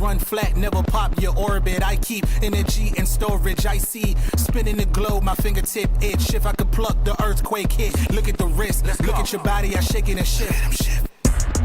run flat, never pop your orbit. I keep energy in storage. I see spinning the globe, my fingertip itch. If I could pluck the earthquake hit, look at the wrist, look at your body, I shake it and shift.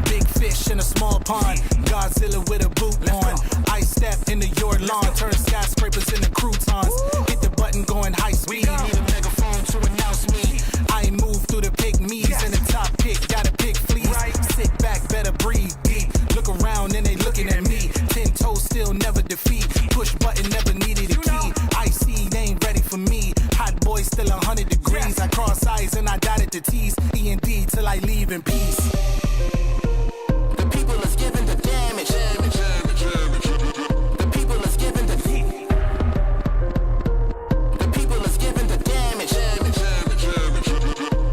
Big fish in a small pond, Godzilla with a boot on. I step into your lawn, turn skyscrapers into croutons. Hit the button going high speed, need a megaphone to announce me. I move through the pygmies and the top pick, got a big fleece. Sit back, better breathe deep. Look around and they looking at me. 10 toes still never defeat. Push button never needed a key. I see they ain't ready for me. Hot boy still 100 degrees. I cross eyes and I dotted the T's. E&D till I leave in peace. The people is giving the damage. The people is giving the The people is giving the damage.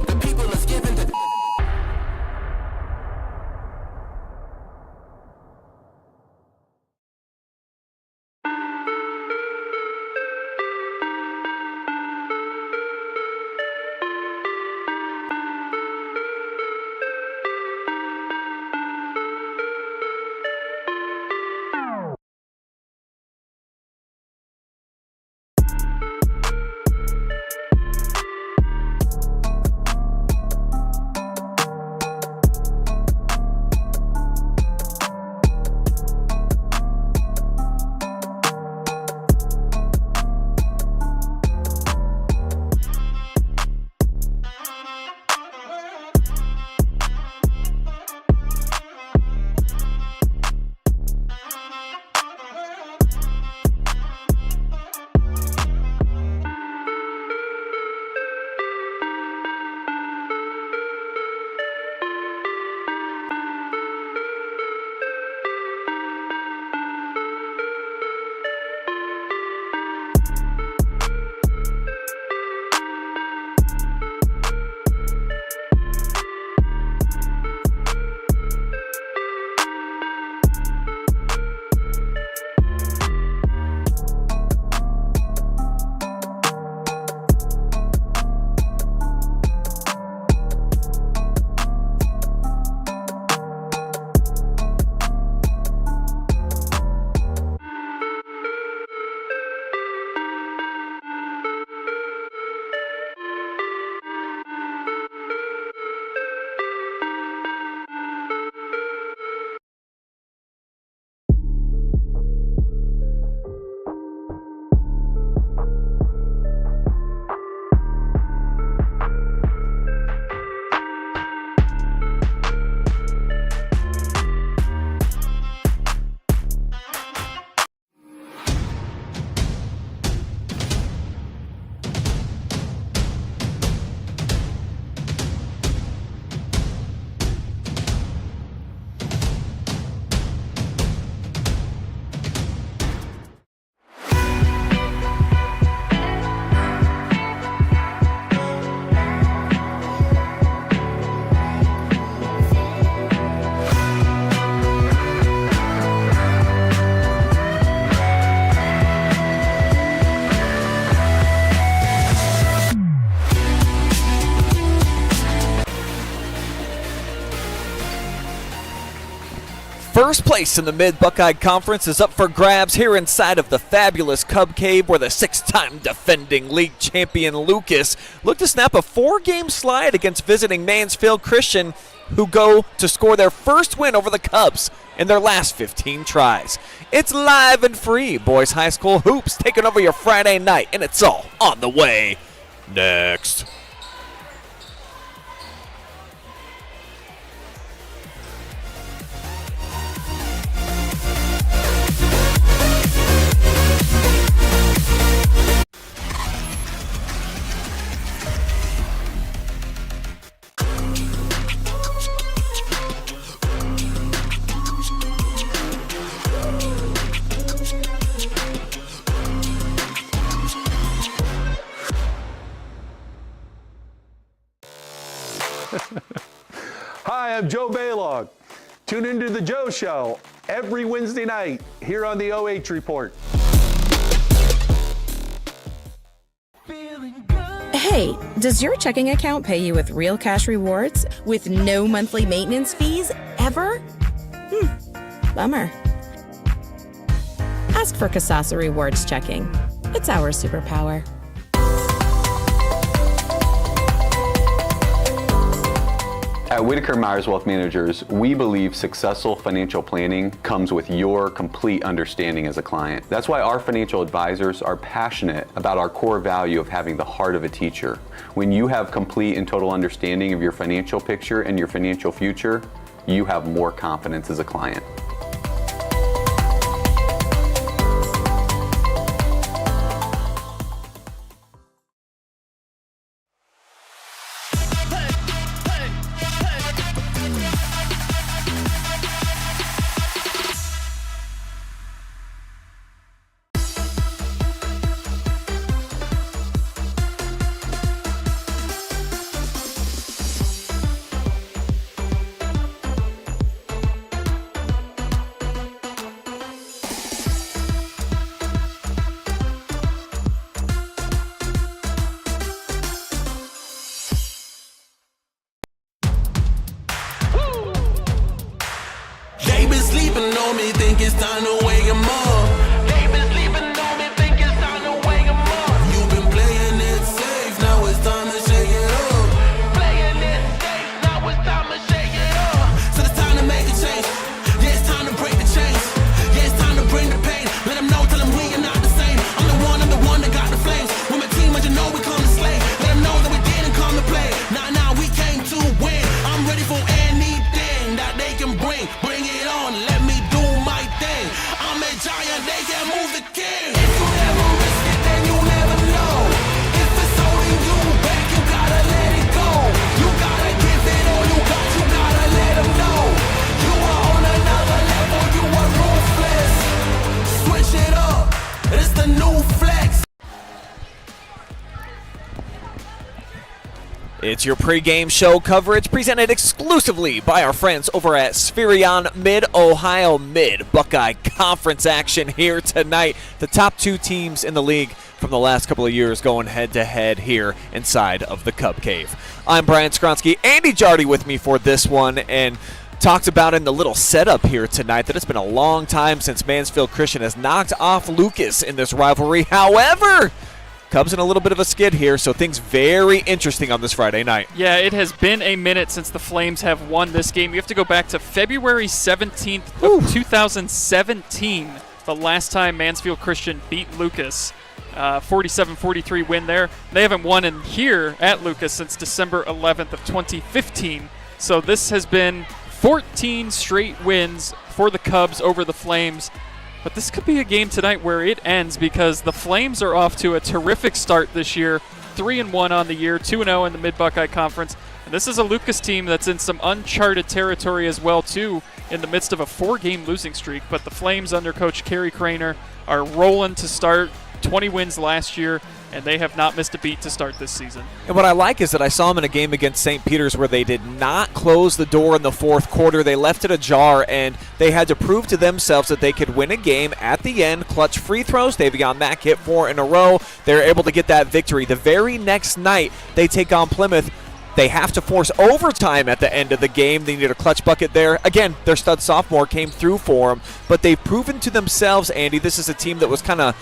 The people is giving the First place in the Mid-Buckeye Conference is up for grabs here inside of the fabulous Cub Cave, where the 6-time defending league champion Lucas looked to snap a 4-game slide against visiting Mansfield Christian, who go to score their first win over the Cubs in their last 15 tries. It's live and free boys high school hoops taking over your Friday night, and it's all on the way next. Hi, I'm Joe Baylog. Tune into The Joe Show every Wednesday night here on the OH Report. Hey, does your checking account pay you with real cash rewards with no monthly maintenance fees ever? Bummer. Ask for Kasasa Rewards Checking. It's our superpower. At Whitaker Myers Wealth Managers, we believe successful financial planning comes with your complete understanding as a client. That's why our financial advisors are passionate about our core value of having the heart of a teacher. When you have complete and total understanding of your financial picture and your financial future, you have more confidence as a client. Think it's time to wake 'em up. They been sleeping on me, think it's time to wake 'em up. You've been playing it safe, now it's time to shake it up. Playing it safe, now it's time to shake it up. So it's time to make a change. Yeah, it's time to break the chains. Yeah, it's time to bring the pain. Let them know, tell them we are not the same. I'm the one that got the flames. With my team, as you know, we come to slay. Let them know that we didn't come to play. Nah, we came to win. I'm ready for anything that they can bring. Bring it on, let me do my thing. I'm a giant, they can move the king. If you never risk it, then you never know. If it's holding you back, you gotta let it go. You gotta give it all you gotta let them know. You are on another level, you are ruthless. Switch it up, it's the new flex. It's your pregame show coverage presented exclusively by our friends over at Spherion Mid-Ohio. Mid-Buckeye Conference action here tonight. The top two teams in the league from the last couple of years going head-to-head here inside of the Cub Cave. I'm Brian Skowronski. Andy Jardy with me for this one, and talked about in the little setup here tonight that it's been a long time since Mansfield Christian has knocked off Lucas in this rivalry. However, Cubs in a little bit of a skid here, so things very interesting on this Friday night. Yeah, it has been a minute since the Flames have won this game. You have to go back to February 17th of 2017, the last time Mansfield Christian beat Lucas. 47-43 win there. They haven't won in here at Lucas since December 11th of 2015. So this has been 14 straight wins for the Cubs over the Flames. But this could be a game tonight where it ends because the Flames are off to a terrific start this year. 3-1 on the year, 2-0 in the Mid-Buckeye Conference. And this is a Lucas team that's in some uncharted territory as well, too, in the midst of a 4-game losing streak. But the Flames under coach Kerry Craner are rolling to start. 20 wins last year, and they have not missed a beat to start this season. And what I like is that I saw them in a game against St. Peter's where they did not close the door in the fourth quarter. They left it ajar, and they had to prove to themselves that they could win a game at the end. Clutch free throws. They've gone back, hit 4 in a row. They're able to get that victory. The very next night, they take on Plymouth. They have to force overtime at the end of the game. They need a clutch bucket there. Again, their stud sophomore came through for them, but they've proven to themselves, Andy, this is a team that was kind of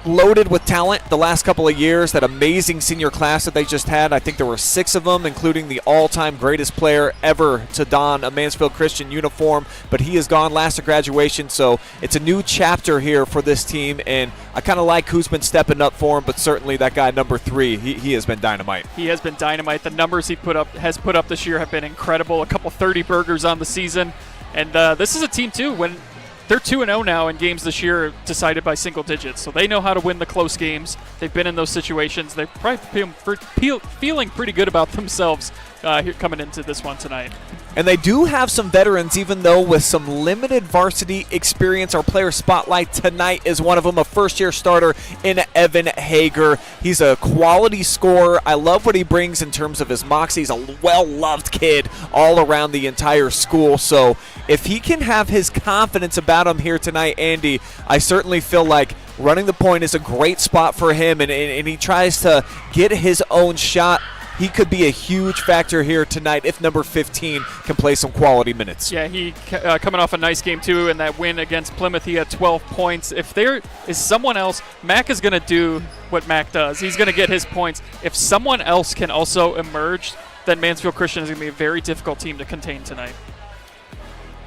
loaded with talent the last couple of years. That amazing senior class that they just had, I think there were 6 of them, including the all-time greatest player ever to don a Mansfield Christian uniform, but he is gone last of graduation, so it's a new chapter here for this team, and I kind of like who's been stepping up for him, but certainly that guy number 3, he has been dynamite. He has been dynamite. The numbers he has put up this year have been incredible. A couple 30 burgers on the season, and this is a team too when they're 2-0 now in games this year decided by single digits, so they know how to win the close games. They've been in those situations. They're probably feeling pretty good about themselves here coming into this one tonight. And they do have some veterans, even though with some limited varsity experience. Our player spotlight tonight is one of them, a first-year starter in Evan Hager. He's a quality scorer. I love what he brings in terms of his moxie. He's a well-loved kid all around the entire school. So if he can have his confidence about him here tonight, Andy, I certainly feel like running the point is a great spot for him, and he tries to get his own shot. he could be a huge factor here tonight if number 15 can play some quality minutes. Yeah, he coming off a nice game too, and that win against Plymouth, he had 12 points. If there is someone else, Mac is going to do what Mac does. He's going to get his points. If someone else can also emerge, then Mansfield Christian is going to be a very difficult team to contain tonight.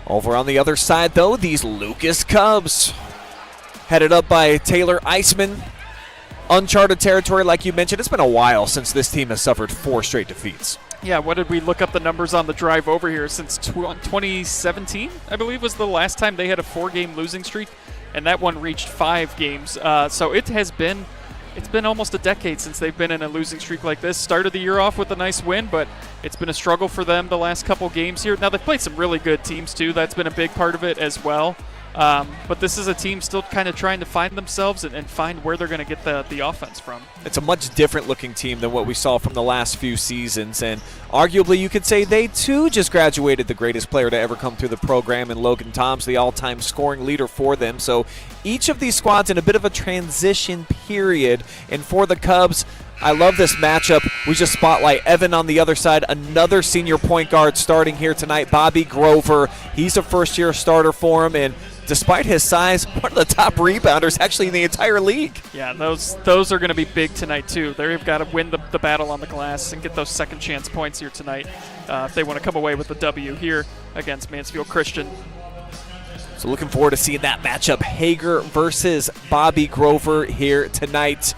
Over on the other side, though, these Lucas Cubs, headed up by Taylor Eisman. Uncharted territory, like you mentioned. It's been a while since this team has suffered 4 straight defeats. Yeah, what did we look up the numbers on the drive over here? Since 2017, I believe, was the last time they had a 4-game losing streak, and that one reached 5 games. So it has been almost a decade since they've been in a losing streak like this. Started the year off with a nice win, but it's been a struggle for them the last couple games here. Now, they've played some really good teams, too. That's been a big part of it as well. But this is a team still kind of trying to find themselves and find where they're going to get the offense from. It's a much different looking team than what we saw from the last few seasons, and arguably you could say they too just graduated the greatest player to ever come through the program in Logan Toms, the all-time scoring leader for them. So each of these squads in a bit of a transition period, and for the Cubs, I love this matchup. We just spotlight Evan on the other side, another senior point guard starting here tonight, Bobby Grover. He's a first-year starter for him, and despite his size, one of the top rebounders actually in the entire league. Yeah, those are going to be big tonight, too. They've got to win the battle on the glass and get those second chance points here tonight if they want to come away with the W here against Mansfield Christian. So looking forward to seeing that matchup, Hager versus Bobby Grover here tonight.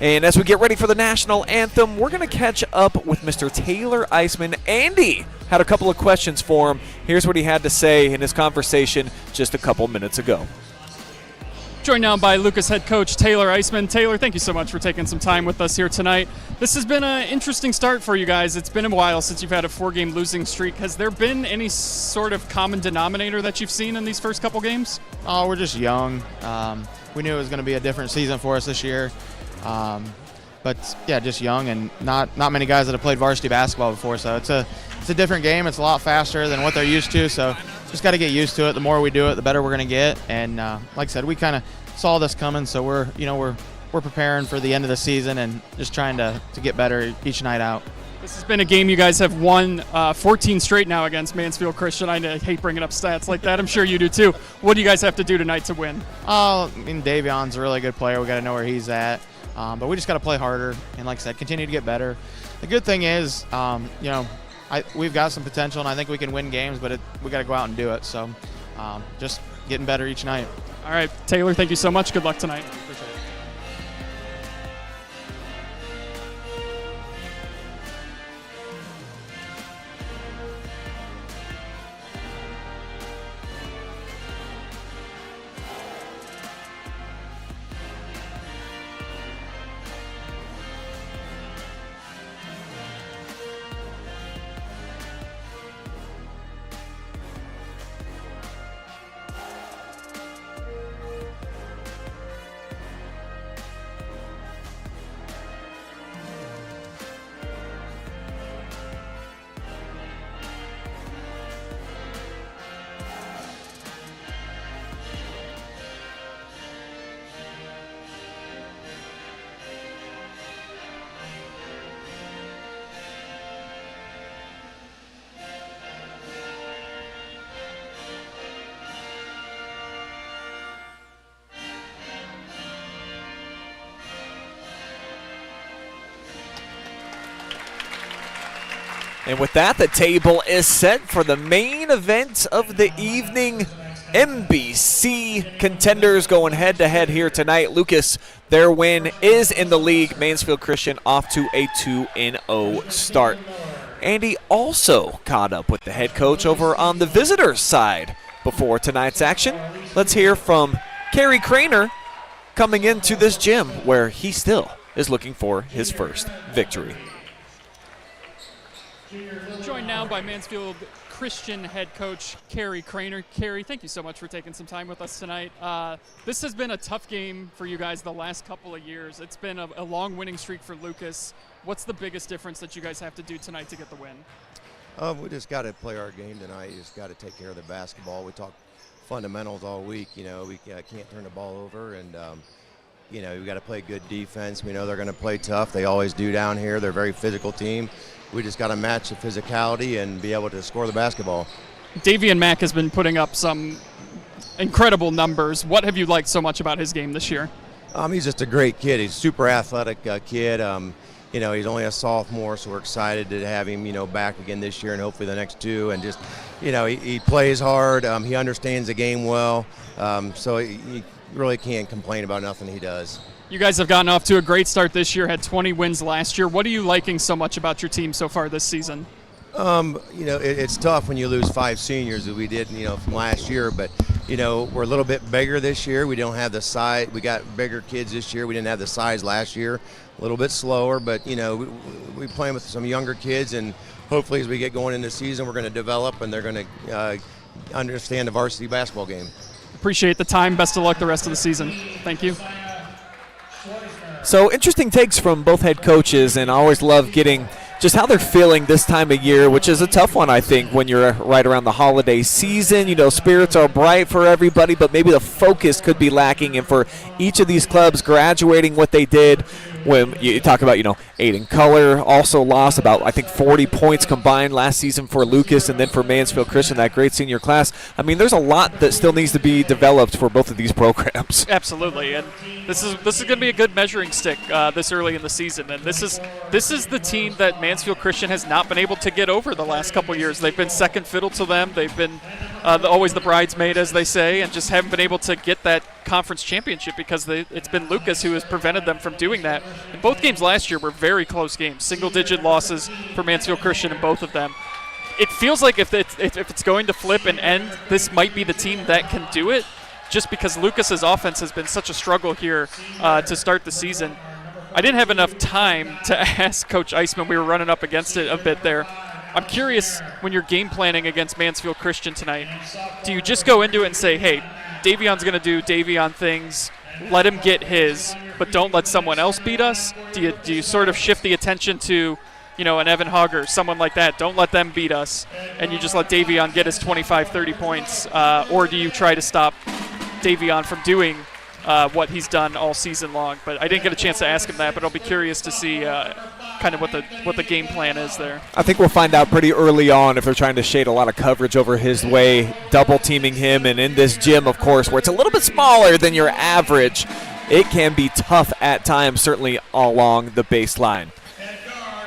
And as we get ready for the national anthem, we're going to catch up with Mr. Taylor Eisman. Andy had a couple of questions for him. Here's what he had to say in his conversation just a couple minutes ago. Joined now by Lucas head coach Taylor Eisman. Taylor, thank you so much for taking some time with us here tonight. This has been an interesting start for you guys. It's been a while since you've had a 4-game losing streak. Has there been any sort of common denominator that you've seen in these first couple games? Oh, we're just young. We knew it was going to be a different season for us this year. But yeah, just young and not many guys that have played varsity basketball before. So it's a different game. It's a lot faster than what they're used to. So just got to get used to it. The more we do it, the better we're going to get. And like I said, we kind of saw this coming. So we're preparing for the end of the season and just trying to get better each night out. This has been a game you guys have won 14 straight now against Mansfield Christian. I hate bringing up stats like that. I'm sure you do too. What do you guys have to do tonight to win? I mean, Davion's a really good player. We got to know where he's at. But we just got to play harder and, like I said, continue to get better. The good thing is, we've got some potential, and I think we can win games, but we got to go out and do it. So just getting better each night. All right, Taylor, thank you so much. Good luck tonight. Appreciate it. And with that, the table is set for the main event of the evening. MBC contenders going head-to-head here tonight. Lucas, their win is in the league. Mansfield Christian off to a 2-0 start. Andy also caught up with the head coach over on the visitors' side before tonight's action. Let's hear from Kerry Craner coming into this gym where he still is looking for his first victory. Joined now by Mansfield Christian head coach Kerry Craner. Kerry, thank you so much for taking some time with us tonight. This has been a tough game for you guys the last couple of years. It's been a long winning streak for Lucas. What's the biggest difference that you guys have to do tonight to get the win? We just got to play our game tonight. You just got to take care of the basketball. We talked fundamentals all week. We can't turn the ball over, and you know, we've got to play good defense. We know they're going to play tough. They always do down here. They're a very physical team. We just got to match the physicality and be able to score the basketball. Davian Mack has been putting up some incredible numbers. What have you liked so much about his game this year? He's just a great kid. He's a super athletic kid. You know, he's only a sophomore, so we're excited to have him, you know, back again this year and hopefully the next two. And just, you know, he plays hard. He understands the game well. So you really can't complain about nothing he does. You guys have gotten off to a great start this year, had 20 wins last year. What are you liking so much about your team so far this season? You know, it's tough when you lose 5 seniors that we did, you know, from last year. But, you know, we're a little bit bigger this year. We don't have the size. We got bigger kids this year. We didn't have the size last year. A little bit slower, but, you know, we playing with some younger kids, and hopefully as we get going into the season, we're going to develop and they're going to understand the varsity basketball game. Appreciate the time. Best of luck the rest of the season. Thank you. So interesting takes from both head coaches, and I always love getting just how they're feeling this time of year, which is a tough one, I think, when you're right around the holiday season. You know, spirits are bright for everybody, but maybe the focus could be lacking. And for each of these clubs graduating what they did, when you talk about, you know, Aiden Culler also lost about, I think, 40 points combined last season for Lucas, and then for Mansfield Christian, that great senior class. I mean, there's a lot that still needs to be developed for both of these programs. Absolutely, and this is going to be a good measuring stick this early in the season. And this is the team that Mansfield Christian has not been able to get over the last couple years. They've been second fiddle to them. They've been always the bridesmaid, as they say, and just haven't been able to get that conference championship because it's been Lucas who has prevented them from doing that. And both games last year were very close games, single-digit losses for Mansfield Christian in both of them. It feels like if it's going to flip and end, this might be the team that can do it, just because Lucas's offense has been such a struggle here to start the season. I didn't have enough time to ask Coach Eisman. We were running up against it a bit there. I'm curious, when you're game planning against Mansfield Christian tonight, do you just go into it and say, hey, Davion's going to do Davion things, let him get his, but don't let someone else beat us? Do you sort of shift the attention to, you know, an Evan Hogger, someone like that? Don't let them beat us, and you just let Davion get his 25, 30 points? Or do you try to stop Davion from doing what he's done all season long? But I didn't get a chance to ask him that, but I'll be curious to see kind of what the game plan is there. I think we'll find out pretty early on if they're trying to shade a lot of coverage over his way, double teaming him. And in this gym, of course, where it's a little bit smaller than your average, it can be tough at times, certainly along the baseline.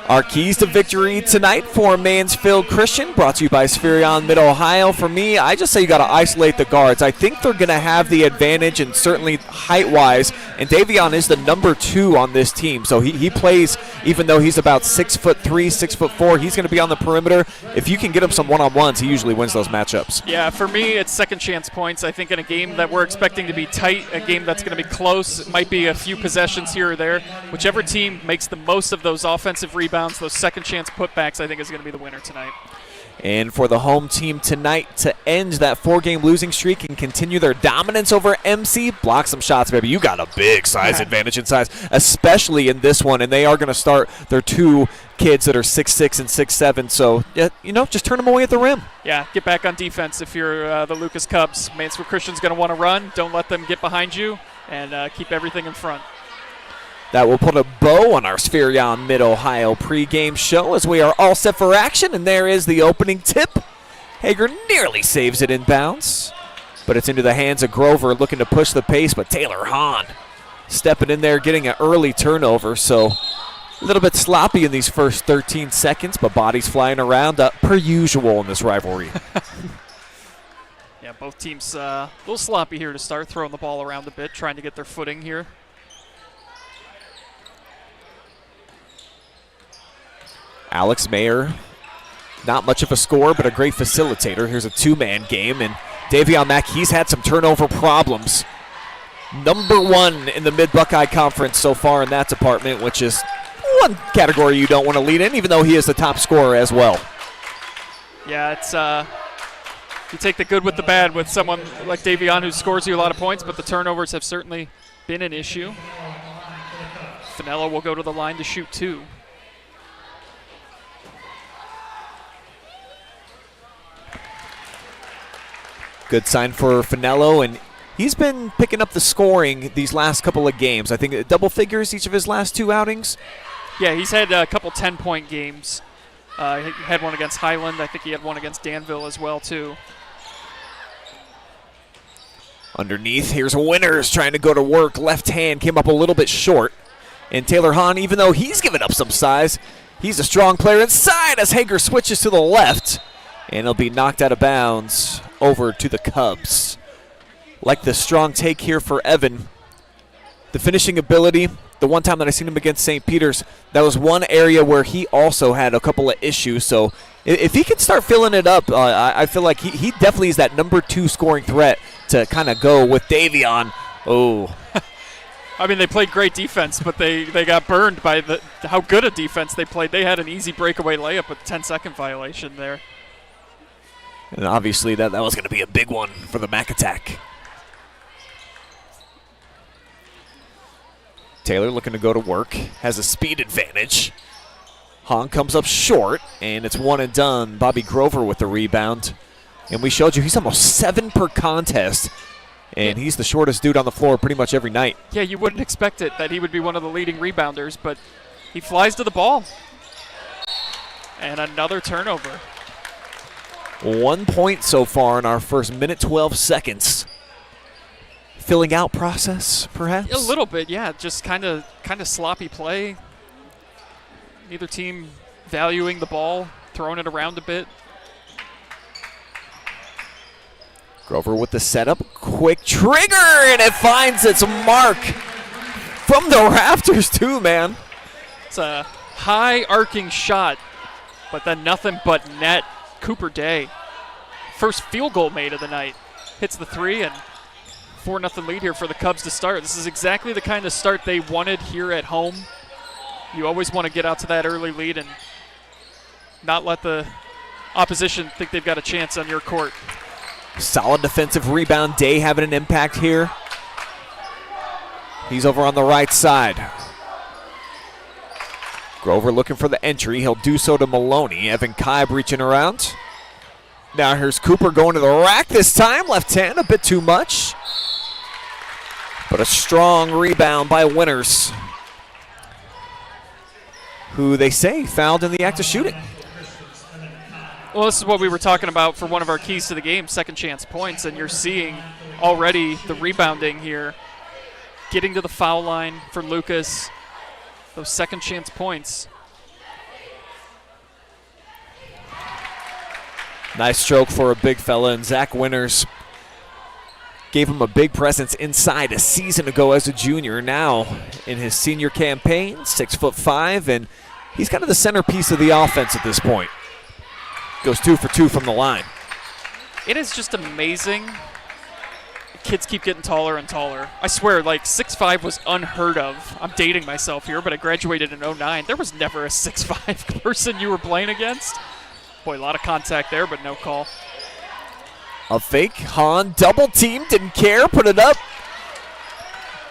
Our keys to victory tonight for Mansfield Christian, brought to you by Spherion Mid-Ohio. For me, I just say you got to isolate the guards. I think they're going to have the advantage, and certainly height-wise. And Davion is the number 2 on this team, so he plays, even though he's about 6'3", 6'4", he's going to be on the perimeter. If you can get him some one-on-ones, he usually wins those matchups. Yeah, for me, it's second chance points. I think in a game that we're expecting to be tight, a game that's going to be close, it might be a few possessions here or there. Whichever team makes the most of those offensive rebounds, those second chance putbacks, I think is going to be the winner tonight. And for the home team tonight to end that 4-game losing streak and continue their dominance over MC, block some shots, baby. You got a big size advantage in size, especially in this one. And they are going to start their 2 kids that are 6'6" and 6'7". So, you know, just turn them away at the rim. Yeah, get back on defense if you're the Lucas Cubs. Mansfield Christian's going to want to run. Don't let them get behind you, and keep everything in front. That will put a bow on our Spherion Mid-Ohio pregame show as we are all set for action. And there is the opening tip. Hager nearly saves it in bounds, but it's into the hands of Grover looking to push the pace, but Taylor Hahn stepping in there, getting an early turnover. So a little bit sloppy in these first 13 seconds, but bodies flying around per usual in this rivalry. Yeah, both teams a little sloppy here to start, throwing the ball around a bit, trying to get their footing here. Alex Mayer, not much of a scorer, but a great facilitator. Here's a 2-man game, and Davion Mack, he's had some turnover problems. Number 1 in the Mid-Buckeye Conference so far in that department, which is one category you don't want to lead in, even though he is the top scorer as well. Yeah, it's you take the good with the bad with someone like Davion who scores you a lot of points, but the turnovers have certainly been an issue. Finello will go to the line to shoot 2. Good sign for Finello, and he's been picking up the scoring these last couple of games. I think double figures each of his last 2 outings. Yeah, he's had a couple 10-point games. He had one against Highland. I think he had one against Danville as well, too. Underneath, here's Winters trying to go to work. Left hand came up a little bit short. And Taylor Hahn, even though he's given up some size, he's a strong player inside as Hager switches to the left. And he'll be knocked out of bounds over to the Cubs. Like the strong take here for Evan. The finishing ability, the one time that I seen him against St. Peter's, that was one area where he also had a couple of issues. So if he can start filling it up, I feel like he definitely is that number 2 scoring threat to kind of go with Davion. Oh. I mean, they played great defense, but they got burned by how good a defense they played. They had an easy breakaway layup with a 10-second violation there. And obviously that was going to be a big one for the Mac attack. Taylor looking to go to work, has a speed advantage. Hahn comes up short, and it's one and done. Bobby Grover with the rebound. And we showed you he's almost 7 per contest, and he's the shortest dude on the floor pretty much every night. Yeah, you wouldn't expect it, that he would be one of the leading rebounders, but he flies to the ball. And another turnover. 1 point so far in our first minute 12 seconds. Filling out process, perhaps? A little bit, yeah. Just kind of sloppy play. Neither team valuing the ball, throwing it around a bit. Grover with the setup, quick trigger, and it finds its mark from the rafters too, man. It's a high arcing shot, but then nothing but net. Cooper Day, first field goal made of the night, hits the 3, and 4-0 lead here for the Cubs to start. This is exactly the kind of start they wanted here at home. You always want to get out to that early lead and not let the opposition think they've got a chance on your court. Solid defensive rebound. Day having an impact here. He's over on the right side. Grover looking for the entry. He'll do so to Maloney. Evan Kibe reaching around. Now here's Cooper going to the rack this time. Left hand, a bit too much. But a strong rebound by Winters, who they say fouled in the act of shooting. Well, this is what we were talking about for one of our keys to the game, second chance points, and you're seeing already the rebounding here. Getting to the foul line for Lucas, those second chance points. Nice stroke for a big fella, and Zach Winters gave him a big presence inside a season ago as a junior. Now in his senior campaign, 6'5", and he's kind of the centerpiece of the offense at this point. Goes 2 for 2 from the line. It is just amazing. Kids keep getting taller and taller. I swear, like 6'5" was unheard of. I'm dating myself here, but I graduated in 09. There was never a 6'5" person you were playing against. Boy, a lot of contact there, but no call. A fake. Hahn double team, didn't care, put it up.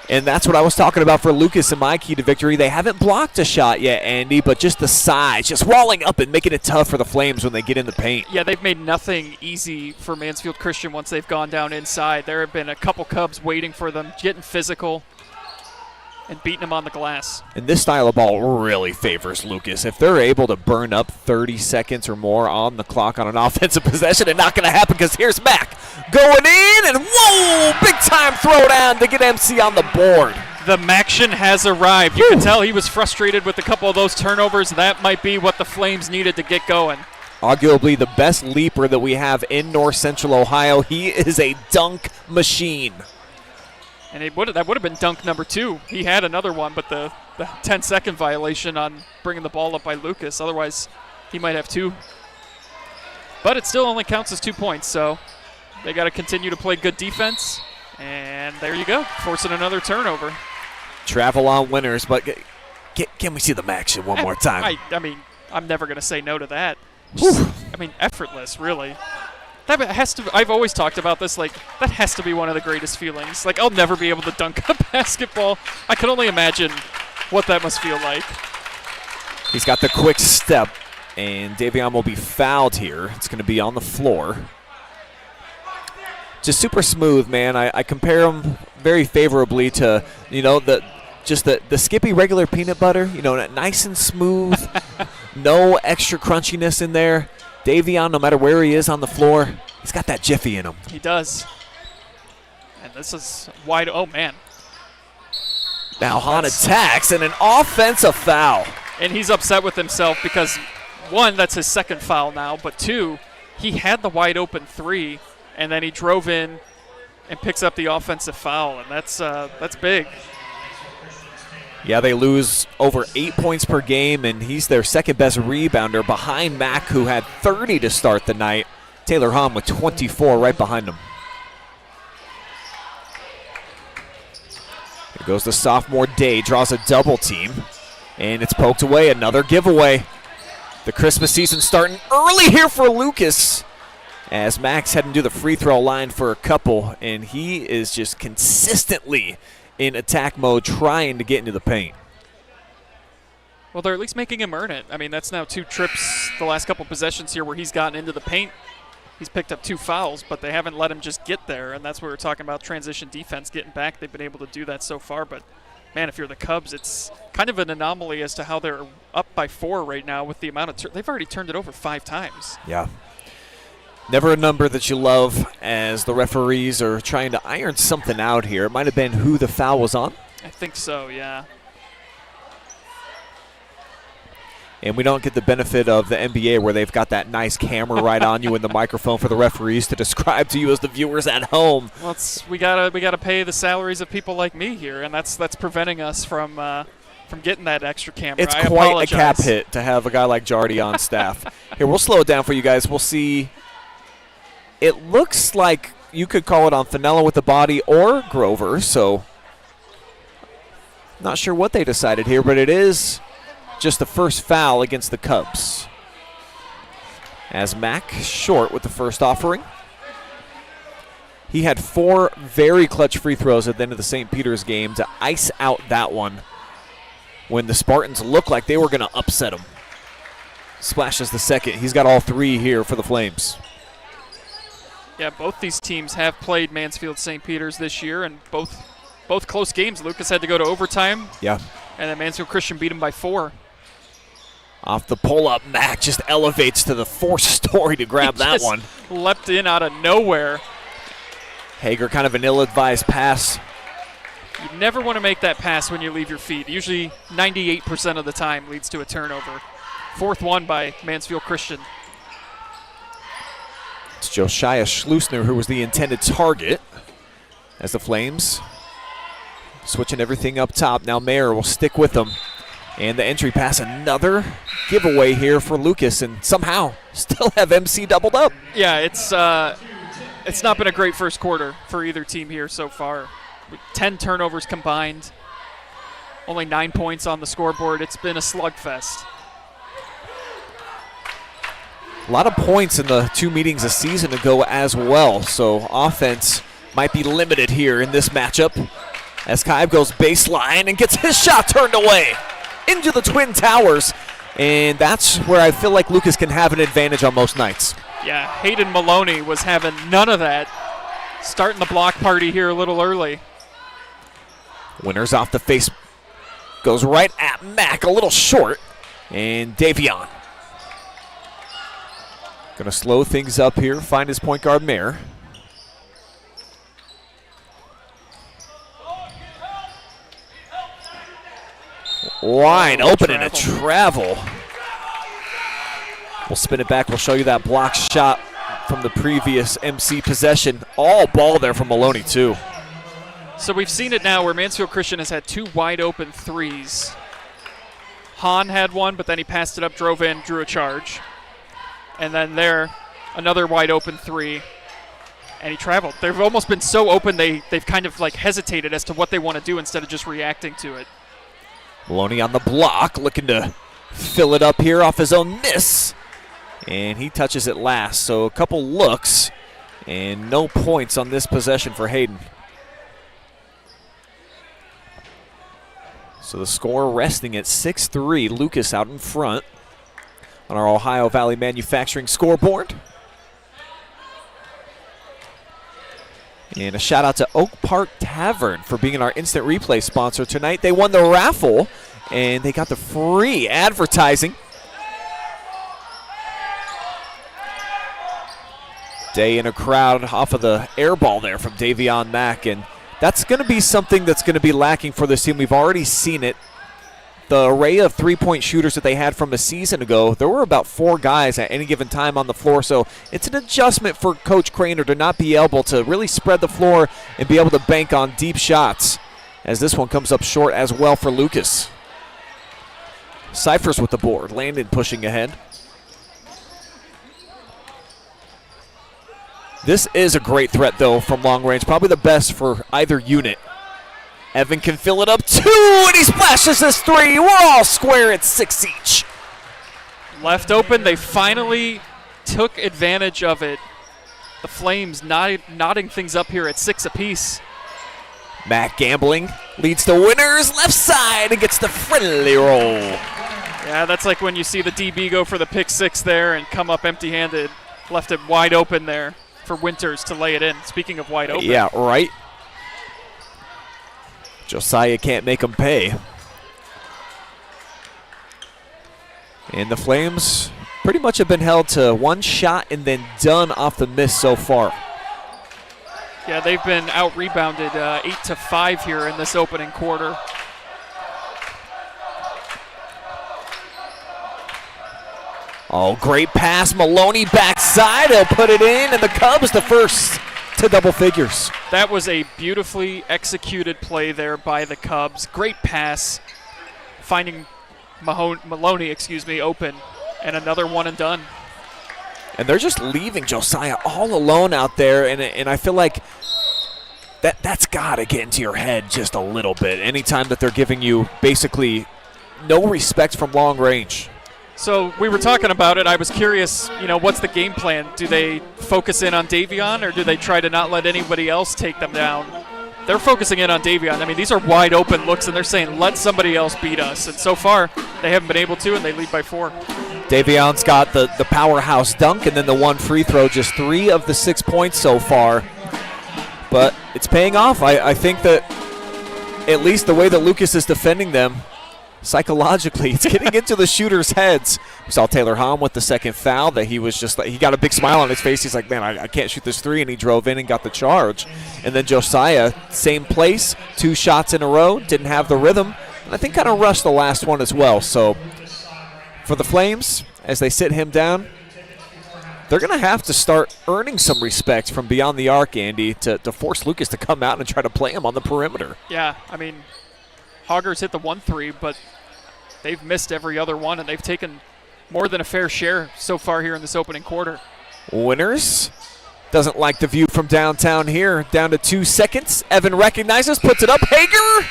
And that's what I was talking about for Lucas and my key to victory. They haven't blocked a shot yet, Andy, but just the size, just walling up and making it tough for the Flames when they get in the paint. Yeah, they've made nothing easy for Mansfield Christian once they've gone down inside. There have been a couple Cubs waiting for them, getting physical and beating them on the glass. And this style of ball really favors Lucas. If they're able to burn up 30 seconds or more on the clock on an offensive possession, it's not going to happen because here's Mac going in, and whoa, big time throwdown to get MC on the board. The Maction has arrived. You can tell he was frustrated with a couple of those turnovers. That might be what the Flames needed to get going. Arguably the best leaper that we have in North Central Ohio. He is a dunk machine. And that would have been dunk number 2. He had another one, but the 10-second violation on bringing the ball up by Lucas. Otherwise, he might have 2. But it still only counts as 2 points, so they got to continue to play good defense. And there you go, forcing another turnover. Travel on Winters, but can we see the action one more time? I mean, I'm never going to say no to that. Just, I mean, effortless, really. That has to. I've always talked about this. Like, that has to be one of the greatest feelings. Like, I'll never be able to dunk a basketball. I can only imagine what that must feel like. He's got the quick step, and Davion will be fouled here. It's going to be on the floor. just super smooth, man. I compare him very favorably to, the Skippy regular peanut butter, nice and smooth, no extra crunchiness in there. Davion, no matter where he is on the floor, he's got that jiffy in him. He does. And this is wide. Oh, man. Now Hahn attacks, and an offensive foul. And he's upset with himself because, one, that's his second foul now, but two, he had the wide open three, and then he drove in and picks up the offensive foul, and that's big. Yeah, they lose over 8 points per game, and he's their second-best rebounder behind Mack, who had 30 to start the night. Taylor Hahn with 24 right behind him. Here goes the sophomore Day, draws a double team, and it's poked away. Another giveaway. The Christmas season starting early here for Lucas, as Max heading to the free throw line for a couple, and he is just consistently in attack mode trying to get into the paint. Well, they're at least making him earn it. I mean, that's now 2 trips the last couple possessions here where he's gotten into the paint. He's picked up 2 fouls, but they haven't let him just get there, and that's what we're talking about, transition defense, getting back. They've been able to do that so far, but man, if you're the Cubs, it's kind of an anomaly as to how they're up by 4 right now with the amount of they've already turned it over 5 times. Yeah. Never a number that you love as the referees are trying to iron something out here. It might have been who the foul was on. I think so, yeah. And we don't get the benefit of the NBA where they've got that nice camera right on you and the microphone for the referees to describe to you as the viewers at home. Well, we gotta pay the salaries of people like me here, and that's preventing us from getting that extra camera. It's quite a cap hit to have a guy like Jardy on staff. Here, we'll slow it down for you guys. We'll see. It looks like you could call it on Finella with the body or Grover, so not sure what they decided here, but it is just the first foul against the Cubs. As Mack short with the first offering. He had 4 very clutch free throws at the end of the St. Peter's game to ice out that one when the Spartans looked like they were going to upset him. Splashes the second. He's got all 3 here for the Flames. Yeah, both these teams have played Mansfield St. Peter's this year, and both close games. Lucas had to go to overtime. Yeah. And then Mansfield Christian beat him by 4. Off the pull-up, Mack just elevates to the 4th story to grab that one. Leapt in out of nowhere. Hager, kind of an ill-advised pass. You never want to make that pass when you leave your feet. Usually 98% of the time leads to a turnover. 4th one by Mansfield Christian. It's Josiah Schlusner who was the intended target as the Flames switching everything up top. Now Mayer will stick with them. And the entry pass, another giveaway here for Lucas, and somehow still have MC doubled up. Yeah, it's not been a great first quarter for either team here so far. 10 turnovers combined, only 9 points on the scoreboard. It's been a slugfest. A lot of points in the 2 meetings a season ago as well, so offense might be limited here in this matchup as Kive goes baseline and gets his shot turned away into the Twin Towers, and that's where I feel like Lucas can have an advantage on most nights. Yeah, Hayden Maloney was having none of that, starting the block party here a little early. Winners off the face, goes right at Mack, a little short, and Davion. Gonna slow things up here, find his point guard Mayer. Wide open and a travel. We'll spin it back. We'll show you that block shot from the previous MC possession. All ball there from Maloney, too. So we've seen it now where Mansfield Christian has had 2 wide open threes. Hahn had one, but then he passed it up, drove in, drew a charge. And then there, another wide open 3. And he traveled. They've almost been so open they've kind of like hesitated as to what they want to do instead of just reacting to it. Maloney on the block, looking to fill it up here off his own miss. And he touches it last. So a couple looks and no points on this possession for Hayden. So the score resting at 6-3. Lucas out in front on our Ohio Valley Manufacturing scoreboard. And a shout out to Oak Park Tavern for being our instant replay sponsor tonight. They won the raffle and they got the free advertising. Day in a crowd off of the air ball there from Davion Mack, and that's going to be something that's going to be lacking for this team. We've already seen it. The array of three-point shooters that they had from a season ago, there were about 4 guys at any given time on the floor, so it's an adjustment for Coach Craner to not be able to really spread the floor and be able to bank on deep shots, as this one comes up short as well for Lucas. Cyphers with the board, Landon pushing ahead. This is a great threat, though, from long range, probably the best for either unit. Evan can fill it up 2, and he splashes this 3. We're all square at 6 each. Left open, they finally took advantage of it. The Flames knotting things up here at 6 apiece. Matt gambling, leads the winners, left side, and gets the friendly roll. Yeah, that's like when you see the DB go for the pick 6 there and come up empty-handed. Left it wide open there for Winters to lay it in. Speaking of wide open. Yeah, right. Josiah can't make him pay. And the Flames pretty much have been held to 1 shot and then done off the miss so far. Yeah, they've been out-rebounded 8-5 here in this opening quarter. Oh, great pass. Maloney backside. He'll put it in, and the Cubs the first to double figures. That was a beautifully executed play there by the Cubs. Great pass, finding Maloney open, and another one and done. And they're just leaving Josiah all alone out there, and I feel like that's got to get into your head just a little bit anytime that they're giving you basically no respect from long range. So we were talking about it. I was curious, what's the game plan? Do they focus in on Davion, or do they try to not let anybody else take them down? They're focusing in on Davion. I mean, these are wide open looks, and they're saying, let somebody else beat us. And so far, they haven't been able to, and they lead by 4. Davion's got the powerhouse dunk and then the 1 free throw, just 3 of the 6 points so far. But it's paying off. I think that at least the way that Lucas is defending them, psychologically, it's getting into the shooters' heads. We saw Taylor Hahn with the second foul that he was just like, he got a big smile on his face. He's like, man, I can't shoot this 3, and he drove in and got the charge. And then Josiah, same place, 2 shots in a row, didn't have the rhythm, and I think kind of rushed the last one as well. So for the Flames, as they sit him down, they're going to have to start earning some respect from beyond the arc, Andy, to force Lucas to come out and try to play him on the perimeter. Yeah, I mean, Hoggers hit the 1-3, but they've missed every other one, and they've taken more than a fair share so far here in this opening quarter. Winners doesn't like the view from downtown here. Down to 2 seconds. Evan recognizes, puts it up. Hager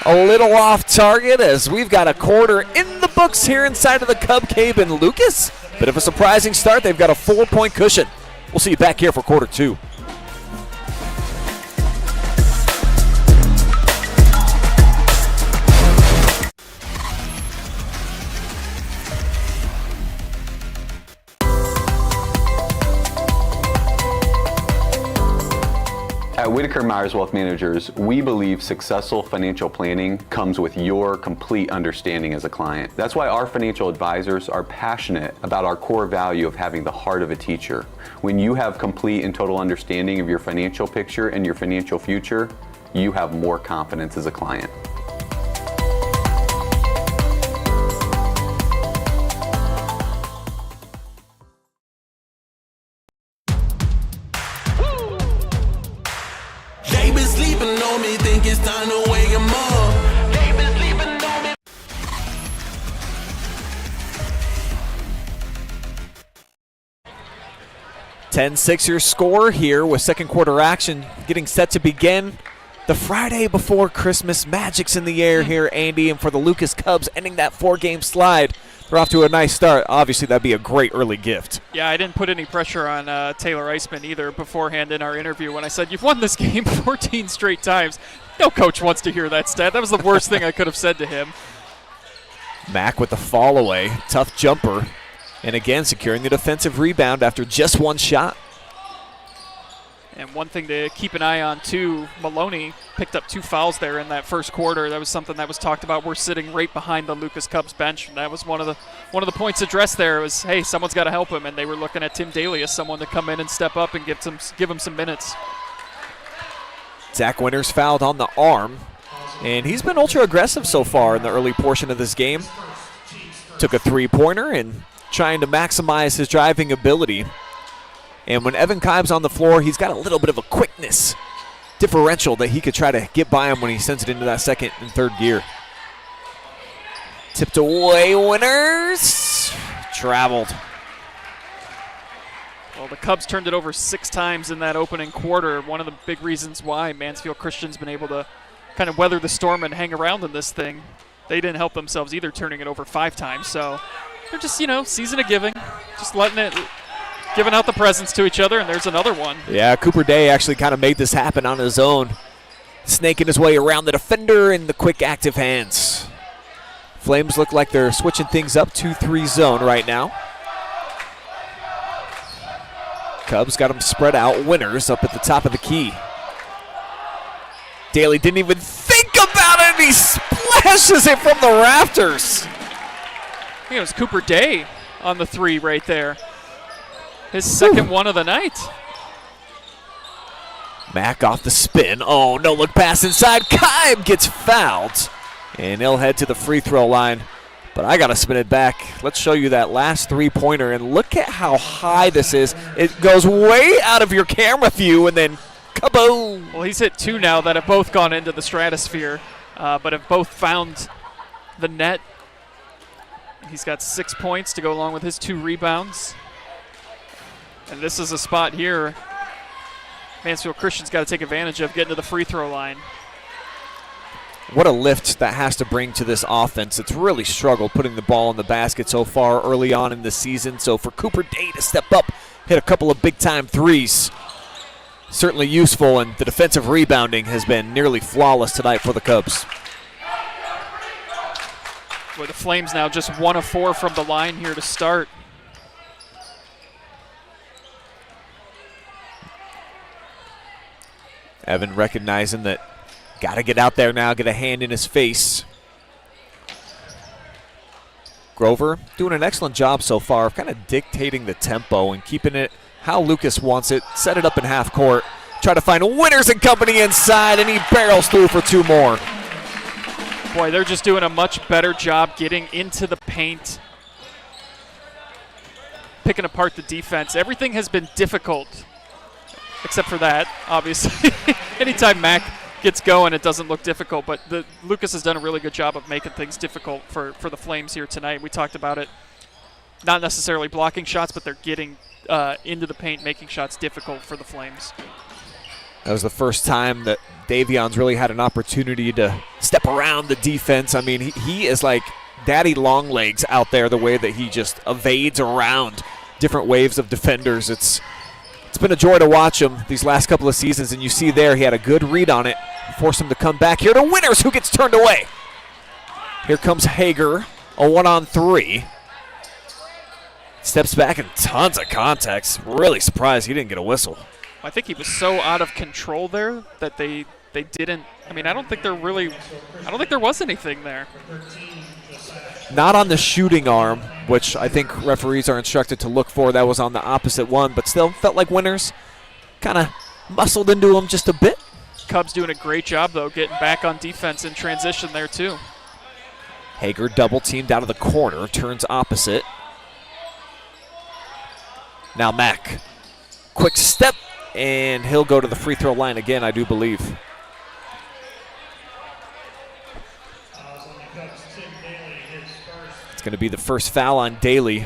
a little off target as we've got a quarter in the books here inside of the Cub Cave. And Lucas, bit of a surprising start. They've got a 4-point cushion. We'll see you back here for quarter 2. At Whitaker Myers Wealth Managers, we believe successful financial planning comes with your complete understanding as a client. That's why our financial advisors are passionate about our core value of having the heart of a teacher. When you have complete and total understanding of your financial picture and your financial future, you have more confidence as a client. Think it's time to wake 'em up. They've been sleeping on me. Sixers score here with second quarter action getting set to begin. The Friday before Christmas, Magic's in the air here, Andy, and for the Lucas Cubs ending that 4-game slide, they're off to a nice start. Obviously, that'd be a great early gift. Yeah, I didn't put any pressure on Taylor Eisman either beforehand in our interview when I said, you've won this game 14 straight times. No coach wants to hear that stat. That was the worst thing I could have said to him. Mack with the fall away, tough jumper, and again securing the defensive rebound after just 1 shot. And one thing to keep an eye on, too, Maloney picked up 2 fouls there in that first quarter. That was something that was talked about. We're sitting right behind the Lucas Cubs bench. And that was one of the points addressed there was, hey, someone's got to help him. And they were looking at Tim Daly as someone to come in and step up and give him some minutes. Zach Winters fouled on the arm, and he's been ultra aggressive so far in the early portion of this game. Took a 3-pointer and trying to maximize his driving ability. And when Evan Kibe's on the floor, he's got a little bit of a quickness differential that he could try to get by him when he sends it into that second and third gear. Tipped away, Winters. Traveled. Well, the Cubs turned it over 6 times in that opening quarter. One of the big reasons why Mansfield Christian's been able to kind of weather the storm and hang around in this thing. They didn't help themselves either, turning it over 5 times. So they're just, season of giving, just giving out the presents to each other, and there's another one. Yeah, Cooper Day actually kind of made this happen on his own, snaking his way around the defender in the quick active hands. Flames look like they're switching things up 2-3 zone right now. Cubs got them spread out. Winters up at the top of the key. Daly didn't even think about it, and he splashes it from the rafters. I think it was Cooper Day on the 3 right there. His second one of the night. Mack off the spin. Oh, no look pass inside. Kibe gets fouled. And he'll head to the free throw line. But I got to spin it back. Let's show you that last 3-pointer. And look at how high this is. It goes way out of your camera view and then kaboom. Well, he's hit 2 now that have both gone into the stratosphere, but have both found the net. He's got 6 points to go along with his 2 rebounds. And this is a spot here Mansfield Christian's got to take advantage of, getting to the free throw line. What a lift that has to bring to this offense. It's really struggled putting the ball in the basket so far early on in the season. So for Cooper Day to step up, hit a couple of big-time threes, certainly useful, and the defensive rebounding has been nearly flawless tonight for the Cubs. Boy, the Flames now just 1 of 4 from the line here to start. Evan recognizing that got to get out there now, get a hand in his face. Grover doing an excellent job so far of kind of dictating the tempo and keeping it how Lucas wants it. Set it up in half court. Try to find Winters and company inside, and he barrels through for 2 more. Boy, they're just doing a much better job getting into the paint, picking apart the defense. Everything has been difficult, except for that, obviously. Anytime Mac gets going, it doesn't look difficult, but Lucas has done a really good job of making things difficult for the Flames here tonight. We talked about it, not necessarily blocking shots, but they're getting into the paint, making shots difficult for the Flames. That was the first time that Davion's really had an opportunity to step around the defense. I mean, he is like daddy long legs out there, the way that he just evades around different waves of defenders. It's been a joy to watch him these last couple of seasons, and you see there he had a good read on it, forced him to come back here to Winters, who gets turned away. Here comes Hager, a 1-on-3. Steps back and tons of context. Really surprised he didn't get a whistle. I think he was so out of control there that they didn't. I mean, I don't think there was anything there. Not on the shooting arm, which I think referees are instructed to look for. That was on the opposite one, but still felt like Winters kind of muscled into him just a bit. Cubs doing a great job, though, getting back on defense in transition there, too. Hager double teamed out of the corner, turns opposite. Now Mack. Quick step, and he'll go to the free throw line again, I do believe. It's going to be the first foul on Daly.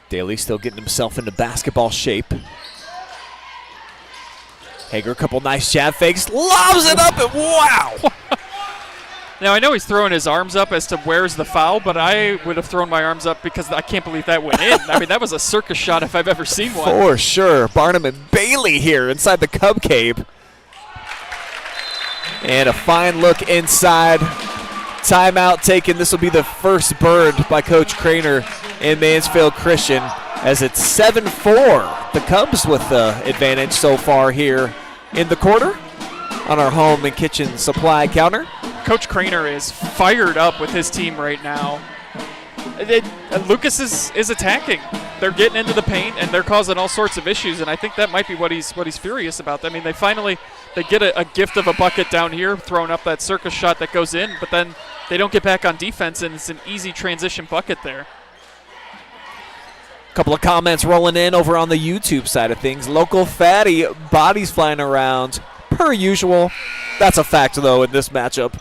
Daly still getting himself into basketball shape. Hager, a couple nice jab fakes, lobs it up, and wow! Now, I know he's throwing his arms up as to where's the foul, but I would have thrown my arms up because I can't believe that went in. I mean, that was a circus shot if I've ever seen one. For sure. Barnum and Bailey here inside the Cub Cave. And a fine look inside. Timeout taken. This will be the first bird by Coach Craner in Mansfield Christian as it's 7-4. The Cubs with the advantage so far here in the quarter on our home and kitchen supply counter. Coach Craner is fired up with his team right now. Lucas is attacking. They're getting into the paint and they're causing all sorts of issues, and I think that might be what he's furious about. I mean, they get a gift of a bucket down here, throwing up that circus shot that goes in, but then they don't get back on defense, and it's an easy transition bucket there. Couple of comments rolling in over on the YouTube side of things. Local fatty, bodies flying around per usual. That's a fact, though, in this matchup.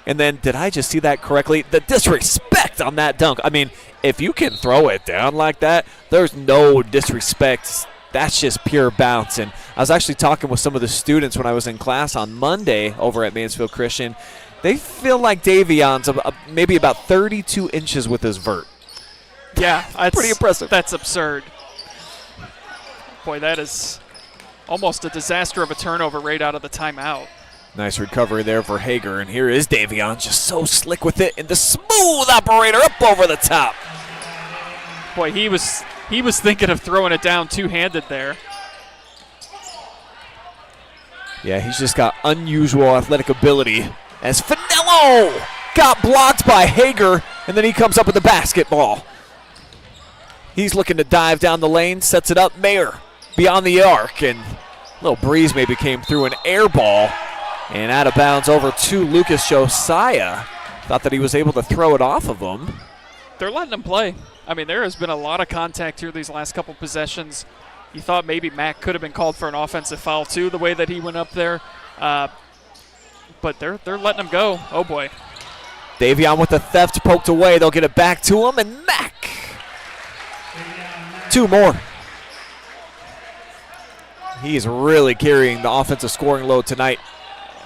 And then, did I just see that correctly? The disrespect on that dunk. I mean, if you can throw it down like that, there's no disrespect. That's just pure bounce. And I was actually talking with some of the students when I was in class on Monday over at Mansfield Christian. They feel like Davion's maybe about 32 inches with his vert. Yeah, that's pretty impressive. That's absurd. Boy, that is almost a disaster of a turnover right out of the timeout. Nice recovery there for Hager, and here is Davion, just so slick with it, and the smooth operator up over the top. Boy, he was thinking of throwing it down two-handed there. Yeah, he's just got unusual athletic ability as Finello got blocked by Hager, and then he comes up with the basketball. He's looking to dive down the lane, sets it up. Mayer beyond the arc, and a little breeze maybe came through, an air ball, and out of bounds over to Lucas Josiah. Thought that he was able to throw it off of him. They're letting him play. I mean, there has been a lot of contact here these last couple possessions. You thought maybe Mack could have been called for an offensive foul too, the way that he went up there. But they're letting him go. Oh boy. Davion with the theft poked away. They'll get it back to him, and Mack. Two more. He's really carrying the offensive scoring load tonight.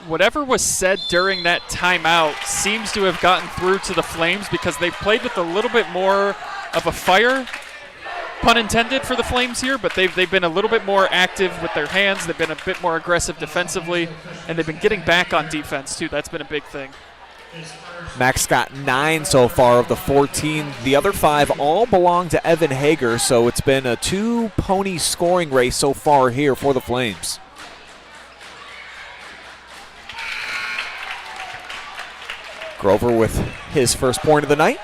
Whatever was said during that timeout seems to have gotten through to the Flames because they've played with a little bit more of a fire, pun intended, for the Flames here, but they've been a little bit more active with their hands. They've been a bit more aggressive defensively, and they've been getting back on defense too. That's been a big thing. Max got 9 so far of the 14. The other 5 all belong to Evan Hager, so it's been a 2-pony scoring race so far here for the Flames. Grover with his first point of the night.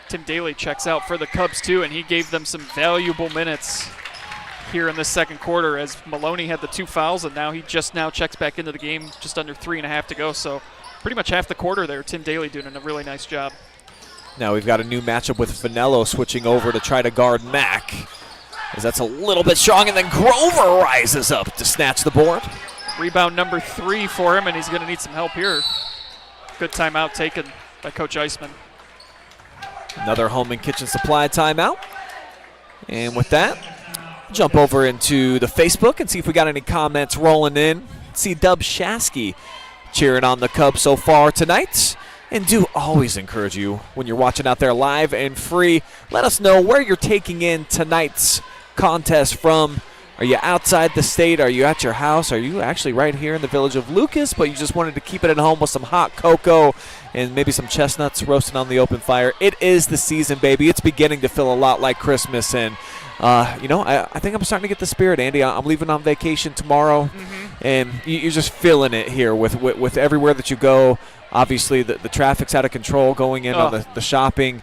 Tim Daly checks out for the Cubs too, and he gave them some valuable minutes here in the second quarter as Maloney had the 2 fouls, and now he just now checks back into the game, just under 3.5 to go. So pretty much half the quarter there, Tim Daly doing a really nice job. Now we've got a new matchup with Finello switching over to try to guard Mack, as that's a little bit strong, and then Grover rises up to snatch the board. Rebound number 3 for him, and he's going to need some help here. Good timeout taken by Coach Eisman. Another home and kitchen supply timeout. And with that, jump over into the Facebook and see if we got any comments rolling in. See Dub Shasky cheering on the Cubs so far tonight. And do always encourage you, when you're watching out there live and free, let us know where you're taking in tonight's contest from. Are you outside the state? Are you at your house? Are you actually right here in the village of Lucas, but you just wanted to keep it at home with some hot cocoa and maybe some chestnuts roasting on the open fire? It is the season, baby. It's beginning to feel a lot like Christmas. And, I think I'm starting to get the spirit, Andy. I'm leaving on vacation tomorrow, and you're just feeling it here with everywhere that you go. Obviously, the traffic's out of control going in on the shopping,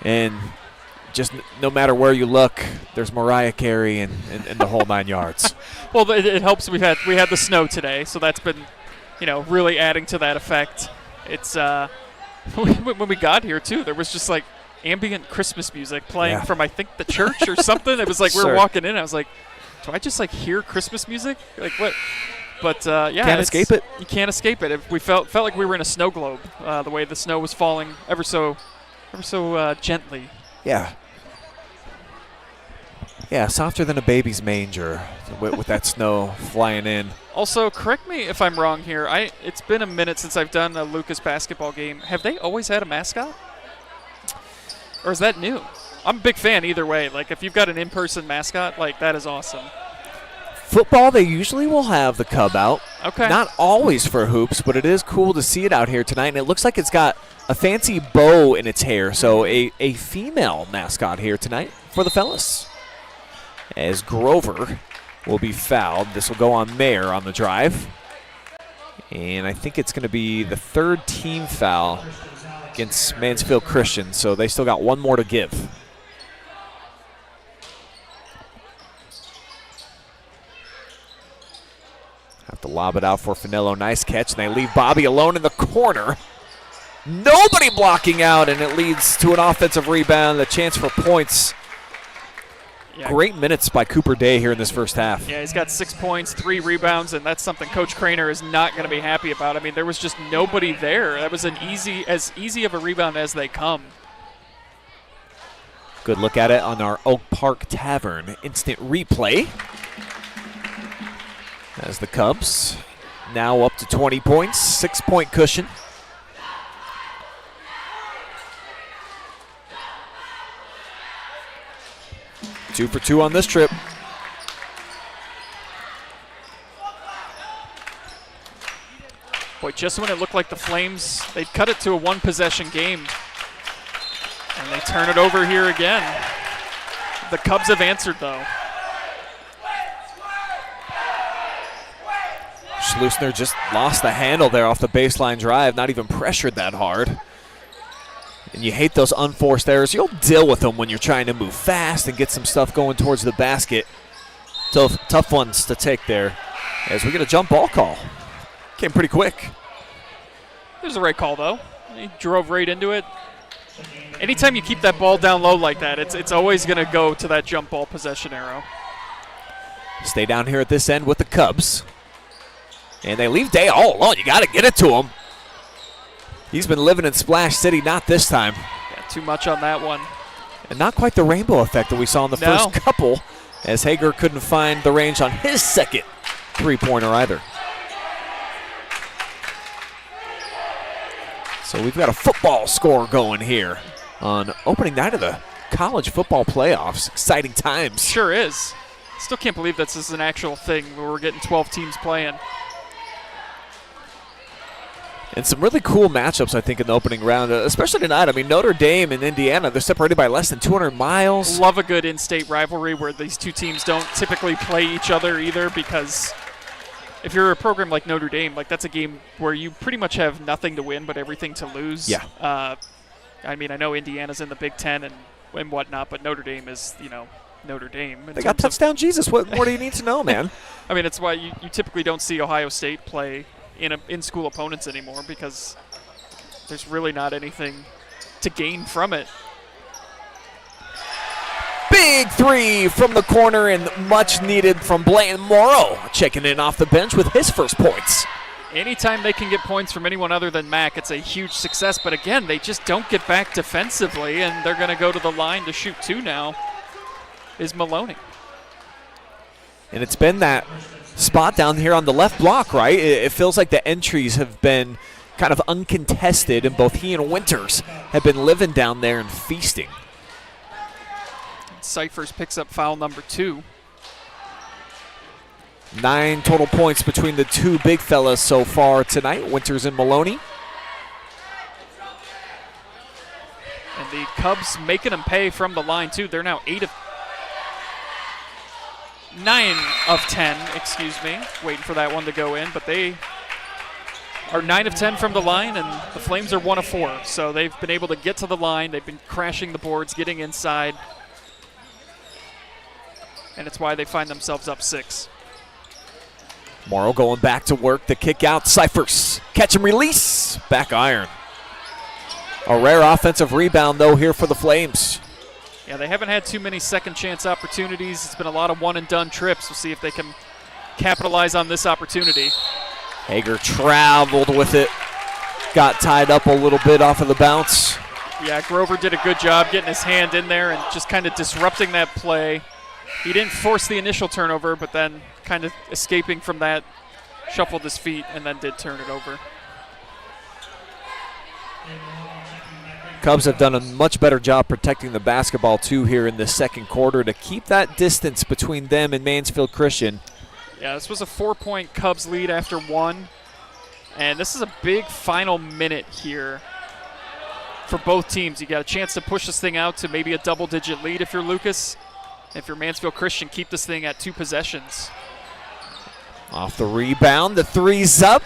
and just no matter where you look, there's Mariah Carey and the whole 9 yards. Well, it helps. We had the snow today, so that's been, really adding to that effect. It's when we got here too, there was just like ambient Christmas music playing from I think the church or something. It was like we were walking in. I was like, do I just like hear Christmas music? Like what? But can't escape it. You can't escape it. We felt like we were in a snow globe. The way the snow was falling ever so gently. Yeah. Yeah, softer than a baby's manger with that snow flying in. Also, correct me if I'm wrong here. It's been a minute since I've done a Lucas basketball game. Have they always had a mascot? Or is that new? I'm a big fan either way. Like, if you've got an in-person mascot, like, that is awesome. Football, they usually will have the Cub out. Okay. Not always for hoops, but it is cool to see it out here tonight. And it looks like it's got a fancy bow in its hair. So a female mascot here tonight for the fellas. As Grover will be fouled. This will go on Mayer on the drive. And I think it's going to be the third team foul against Mansfield Christian. So they still got one more to give. Have to lob it out for Finello. Nice catch, and they leave Bobby alone in the corner. Nobody blocking out, and it leads to an offensive rebound, a chance for points. Yeah. Great minutes by Cooper Day here in this first half. Yeah, he's got 6 points, 3 rebounds, and that's something Coach Craner is not going to be happy about. I mean, there was just nobody there. That was as easy of a rebound as they come. Good look at it on our Oak Park Tavern instant replay. As the Cubs now up to 20 points, 6-point cushion. Two for two on this trip. Boy, just when it looked like the Flames, they'd cut it to a one-possession game. And they turn it over here again. The Cubs have answered, though. Schleusner just lost the handle there off the baseline drive, not even pressured that hard. And you hate those unforced errors. You'll deal with them when you're trying to move fast and get some stuff going towards the basket. Tough ones to take there as we get a jump ball call. Came pretty quick. It was the right call, though. He drove right into it. Anytime you keep that ball down low like that, it's always going to go to that jump ball possession arrow. Stay down here at this end with the Cubs. And they leave Day all alone. You got to get it to him. He's been living in Splash City, not this time. Yeah, too much on that one. And not quite the rainbow effect that we saw in the first couple, as Hager couldn't find the range on his second three-pointer either. So we've got a football score going here on opening night of the college football playoffs. Exciting times. Sure is. Still can't believe this is an actual thing where we're getting 12 teams playing. And some really cool matchups, I think, in the opening round, especially tonight. I mean, Notre Dame and Indiana, they're separated by less than 200 miles. Love a good in-state rivalry where these two teams don't typically play each other either, because if you're a program like Notre Dame, like that's a game where you pretty much have nothing to win but everything to lose. Yeah. I mean, I know Indiana's in the Big Ten and whatnot, but Notre Dame is, Notre Dame. They got touchdown Jesus. What more do you need to know, man? I mean, it's why you typically don't see Ohio State play in-school opponents anymore, because there's really not anything to gain from it. Big three from the corner and much needed from Blaine Morrow, checking in off the bench with his first points. Anytime they can get points from anyone other than Mack, it's a huge success. But again, they just don't get back defensively, and they're going to go to the line to shoot two now, is Maloney. And it's been that spot down here on the left block, right? It feels like the entries have been kind of uncontested, and both he and Winters have been living down there and feasting. Cyphers picks up foul number 2. 9 total points between the two big fellas so far tonight, Winters and Maloney. And the Cubs making them pay from the line, too. They're now 9 of 10, waiting for that one to go in, but they are 9 of 10 from the line, and the Flames are 1 of 4. So they've been able to get to the line. They've been crashing the boards, getting inside, and it's why they find themselves up 6. Morrow going back to work, the kick out, Cyphers, catch and release, back iron. A rare offensive rebound, though, here for the Flames. Yeah, they haven't had too many second chance opportunities. It's been a lot of one-and-done trips. We'll see if they can capitalize on this opportunity. Hager traveled with it, got tied up a little bit off of the bounce. Yeah, Grover did a good job getting his hand in there and just kind of disrupting that play. He didn't force the initial turnover, but then kind of escaping from that, shuffled his feet, and then did turn it over. Cubs have done a much better job protecting the basketball, too, here in the second quarter to keep that distance between them and Mansfield Christian Yeah, this was a 4-point Cubs lead after 1. And this is a big final minute here for both teams. You got a chance to push this thing out to maybe a double-digit lead if you're Lucas. If you're Mansfield Christian, keep this thing at 2 possessions. Off the rebound, the three's up.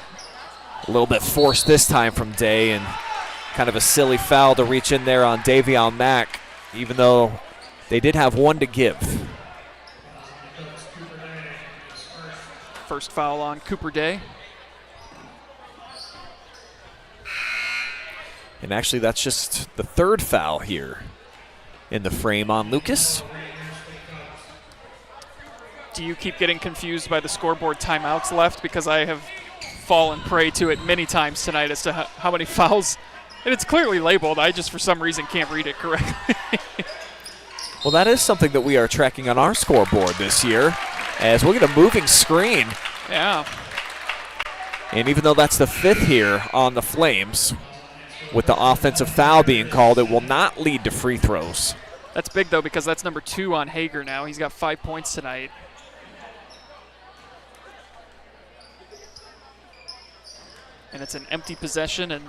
A little bit forced this time from Day, and kind of a silly foul to reach in there on Davion Mack, even though they did have 1 to give. First foul on Cooper Day. And actually, that's just the 3rd foul here in the frame on Lucas. Do you keep getting confused by the scoreboard timeouts left? Because I have fallen prey to it many times tonight as to how many fouls. And it's clearly labeled. I just, for some reason, can't read it correctly. Well, that is something that we are tracking on our scoreboard this year, as we'll get a moving screen. Yeah. And even though that's the 5th here on the Flames, with the offensive foul being called, it will not lead to free throws. That's big, though, because that's number 2 on Hager now. He's got 5 points tonight. And it's an empty possession, and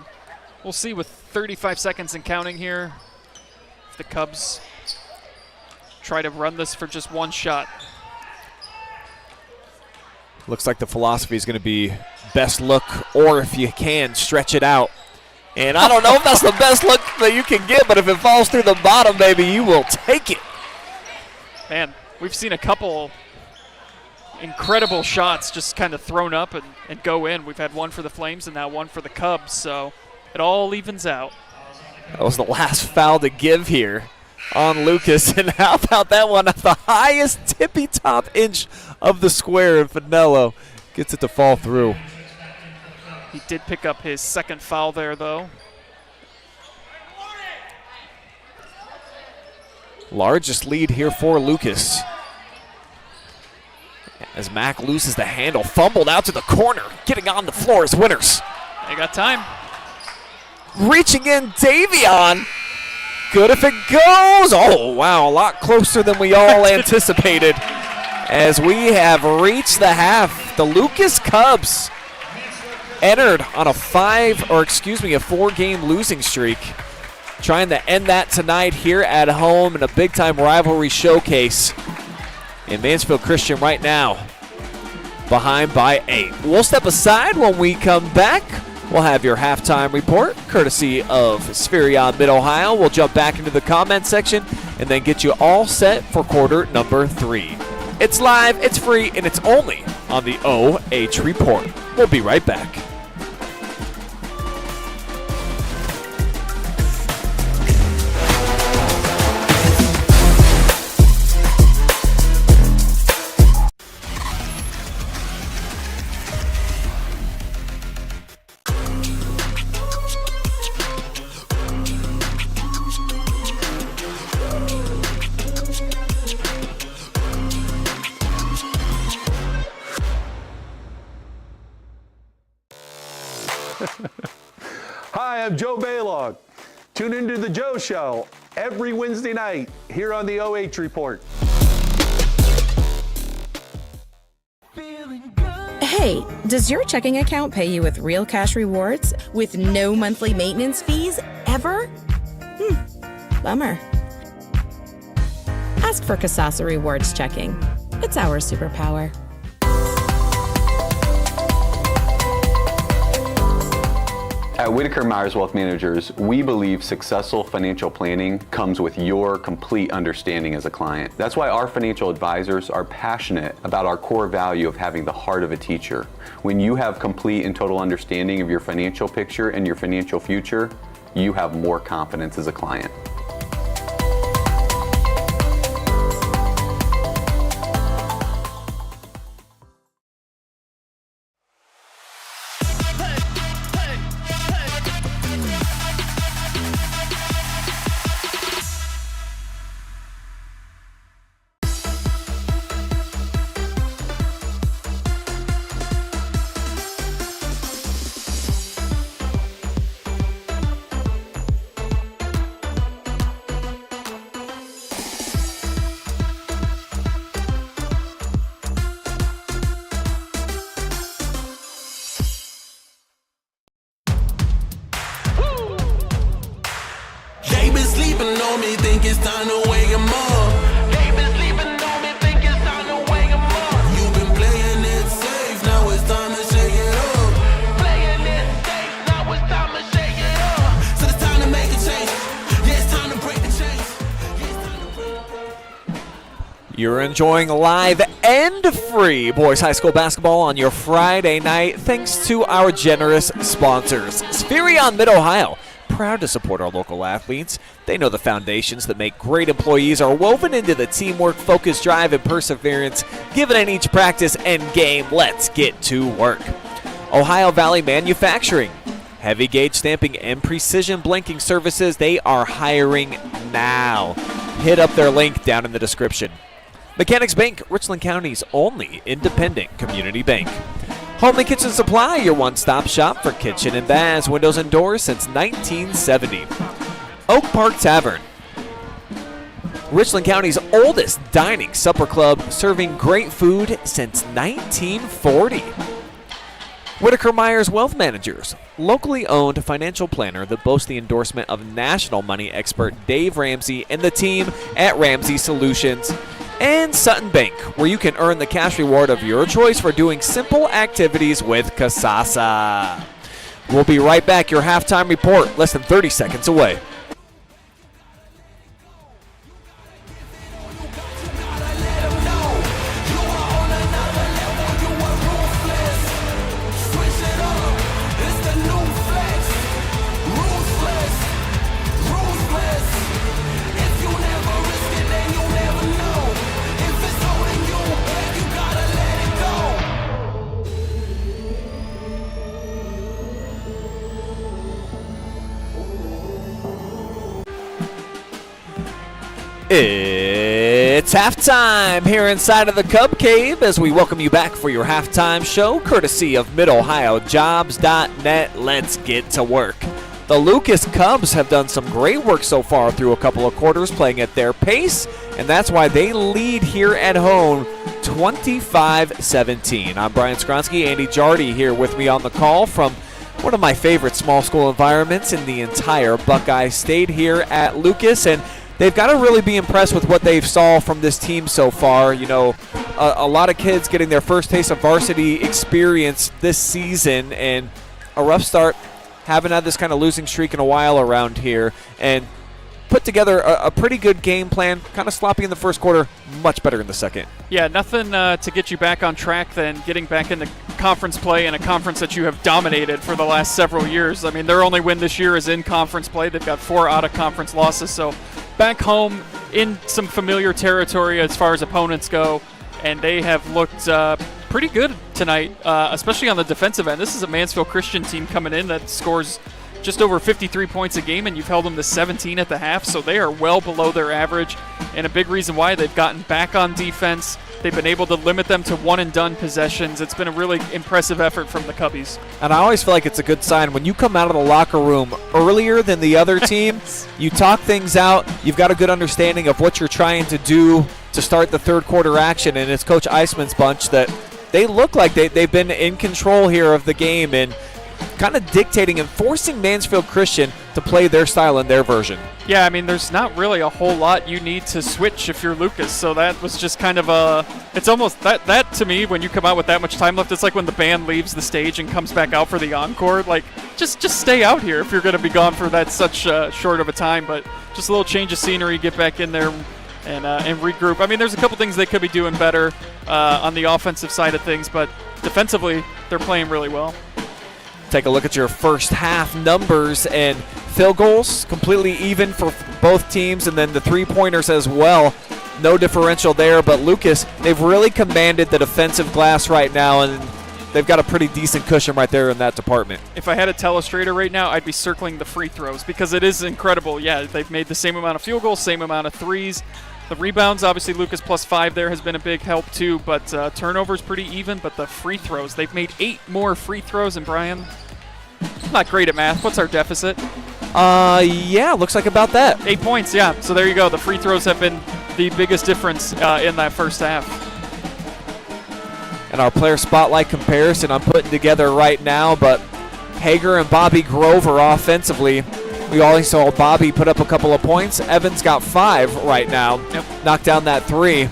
we'll see with 35 seconds and counting here if the Cubs try to run this for just 1 shot. Looks like the philosophy is going to be best look, or if you can, stretch it out. And I don't know if that's the best look that you can get, but if it falls through the bottom, baby, you will take it. Man, we've seen a couple incredible shots just kind of thrown up and go in. We've had 1 for the Flames and now 1 for the Cubs, so it all evens out. That was the last foul to give here on Lucas. And how about that one at the highest tippy top inch of the square, and Finello gets it to fall through. He did pick up his 2nd foul there, though. Largest lead here for Lucas. As Mack loses the handle, fumbled out to the corner, getting on the floor as winners. They got time. Reaching in, Davion. Good if it goes. Oh, wow, a lot closer than we all anticipated. As we have reached the half, the Lucas Cubs entered on a 4-game losing streak. Trying to end that tonight here at home in a big-time rivalry showcase. And Mansfield Christian right now behind by 8. We'll step aside. When we come back, we'll have your halftime report courtesy of Spherion Mid-Ohio. We'll jump back into the comment section and then get you all set for quarter number 3. It's live, it's free, and it's only on the OH Report. We'll be right back. Hi, I'm Joe Baylog. Tune into The Joe Show every Wednesday night here on the OH Report. Hey, does your checking account pay you with real cash rewards with no monthly maintenance fees ever? Bummer. Ask for Kasasa Rewards Checking. It's our superpower. At Whitaker Myers Wealth Managers, we believe successful financial planning comes with your complete understanding as a client. That's why our financial advisors are passionate about our core value of having the heart of a teacher. When you have complete and total understanding of your financial picture and your financial future, you have more confidence as a client. it's time to wake 'em up. They've been sleeping on me, think it's time to wake 'em up. You've been playing it safe, now it's time to shake it up. Playing it safe, now it's time to shake it up. So it's time to make a change. Yeah, it's time to break the chains. Yeah, it's time to break. You're enjoying live and free boys high school basketball on your Friday night thanks to our generous sponsors. Spherion Mid-Ohio, proud to support our local athletes. They know the foundations that make great employees are woven into the teamwork, focus, drive, and perseverance given in each practice and game. Let's get to work. Ohio Valley Manufacturing, heavy gauge stamping and precision blanking services. They are hiring now. Hit up their link down in the description. Mechanics Bank, Richland County's only independent community bank. Home and Kitchen Supply, your one-stop shop for kitchen and baths, windows and doors since 1970. Oak Park Tavern, Richland County's oldest dining supper club, serving great food since 1940. Whitaker Myers Wealth Managers, locally owned financial planner that boasts the endorsement of national money expert Dave Ramsey and the team at Ramsey Solutions. And Sutton Bank, where you can earn the cash reward of your choice for doing simple activities with Kasasa. We'll be right back. Your halftime report, less than 30 seconds away. It's halftime here inside of the Cub Cave as we welcome you back for your halftime show, courtesy of MidOhioJobs.net. Let's get to work. The Lucas Cubs have done some great work so far through a couple of quarters, playing at their pace, and that's why they lead here at home 25-17. I'm Brian Skowronski. Andy Jardy here with me on the call from one of my favorite small school environments in the entire Buckeye State here at Lucas, and they've got to really be impressed with what they've saw from this team so far. You know, a lot of kids getting their first taste of varsity experience this season, and a rough start. Haven't had this kind of losing streak in a while around here, and put together a pretty good game plan. Kind of sloppy in the first quarter, much better in the second. Yeah, nothing to get you back on track than getting back into conference play in a conference that you have dominated for the last several years. I mean, their only win this year is in conference play. They've got 4 out-of-conference losses, so back home in some familiar territory as far as opponents go, and they have looked pretty good tonight, especially on the defensive end. This is a Mansfield Christian team coming in that scores just over 53 points a game, and you've held them to 17 at the half, so they are well below their average, and a big reason why they've gotten back on defense. They've been able to limit them to one-and-done possessions. It's been a really impressive effort from the Cubbies. And I always feel like it's a good sign when you come out of the locker room earlier than the other team, you talk things out, you've got a good understanding of what you're trying to do to start the third quarter action, and it's Coach Eisman's bunch that they look like they've been in control here of the game and kind of dictating and forcing Mansfield Christian to play their style and their version. Yeah, I mean, there's not really a whole lot you need to switch if you're Lucas, so that was just kind of it's almost, that to me, when you come out with that much time left, it's like when the band leaves the stage and comes back out for the encore. Like, just stay out here if you're going to be gone for that such short of a time, but just a little change of scenery, get back in there and regroup. I mean, there's a couple things they could be doing better on the offensive side of things, but defensively, they're playing really well. Take a look at your first half numbers, and field goals completely even for both teams, and then the three-pointers as well. No differential there, but Lucas, they've really commanded the defensive glass right now, and they've got a pretty decent cushion right there in that department. If I had a telestrator right now, I'd be circling the free throws because it is incredible. Yeah, they've made the same amount of field goals, same amount of threes. The rebounds, obviously, Lucas +5 there has been a big help too, but turnovers pretty even, but the free throws, they've made 8 more free throws, and Brian, I'm not great at math. What's our deficit? Yeah, looks like about that. 8 points, yeah. So there you go. The free throws have been the biggest difference in that first half. And our player spotlight comparison I'm putting together right now, but Hager and Bobby Grover offensively We already saw Bobby put up a couple of points. Evans got 5 right now. Yep. Knocked down that 3.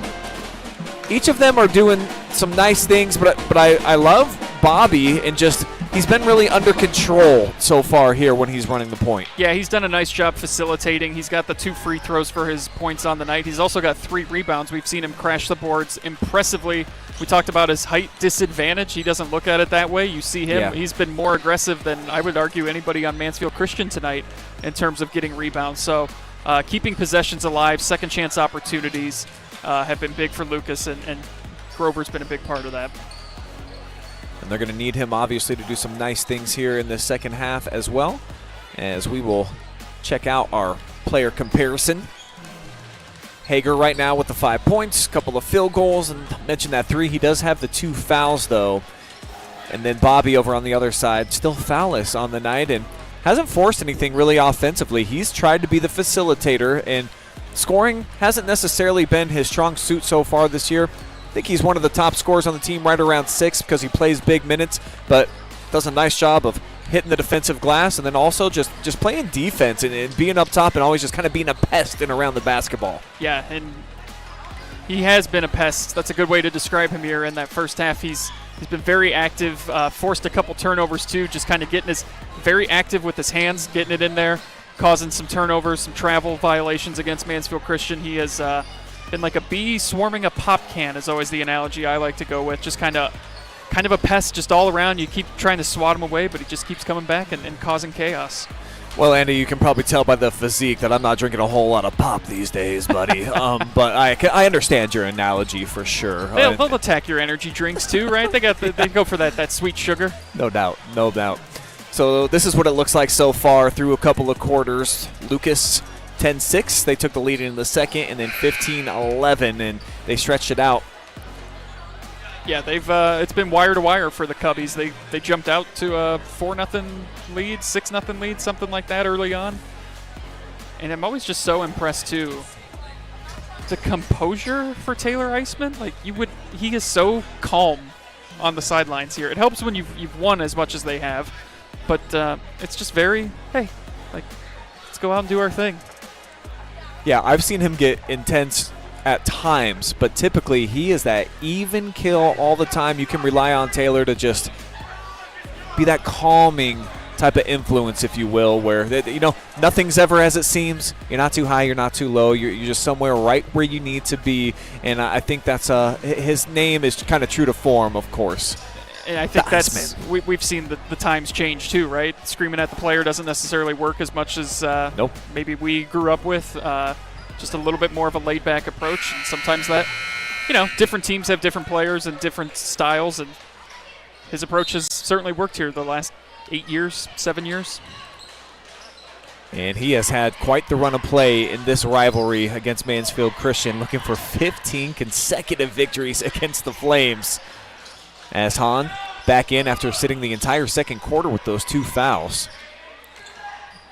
Each of them are doing some nice things, but I love Bobby, and just he's been really under control so far here when he's running the point. Yeah, he's done a nice job facilitating. He's got the 2 free throws for his points on the night. He's also got 3 rebounds. We've seen him crash the boards impressively. We talked about his height disadvantage. He doesn't look at it that way. You see him. Yeah. He's been more aggressive than I would argue anybody on Mansfield Christian tonight in terms of getting rebounds. So keeping possessions alive, second chance opportunities have been big for Lucas, and Grover's been a big part of that. And they're going to need him, obviously, to do some nice things here in the second half as well, as we will check out our player comparison. Hager right now with the 5 points, couple of field goals, and mentioned that 3. He does have the 2 fouls, though. And then Bobby over on the other side, still foulless on the night, and hasn't forced anything really offensively. He's tried to be the facilitator, and scoring hasn't necessarily been his strong suit so far this year. I think he's one of the top scorers on the team, right around 6, because he plays big minutes, but does a nice job of hitting the defensive glass, and then also just playing defense and being up top and always just kind of being a pest in around the basketball. Yeah, and he has been a pest. That's a good way to describe him here in that first half. He's been very active, forced a couple turnovers too, just kind of very active with his hands, getting it in there, causing some turnovers, some travel violations against Mansfield Christian. He has been like a bee swarming a pop can is always the analogy I like to go with. Just kind of a pest just all around. You keep trying to swat him away, but he just keeps coming back and causing chaos. Well, Andy, you can probably tell by the physique that I'm not drinking a whole lot of pop these days, buddy. But I understand your analogy for sure. They'll attack your energy drinks too, right? They go for that sweet sugar. No doubt. So this is what it looks like so far through a couple of quarters. Lucas 10-6. They took the lead in the second, and then 15-11, and they stretched it out. Yeah, it's been wire to wire for the Cubbies. They jumped out to a 4-0 lead, 6-0 lead, something like that early on. And I'm always just so impressed too. The composure for Taylor Eisman, he is so calm on the sidelines here. It helps when you've won as much as they have, but it's just very, let's go out and do our thing. Yeah, I've seen him get intense at times, but typically he is that even kill all the time. You can rely on Taylor to just be that calming type of influence, if you will, where nothing's ever as it seems. You're not too high, you're not too low. You're just somewhere right where you need to be, and I think that's his name is kind of true to form, of course. And I think we've seen the times change too, right? Screaming at the player doesn't necessarily work as much as maybe we grew up with. Just a little bit more of a laid-back approach, and sometimes that, different teams have different players and different styles, and his approach has certainly worked here the last 7 years. And he has had quite the run of play in this rivalry against Mansfield Christian, looking for 15 consecutive victories against the Flames. As Hahn back in after sitting the entire second quarter with those 2 fouls.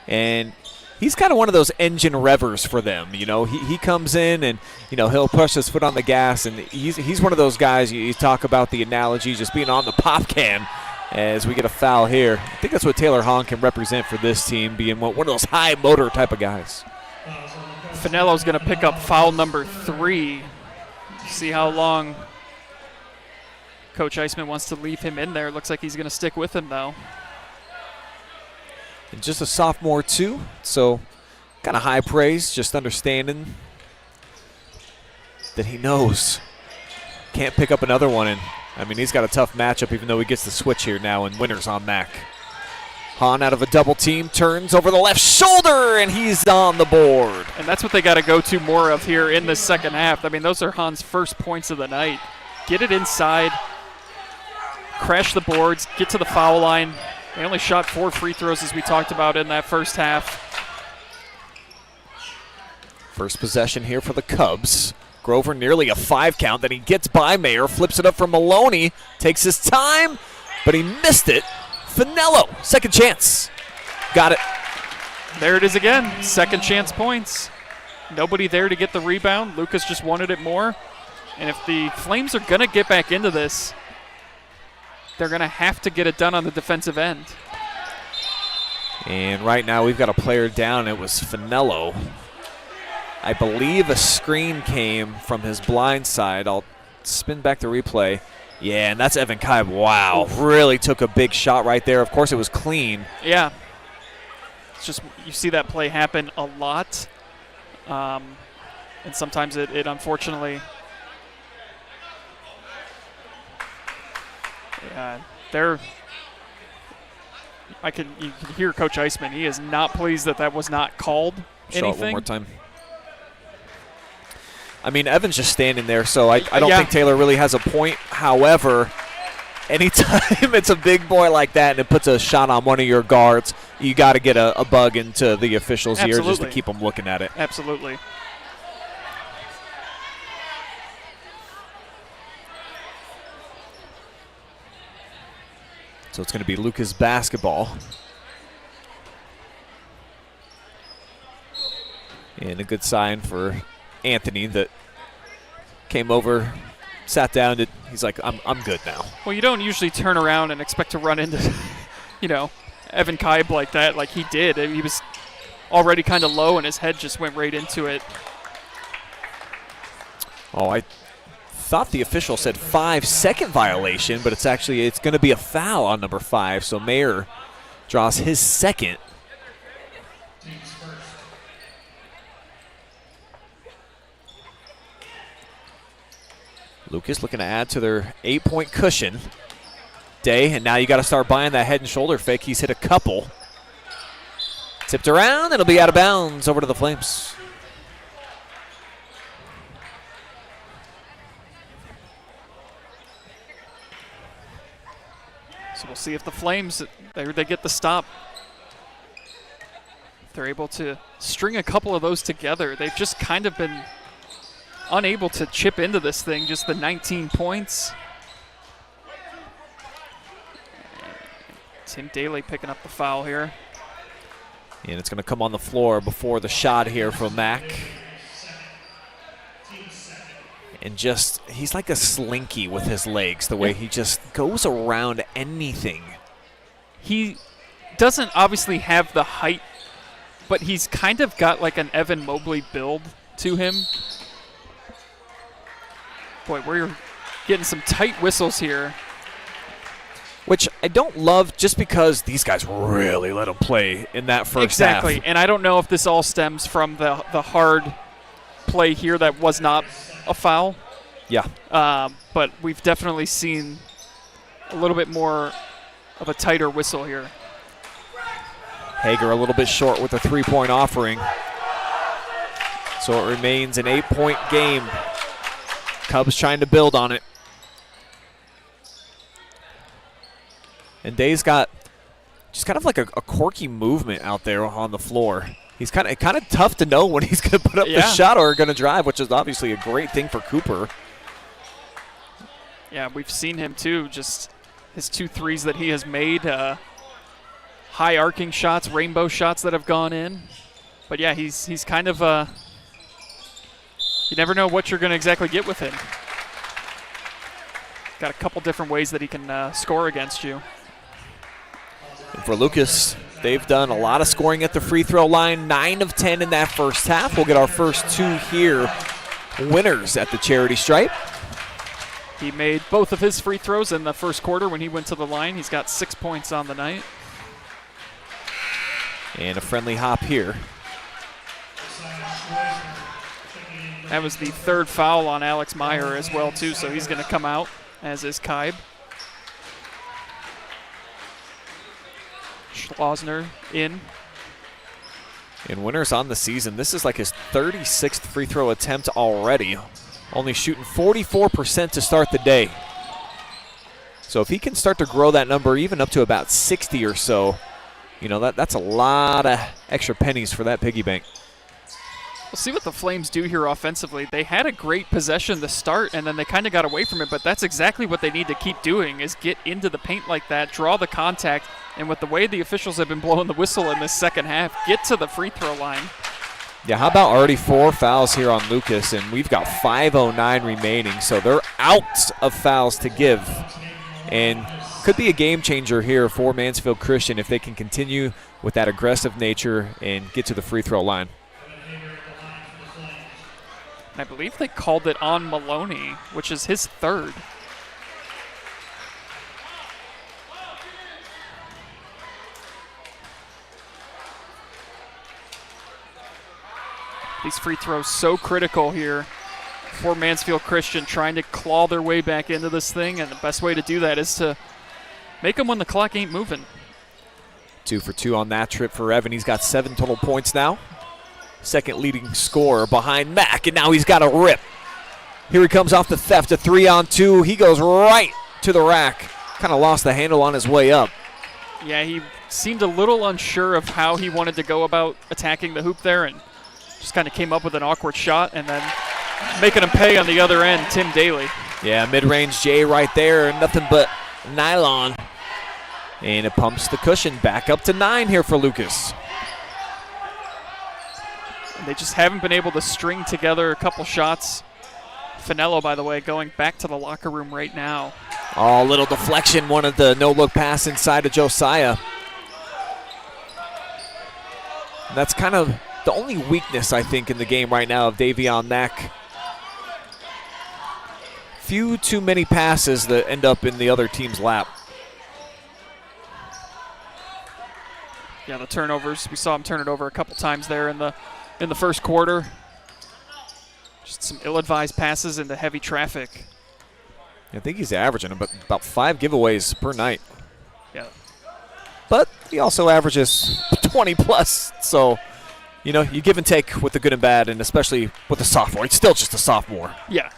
And he's kind of one of those engine revvers for them. He comes in and, he'll push his foot on the gas, and he's one of those guys, you talk about the analogy, just being on the pop can as we get a foul here. I think that's what Taylor Hahn can represent for this team, being one of those high motor type of guys. Finello's going to pick up foul number 3. See how long Coach Eisman wants to leave him in there. Looks like he's going to stick with him, though. And just a sophomore, too, so kind of high praise, just understanding that he knows can't pick up another one. And, he's got a tough matchup, even though he gets the switch here now, and Winters on Mac. Hahn out of a double team, turns over the left shoulder, and he's on the board. And that's what they got to go to more of here in the second half. Those are Hahn's first points of the night. Get it inside, crash the boards, get to the foul line. They only shot 4 free throws, as we talked about in that first half. First possession here for the Cubs. Grover nearly a 5 count. Then he gets by Mayer, flips it up for Maloney, takes his time, but he missed it. Finello, second chance. Got it. There it is again, second chance points. Nobody there to get the rebound. Lucas just wanted it more. And if the Flames are going to get back into this, they're going to have to get it done on the defensive end. And right now we've got a player down. It was Finello. I believe a screen came from his blind side. I'll spin back the replay. Yeah, and that's Evan Kaibe. Wow, really took a big shot right there. Of course, it was clean. Yeah. It's just you see that play happen a lot. And sometimes it unfortunately you can hear Coach Eisman. He is not pleased that was not called anything. Show it one more time. I mean, Evan's just standing there, so I don't think Taylor really has a point. However, anytime it's a big boy like that and it puts a shot on one of your guards, you got to get a bug into the officials' ears just to keep them looking at it. Absolutely. So it's going to be Lucas basketball. And a good sign for Anthony that came over, sat down. He's like, I'm good now. Well, you don't usually turn around and expect to run into, Evan Kaibe like that, like he did. He was already kind of low, and his head just went right into it. Oh, I thought the official said 5-second violation, but it's going to be a foul on number 5. So Mayer draws his second. Lucas looking to add to their 8-point cushion. Day, and now you got to start buying that head and shoulder fake. He's hit a couple. Tipped around, it'll be out of bounds over to the Flames. So we'll see if the Flames, they get the stop. If they're able to string a couple of those together. They've just kind of been unable to chip into this thing, just the 19 points. Tim Daly picking up the foul here. And it's going to come on the floor before the shot here from Mack. And he's like a slinky with his legs, the way he just goes around anything. He doesn't obviously have the height, but he's kind of got like an Evan Mobley build to him. Boy, we're getting some tight whistles here. Which I don't love, just because these guys really let him play in that first half. Exactly, and I don't know if this all stems from the hard play here that was not a foul. Yeah. But we've definitely seen a little bit more of a tighter whistle here. Hager a little bit short with a 3-point offering. So it remains an 8-point game. Cubs trying to build on it. And Day's got just kind of like a quirky movement out there on the floor. He's kind of tough to know when he's going to put up the shot or going to drive, which is obviously a great thing for Cooper. Yeah, we've seen him too. Just his 2 threes that he has made, high arcing shots, rainbow shots that have gone in. But yeah, he's kind of you never know what you're going to exactly get with him. Got a couple different ways that he can score against you. And for Lucas, they've done a lot of scoring at the free throw line, 9 of 10 in that first half. We'll get our first 2 here, winners at the charity stripe. He made both of his free throws in the first quarter when he went to the line. He's got 6 points on the night. And a friendly hop here. That was the 3rd foul on Alex Meyer as well, too, so he's going to come out, as is Kaibe. Schlosner in. And winners on the season. This is like his 36th free throw attempt already. Only shooting 44% to start the day. So if he can start to grow that number even up to about 60 or so, that's a lot of extra pennies for that piggy bank. We'll see what the Flames do here offensively. They had a great possession to start, and then they kind of got away from it, but that's exactly what they need to keep doing, is get into the paint like that, draw the contact, and with the way the officials have been blowing the whistle in this second half, get to the free throw line. Yeah, how about already 4 fouls here on Lucas, and we've got 5:09 remaining, so they're out of fouls to give. And could be a game changer here for Mansfield Christian if they can continue with that aggressive nature and get to the free throw line. I believe they called it on Maloney, which is his third. These free throws so critical here for Mansfield Christian, trying to claw their way back into this thing, and the best way to do that is to make them when the clock ain't moving. 2 for 2 on that trip for Evan. He's got 7 total points now. Second leading scorer behind Mack, and now he's got a rip. Here he comes off the theft, a 3-on-2. He goes right to the rack. Kind of lost the handle on his way up. Yeah, he seemed a little unsure of how he wanted to go about attacking the hoop there, and just kind of came up with an awkward shot, and then making him pay on the other end, Tim Daly. Yeah, mid-range J right there, nothing but nylon. And it pumps the cushion back up to 9 here for Lucas. They just haven't been able to string together a couple shots. Finello, by the way, going back to the locker room right now. Oh, little deflection, wanted the no-look pass inside to Josiah. And that's kind of the only weakness, I think, in the game right now of Davion Mack. Few too many passes that end up in the other team's lap. Yeah, the turnovers. We saw him turn it over a couple times there in the first quarter. Just some ill-advised passes into heavy traffic. I think he's averaging about 5 giveaways per night. Yeah. But he also averages 20 plus, so you know, you give and take with the good and bad, and especially with the sophomore. He's still just a sophomore. Yeah.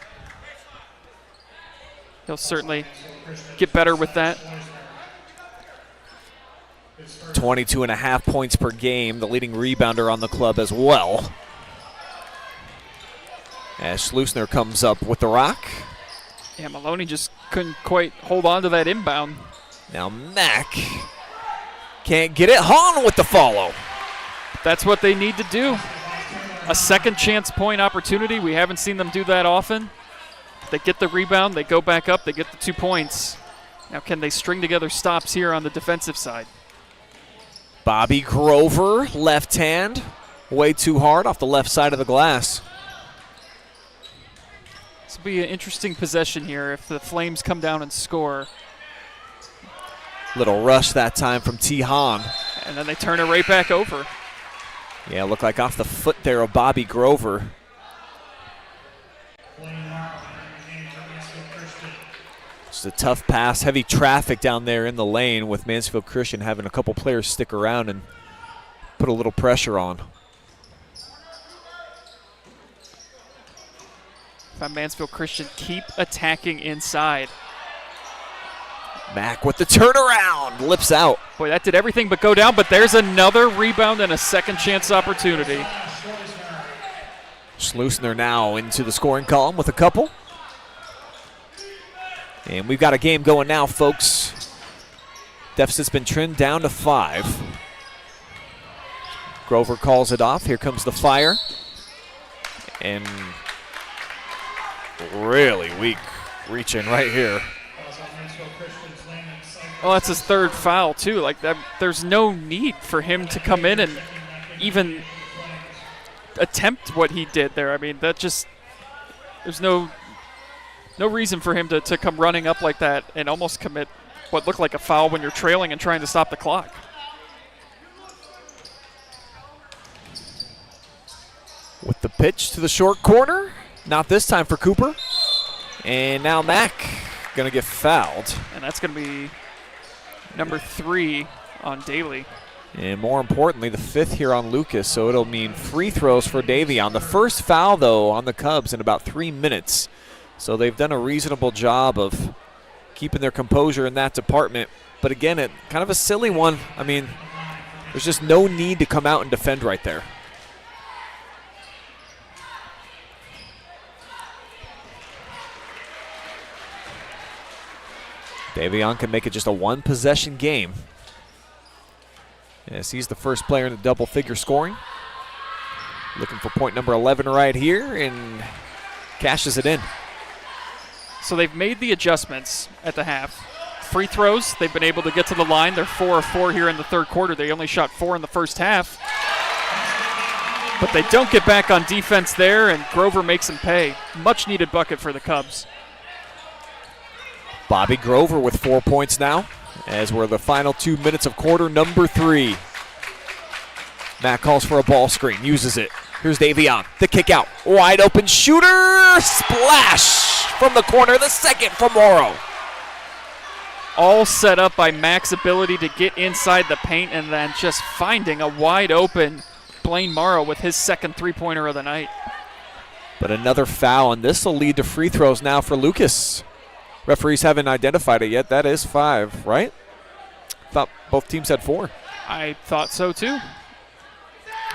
He'll certainly get better with that. 22.5 points per game, the leading rebounder on the club as well. As Schleusner comes up with the rock. Yeah, Maloney just couldn't quite hold on to that inbound. Now Mack can't get it. Hahn with the follow. That's what they need to do. A second chance point opportunity. We haven't seen them do that often. They get the rebound, they go back up, they get the 2 points. Now can they string together stops here on the defensive side? Bobby Grover, left hand, way too hard off the left side of the glass. This will be an interesting possession here if the Flames come down and score. Little rush that time from T. Hahn. And then they turn it right back over. Yeah, looked like off the foot there of Bobby Grover. Just a tough pass, heavy traffic down there in the lane with Mansfield Christian having a couple players stick around and put a little pressure on. If I'm Mansfield Christian, keep attacking inside. Mack with the turnaround, lips out. Boy, that did everything but go down, but there's another rebound and a second chance opportunity. Schleusner now into the scoring column with a couple. And we've got a game going now, folks. Deficit's been trimmed down to 5. Grover calls it off. Here comes the fire. And really weak reaching right here. Well, that's his third foul, too. Like that, there's no need for him to come in and even attempt what he did there. I mean, that just, there's no reason for him to come running up like that and almost commit what looked like a foul when you're trailing and trying to stop the clock. With the pitch to the short corner. Not this time for Cooper. And now Mack going to get fouled. And that's going to be number 3 on Daly. And more importantly, the 5th here on Lucas, so it'll mean free throws for Davion. The first foul, though, on the Cubs in about 3 minutes. So they've done a reasonable job of keeping their composure in that department. But again, it kind of a silly one. I mean, there's just no need to come out and defend right there. Davion can make it just a 1-possession game. Yes, he's the first player in the double-figure scoring. Looking for point number 11 right here and cashes it in. So they've made the adjustments at the half. free throws. They've been able to get to the line. They're 4 of 4 here in the third quarter. They only shot 4 in the first half. But they don't get back on defense there, and Grover makes them pay. Much needed bucket for the Cubs. Bobby Grover with 4 points now, as we're the final 2 minutes of quarter number 3. Matt calls for a ball screen, uses it. Here's Davion, the kick out. Wide open shooter, splash from the corner, the second from Morrow. All set up by Mac's ability to get inside the paint and then just finding a wide open Blaine Morrow with his second three-pointer of the night. But another foul, and this will lead to free throws now for Lucas. Referees haven't identified it yet. That is 5, right? Thought both teams had 4. I thought so too.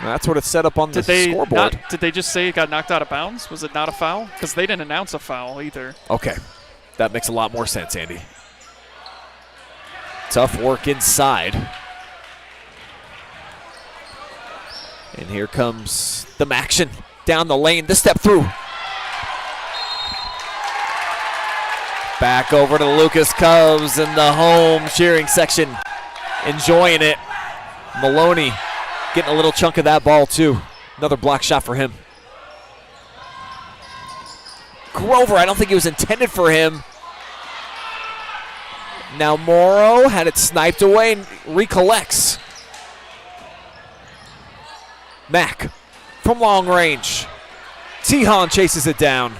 That's what it's set up on the scoreboard. Did they just say it got knocked out of bounds? Was it not a foul? Because they didn't announce a foul either. Okay. That makes a lot more sense, Andy. Tough work inside. And here comes the action down the lane. The step through. Back over to the Lucas Cubs and the home cheering section. Enjoying it. Maloney getting a little chunk of that ball too. Another block shot for him. Grover, I don't think it was intended for him. Now Morrow had it sniped away and recollects. Mack from long range. Tihan chases it down.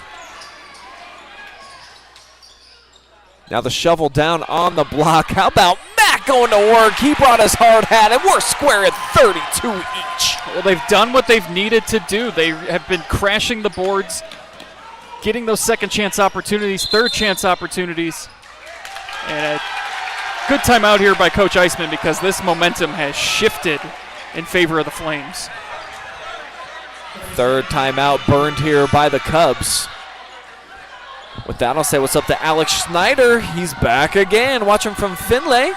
Now the shovel down on the block. How about Mack going to work? He brought his hard hat, and we're square at 32 each. Well, they've done what they've needed to do. They have been crashing the boards, getting those second chance opportunities, third chance opportunities. And a good timeout here by Coach Eisman because this momentum has shifted in favor of the Flames. Third timeout burned here by the Cubs. With that, I'll say what's up to Alex Schneider. He's back again. Watch him from Findlay.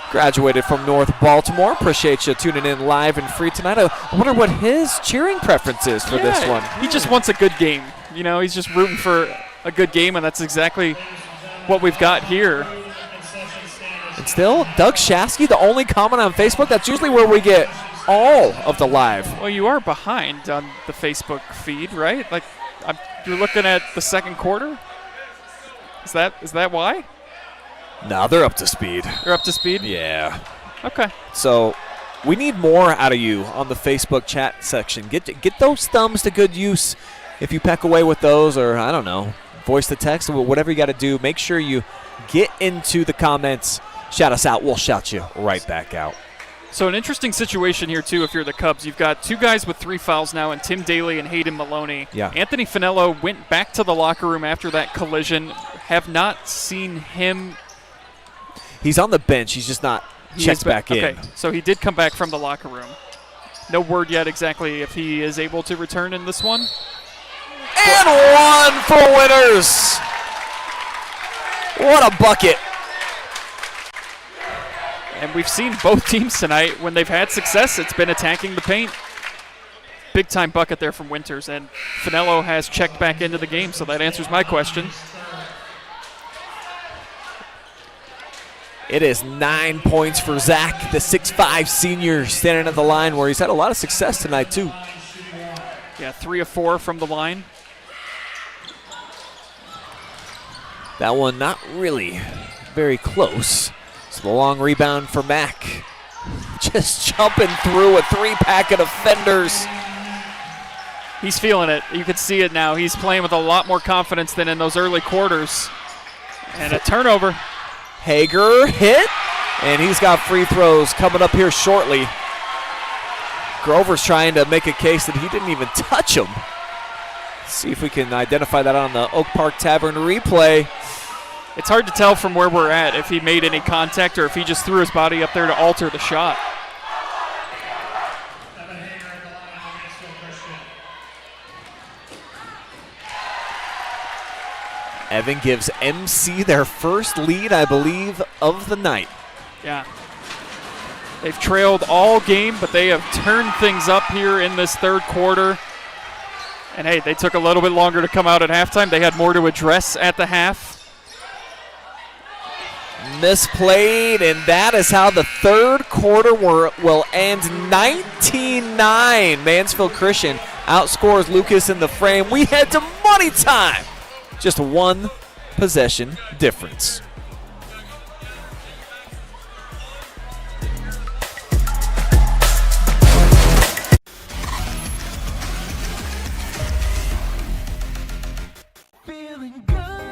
Graduated from North Baltimore. Appreciate you tuning in live and free tonight. I wonder what his cheering preference is for this one. He just wants a good game. You know, he's just rooting for a good game, and that's exactly what we've got here. And still, Doug Shasky, the only comment on Facebook. That's usually where we get all of the live. Well, you are behind on the Facebook feed, right? Like, you're looking at the second quarter? Is that why? No, they're up to speed. They're up to speed? Yeah. Okay. So we need more out of you on the Facebook chat section. Get those thumbs to good use. If you peck away with those, or I don't know, voice the text, or whatever you got to do, make sure you get into the comments. Shout us out. We'll shout you right back out. So an interesting situation here, too, if you're the Cubs. You've got 2 guys with 3 fouls now, and Tim Daly and Hayden Maloney. Yeah. Anthony Finello went back to the locker room after that collision. Have not seen him. He's on the bench. He's just not checked back in. Okay, so he did come back from the locker room. No word yet exactly if he is able to return in this one. And one for Winners. What a bucket. And we've seen both teams tonight, when they've had success, it's been attacking the paint. Big-time bucket there from Winters, and Finello has checked back into the game, so that answers my question. It is 9 points for Zach, the 6'5 senior, standing at the line where he's had a lot of success tonight, too. Yeah, 3 of 4 from the line. That one not really very close. So the long rebound for Mack. Just jumping through a 3-pack of defenders. He's feeling it. You can see it now. He's playing with a lot more confidence than in those early quarters. And a turnover. Hager hit, and he's got free throws coming up here shortly. Grover's trying to make a case that he didn't even touch him. Let's see if we can identify that on the Oak Park Tavern replay. It's hard to tell from where we're at if he made any contact or if he just threw his body up there to alter the shot. Evan gives MC their first lead, I believe, of the night. Yeah. They've trailed all game, but they have turned things up here in this third quarter. And, hey, they took a little bit longer to come out at halftime. They had more to address at the half. misplayed, and that is how the third quarter will end. 19-9. Mansfield Christian outscores Lucas in the frame. We head to money time. Just one possession difference.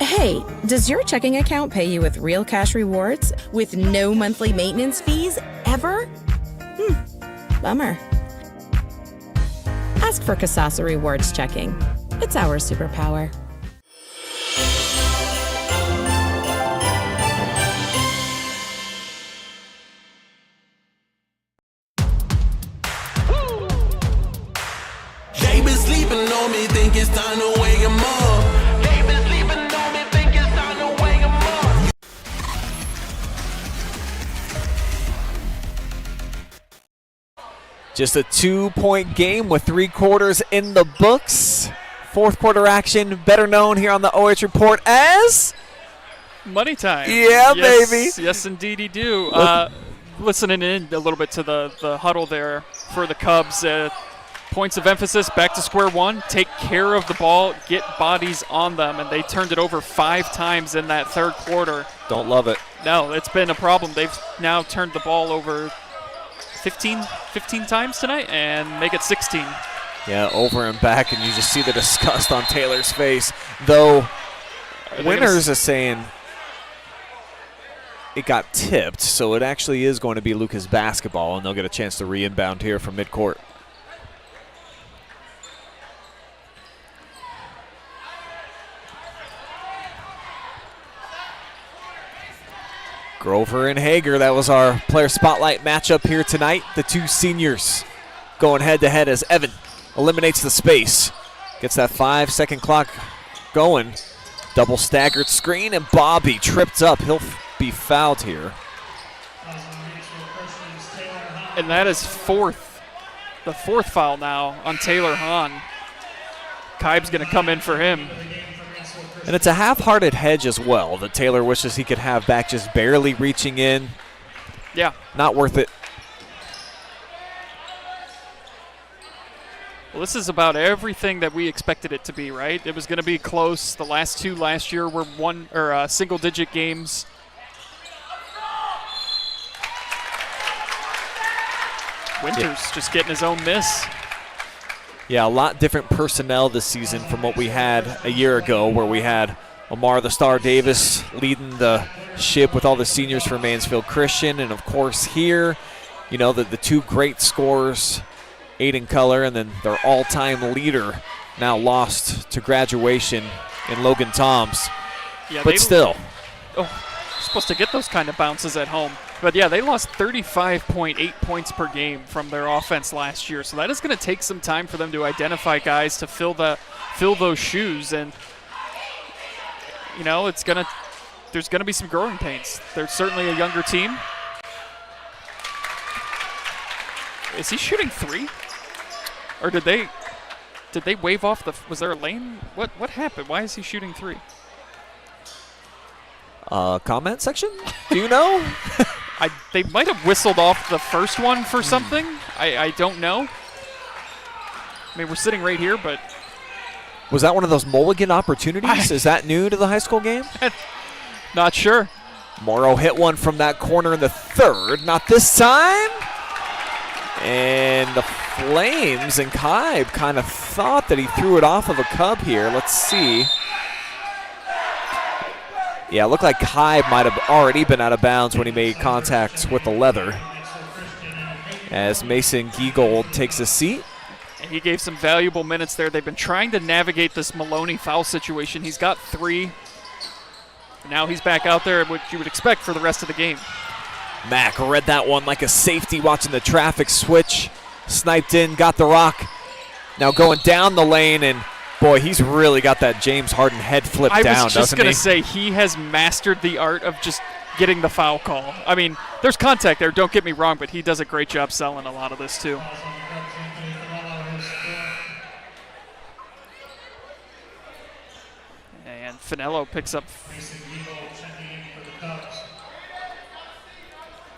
Hey, does your checking account pay you with real cash rewards with no monthly maintenance fees ever? Bummer. Ask for Kasasa Rewards Checking. It's our superpower. They been sleeping on me, think it's time to wake 'em up. They been sleeping on me, think it's time to wake 'em up. Just a 2-point game with 3 quarters in the books. Fourth quarter action, better known here on the OH Report as Money time. Yeah, yes, baby. Yes, indeed, you do. Listening in a little bit to the huddle there for the Cubs. Points of emphasis, back to square one. Take care of the ball, get bodies on them, and they turned it over 5 times in that third quarter. Don't love it. No, it's been a problem. They've now turned the ball over 15 times tonight and make it 16. Yeah, over and back, and you just see the disgust on Taylor's face. Though Winters is saying it got tipped, so it actually is going to be Lucas basketball, and they'll get a chance to re-inbound here from midcourt. Grover and Hager, that was our player spotlight matchup here tonight. The two seniors going head-to-head as Evan eliminates the space. Gets that 5-second clock going. Double staggered screen, and Bobby tripped up. He'll be fouled here. And that is the fourth foul now on Taylor Hahn. Kibe's going to come in for him. And it's a half-hearted hedge as well that Taylor wishes he could have back, just barely reaching in. Yeah. Not worth it. Well, this is about everything that we expected it to be, right? It was going to be close. The last two last year were single-digit games. Winters just getting his own miss. Yeah, a lot different personnel this season from what we had a year ago, where we had Omar the Star Davis leading the ship with all the seniors for Mansfield Christian. And, of course, here, you know, the two great scorers, Aiden Culler, and then their all-time leader now lost to graduation in Logan Toms. Yeah, but still. You're supposed to get those kind of bounces at home. But, yeah, they lost 35.8 points per game from their offense last year. So that is going to take some time for them to identify guys to fill those shoes. And, you know, there's going to be some growing pains. They're certainly a younger team. Is he shooting 3? Or did they wave off was there a lane? What happened? Why is he shooting 3? Comment section? Do you know? They might have whistled off the first one for something. I don't know. I mean, we're sitting right here, but... Was that one of those mulligan opportunities? Is that new to the high school game? Not sure. Morrow hit one from that corner in the third. Not this time. And the Flames and Kibe kind of thought that he threw it off of a Cub here. Let's see. Yeah, it looked like Kibe might have already been out of bounds when he made contact with the leather. As Mason Giegold takes a seat. And he gave some valuable minutes there. They've been trying to navigate this Maloney foul situation. He's got 3. Now he's back out there, what you would expect for the rest of the game. Mack read that one like a safety, watching the traffic switch. Sniped in, got the rock. Now going down the lane, and boy, he's really got that James Harden head flip down, doesn't he? I was just going to say, he has mastered the art of just getting the foul call. I mean, there's contact there, don't get me wrong, but he does a great job selling a lot of this too. And Finello picks up.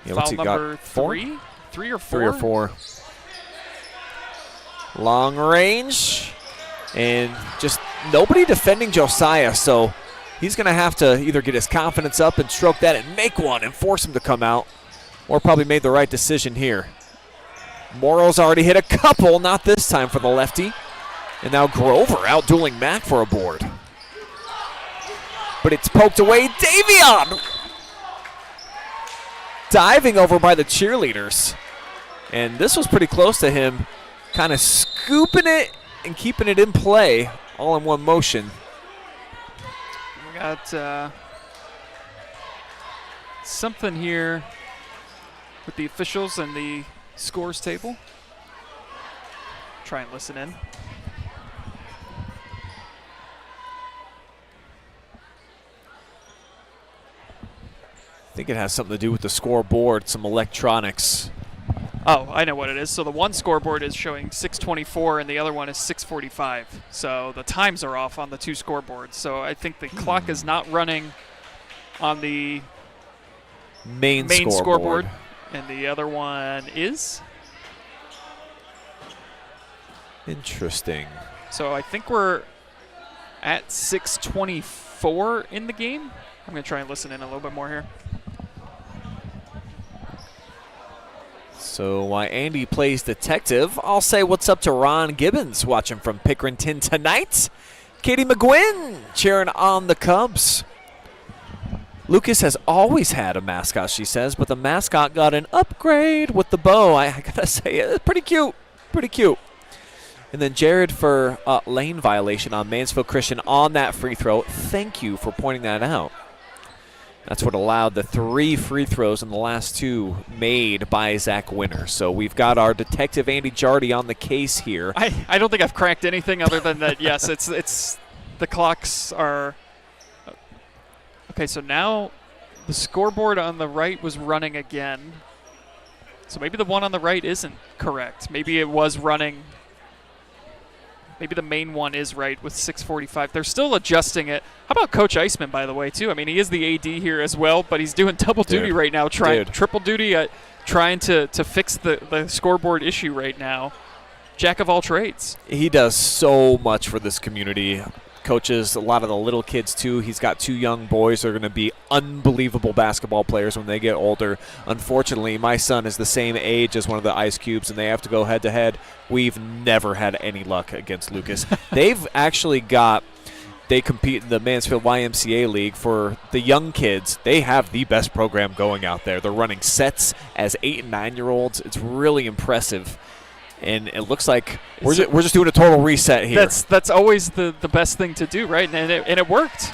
Yeah, what's Foul he number got? 4? 3? 3 or 4? 3 or 4. Long range. And just nobody defending Josiah, so he's going to have to either get his confidence up and stroke that and make one and force him to come out, or probably made the right decision here. Morrow's already hit a couple, not this time for the lefty. And now Grover outdueling Mack for a board. But it's poked away. Davion! Diving over by the cheerleaders. And this was pretty close to him, kind of scooping it and keeping it in play, all in one motion. We got something here with the officials and the scores table. Try and listen in. I think it has something to do with the scoreboard, some electronics. Oh, I know what it is. So the one scoreboard is showing 6:24 and the other one is 6:45. So the times are off on the two scoreboards. So I think the clock is not running on the Main scoreboard. And the other one is? Interesting. So I think we're at 6:24 in the game. I'm going to try and listen in a little bit more here. So while Andy plays detective, I'll say what's up to Ron Gibbons watching from Pickerington tonight. Katie McGuinn cheering on the Cubs. Lucas has always had a mascot, she says, but the mascot got an upgrade with the bow. I gotta say, it's pretty cute. Pretty cute. And then Jared for lane violation on Mansfield Christian on that free throw. Thank you for pointing that out. That's what allowed the 3 free throws in the last 2 made by Zach Winter. So we've got our detective Andy Jardy on the case here. I don't think I've cracked anything other than that. Yes, it's the clocks are okay. So now the scoreboard on the right was running again. So maybe the one on the right isn't correct. Maybe it was running. Maybe the main one is right with 6:45. They're still adjusting it. How about Coach Iceman, by the way, too? I mean, he is the AD here as well, but he's doing double duty right now, triple duty, trying to fix the scoreboard issue right now. Jack of all trades. He does so much for this community. Coaches a lot of the little kids, too. He's got 2 young boys that are going to be unbelievable basketball players when they get older. Unfortunately, my son is the same age as one of the Ice Cubes, and they have to go head-to-head. We've never had any luck against Lucas. They've actually they compete in the Mansfield YMCA League for the young kids. They have the best program going out there. They're running sets as 8- and 9-year-olds. It's really impressive. And it looks like we're just doing a total reset here. That's always the best thing to do, right? And it worked.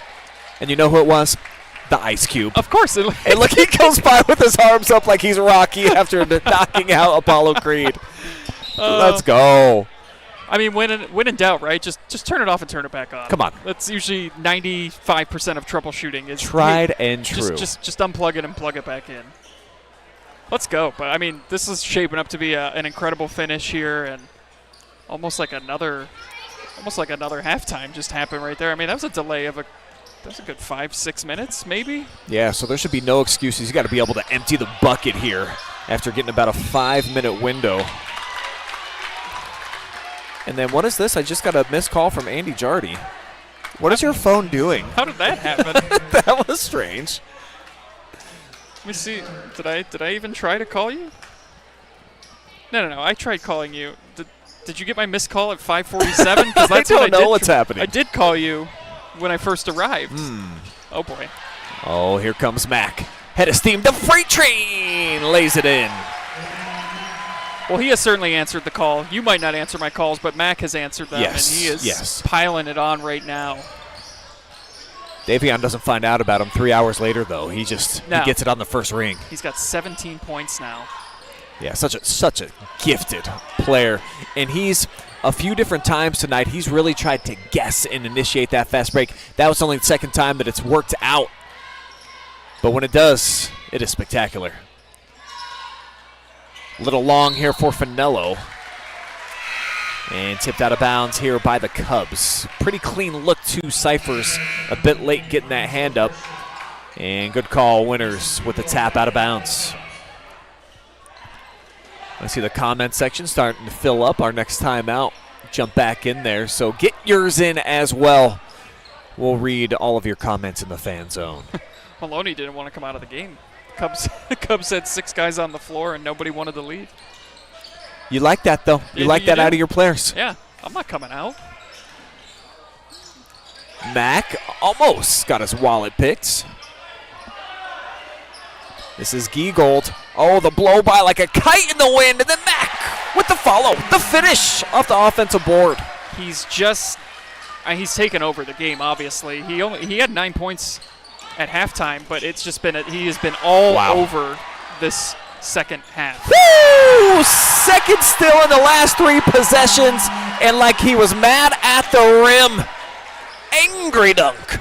And you know who it was? The Ice Cube. Of course. And look, he goes by with his arms up like he's Rocky after knocking out Apollo Creed. Let's go. I mean, when in doubt, right? Just turn it off and turn it back on. Come on. That's usually 95% of troubleshooting. Is tried and true. Just unplug it and plug it back in. Let's go. But, I mean, this is shaping up to be an incredible finish here, and almost like another halftime just happened right there. I mean, that was a delay of that's a good 5-6 minutes, maybe? Yeah, so there should be no excuses. You got to be able to empty the bucket here after getting about a 5-minute window. And then what is this? I just got a missed call from Andy Jardy. What is your phone doing? How did that happen? That was strange. Let me see. Did I even try to call you? No. I tried calling you. Did you get my missed call at 5:47? Because I don't know what's happening. I did call you when I first arrived. Oh boy. Oh, here comes Mac. Head of steam. The freight train lays it in. Well, he has certainly answered the call. You might not answer my calls, but Mac has answered them, yes, and he is piling it on right now. Davion doesn't find out about him 3 hours later, though. He gets it on the first ring. He's got 17 points now. Yeah, such a gifted player. And he's a few different times tonight, he's really tried to guess and initiate that fast break. That was only the second time that it's worked out. But when it does, it is spectacular. A little long here for Finello. And tipped out of bounds here by the Cubs. Pretty clean look to Cyphers. A bit late getting that hand up. And good call, Winters with the tap out of bounds. I see the comment section starting to fill up. Our next time out, jump back in there. So get yours in as well. We'll read all of your comments in the fan zone. Maloney didn't want to come out of the game. Cubs had 6 guys on the floor and nobody wanted to leave. You like that, though. You like that out of your players. Yeah, I'm not coming out. Mack almost got his wallet picked. This is Giegold. Oh, the blow by like a kite in the wind, and then Mack with the follow, the finish off the offensive board. He's taken over the game. Obviously, he had 9 points at halftime, but it's just been he has been all over this second half. Woo! Second still in the last 3 possessions, and like he was mad at the rim. Angry dunk.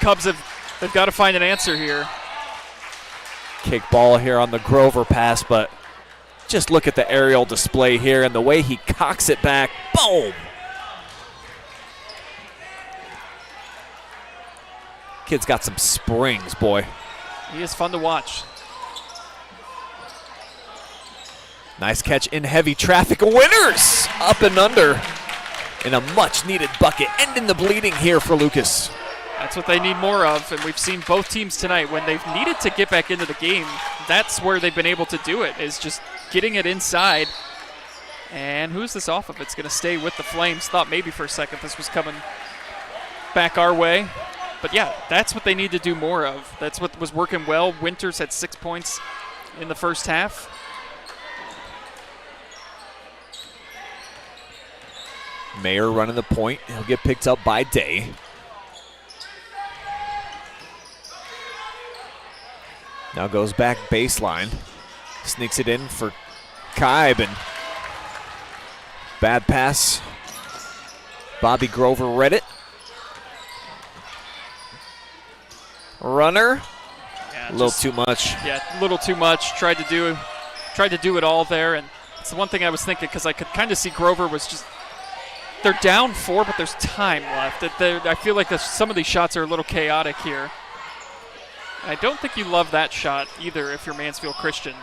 Cubs they've got to find an answer here. Kick ball here on the Grover pass, but just look at the aerial display here and the way he cocks it back. Boom! Kid's got some springs, boy. He is fun to watch. Nice catch in heavy traffic. Winners up and under in a much-needed bucket. Ending the bleeding here for Lucas. That's what they need more of, and we've seen both teams tonight. When they've needed to get back into the game, that's where they've been able to do it, is just getting it inside. And who's this off of? It's going to stay with the Flames. Thought maybe for a second this was coming back our way. But, yeah, that's what they need to do more of. That's what was working well. Winters had 6 points in the first half. Mayer running the point. He'll get picked up by Day. Now goes back baseline. Sneaks it in for Kaib, and bad pass. Bobby Grover read it. Runner. Yeah, a little too much. Yeah, a little too much. Tried to do it all there, and it's the one thing I was thinking, because I could kind of see Grover was just. They're down 4, but there's time left. I feel like some of these shots are a little chaotic here. I don't think you love that shot either if you're Mansfield Christian.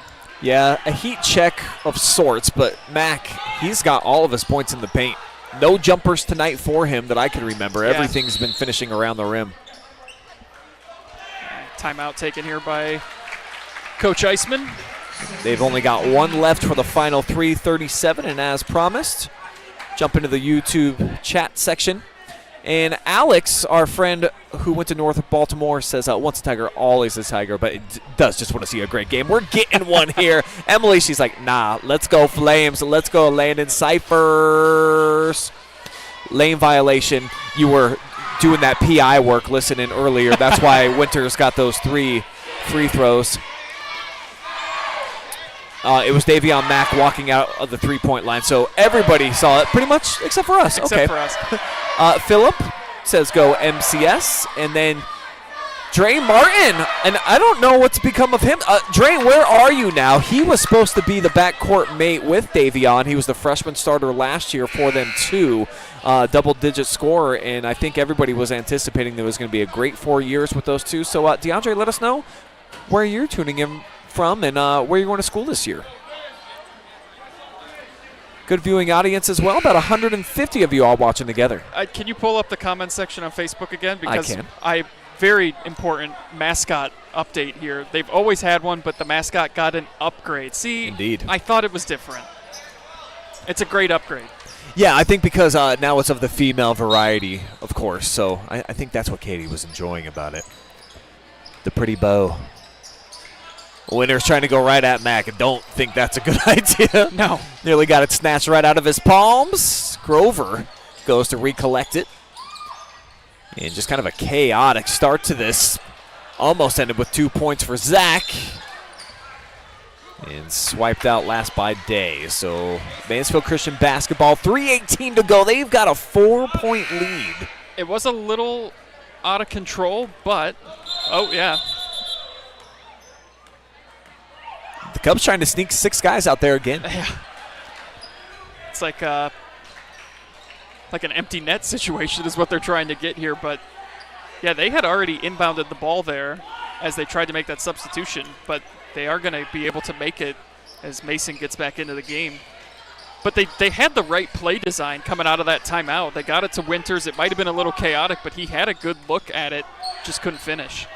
Yeah, a heat check of sorts, but Mack, he's got all of his points in the paint. No jumpers tonight for him that I can remember. Yeah. Everything's been finishing around the rim. Timeout taken here by Coach Eisman. They've only got 1 left for the final 3:37, and as promised, jump into the YouTube chat section. And Alex, our friend who went to North Baltimore, says once a Tiger, always a Tiger, but does just want to see a great game. We're getting one here. Emily, she's like, nah, let's go Flames. Let's go Landon Cyphers. Lane violation. You were doing that PI work listening earlier. That's why Winters got those 3 free throws. It was Davion Mack walking out of the three-point line, so everybody saw it pretty much except for us. Except okay. for us. Philip says go MCS, and then Dre Martin, and I don't know what's become of him. Dre, where are you now? He was supposed to be the backcourt mate with Davion. He was the freshman starter last year for them too, double-digit scorer, and I think everybody was anticipating there was going to be a great 4 years with those two. So, DeAndre, let us know where you're tuning in from and where you're going to school this year. Good viewing audience as well. About 150 of you all watching together. Can you pull up the comment section on Facebook again? Because I can. Very important mascot update here. They've always had one, but the mascot got an upgrade. See, Indeed. I thought it was different. It's a great upgrade. Yeah, I think because now it's of the female variety, of course. So I think that's what Katie was enjoying about it. The pretty bow. Winner's trying to go right at Mack. I don't think that's a good idea. No. Nearly got it snatched right out of his palms. Grover goes to recollect it. And just kind of a chaotic start to this. Almost ended with 2 points for Zach. And swiped out last by Day. So Mansfield Christian basketball, 3:18 to go. They've got a 4-point lead. It was a little out of control, but, oh, yeah. The Cubs trying to sneak 6 guys out there again. Yeah. It's like an empty net situation is what they're trying to get here. But, yeah, they had already inbounded the ball there as they tried to make that substitution. But they are going to be able to make it as Mason gets back into the game. But they had the right play design coming out of that timeout. They got it to Winters. It might have been a little chaotic, but he had a good look at it, just couldn't finish.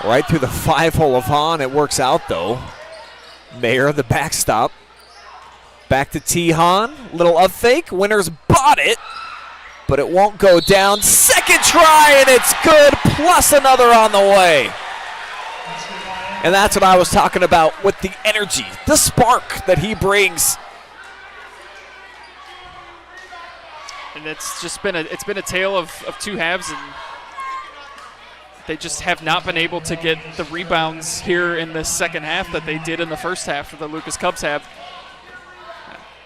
Right through the 5-hole of Hahn. It works out, though. Mayer, the backstop. Back to T. Hahn. Little up fake. Winters bought it, but it won't go down. Second try, and it's good, plus another on the way. And that's what I was talking about with the energy, the spark that he brings. And it's just been a tale of two halves, and they just have not been able to get the rebounds here in the second half that they did in the first half, that the Lucas Cubs have.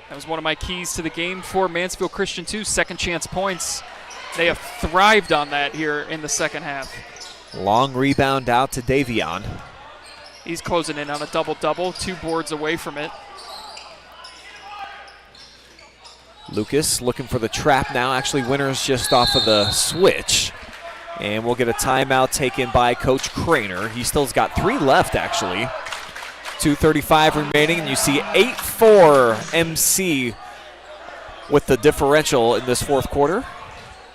That was one of my keys to the game for Mansfield Christian too, second chance points. They have thrived on that here in the second half. Long rebound out to Davion. He's closing in on a double-double, 2 boards away from it. Lucas looking for the trap now. Actually, Winters just off of the switch. And we'll get a timeout taken by Coach Craner. He still's got 3 left, actually. 2:35 remaining, and you see 8-4 MC with the differential in this fourth quarter.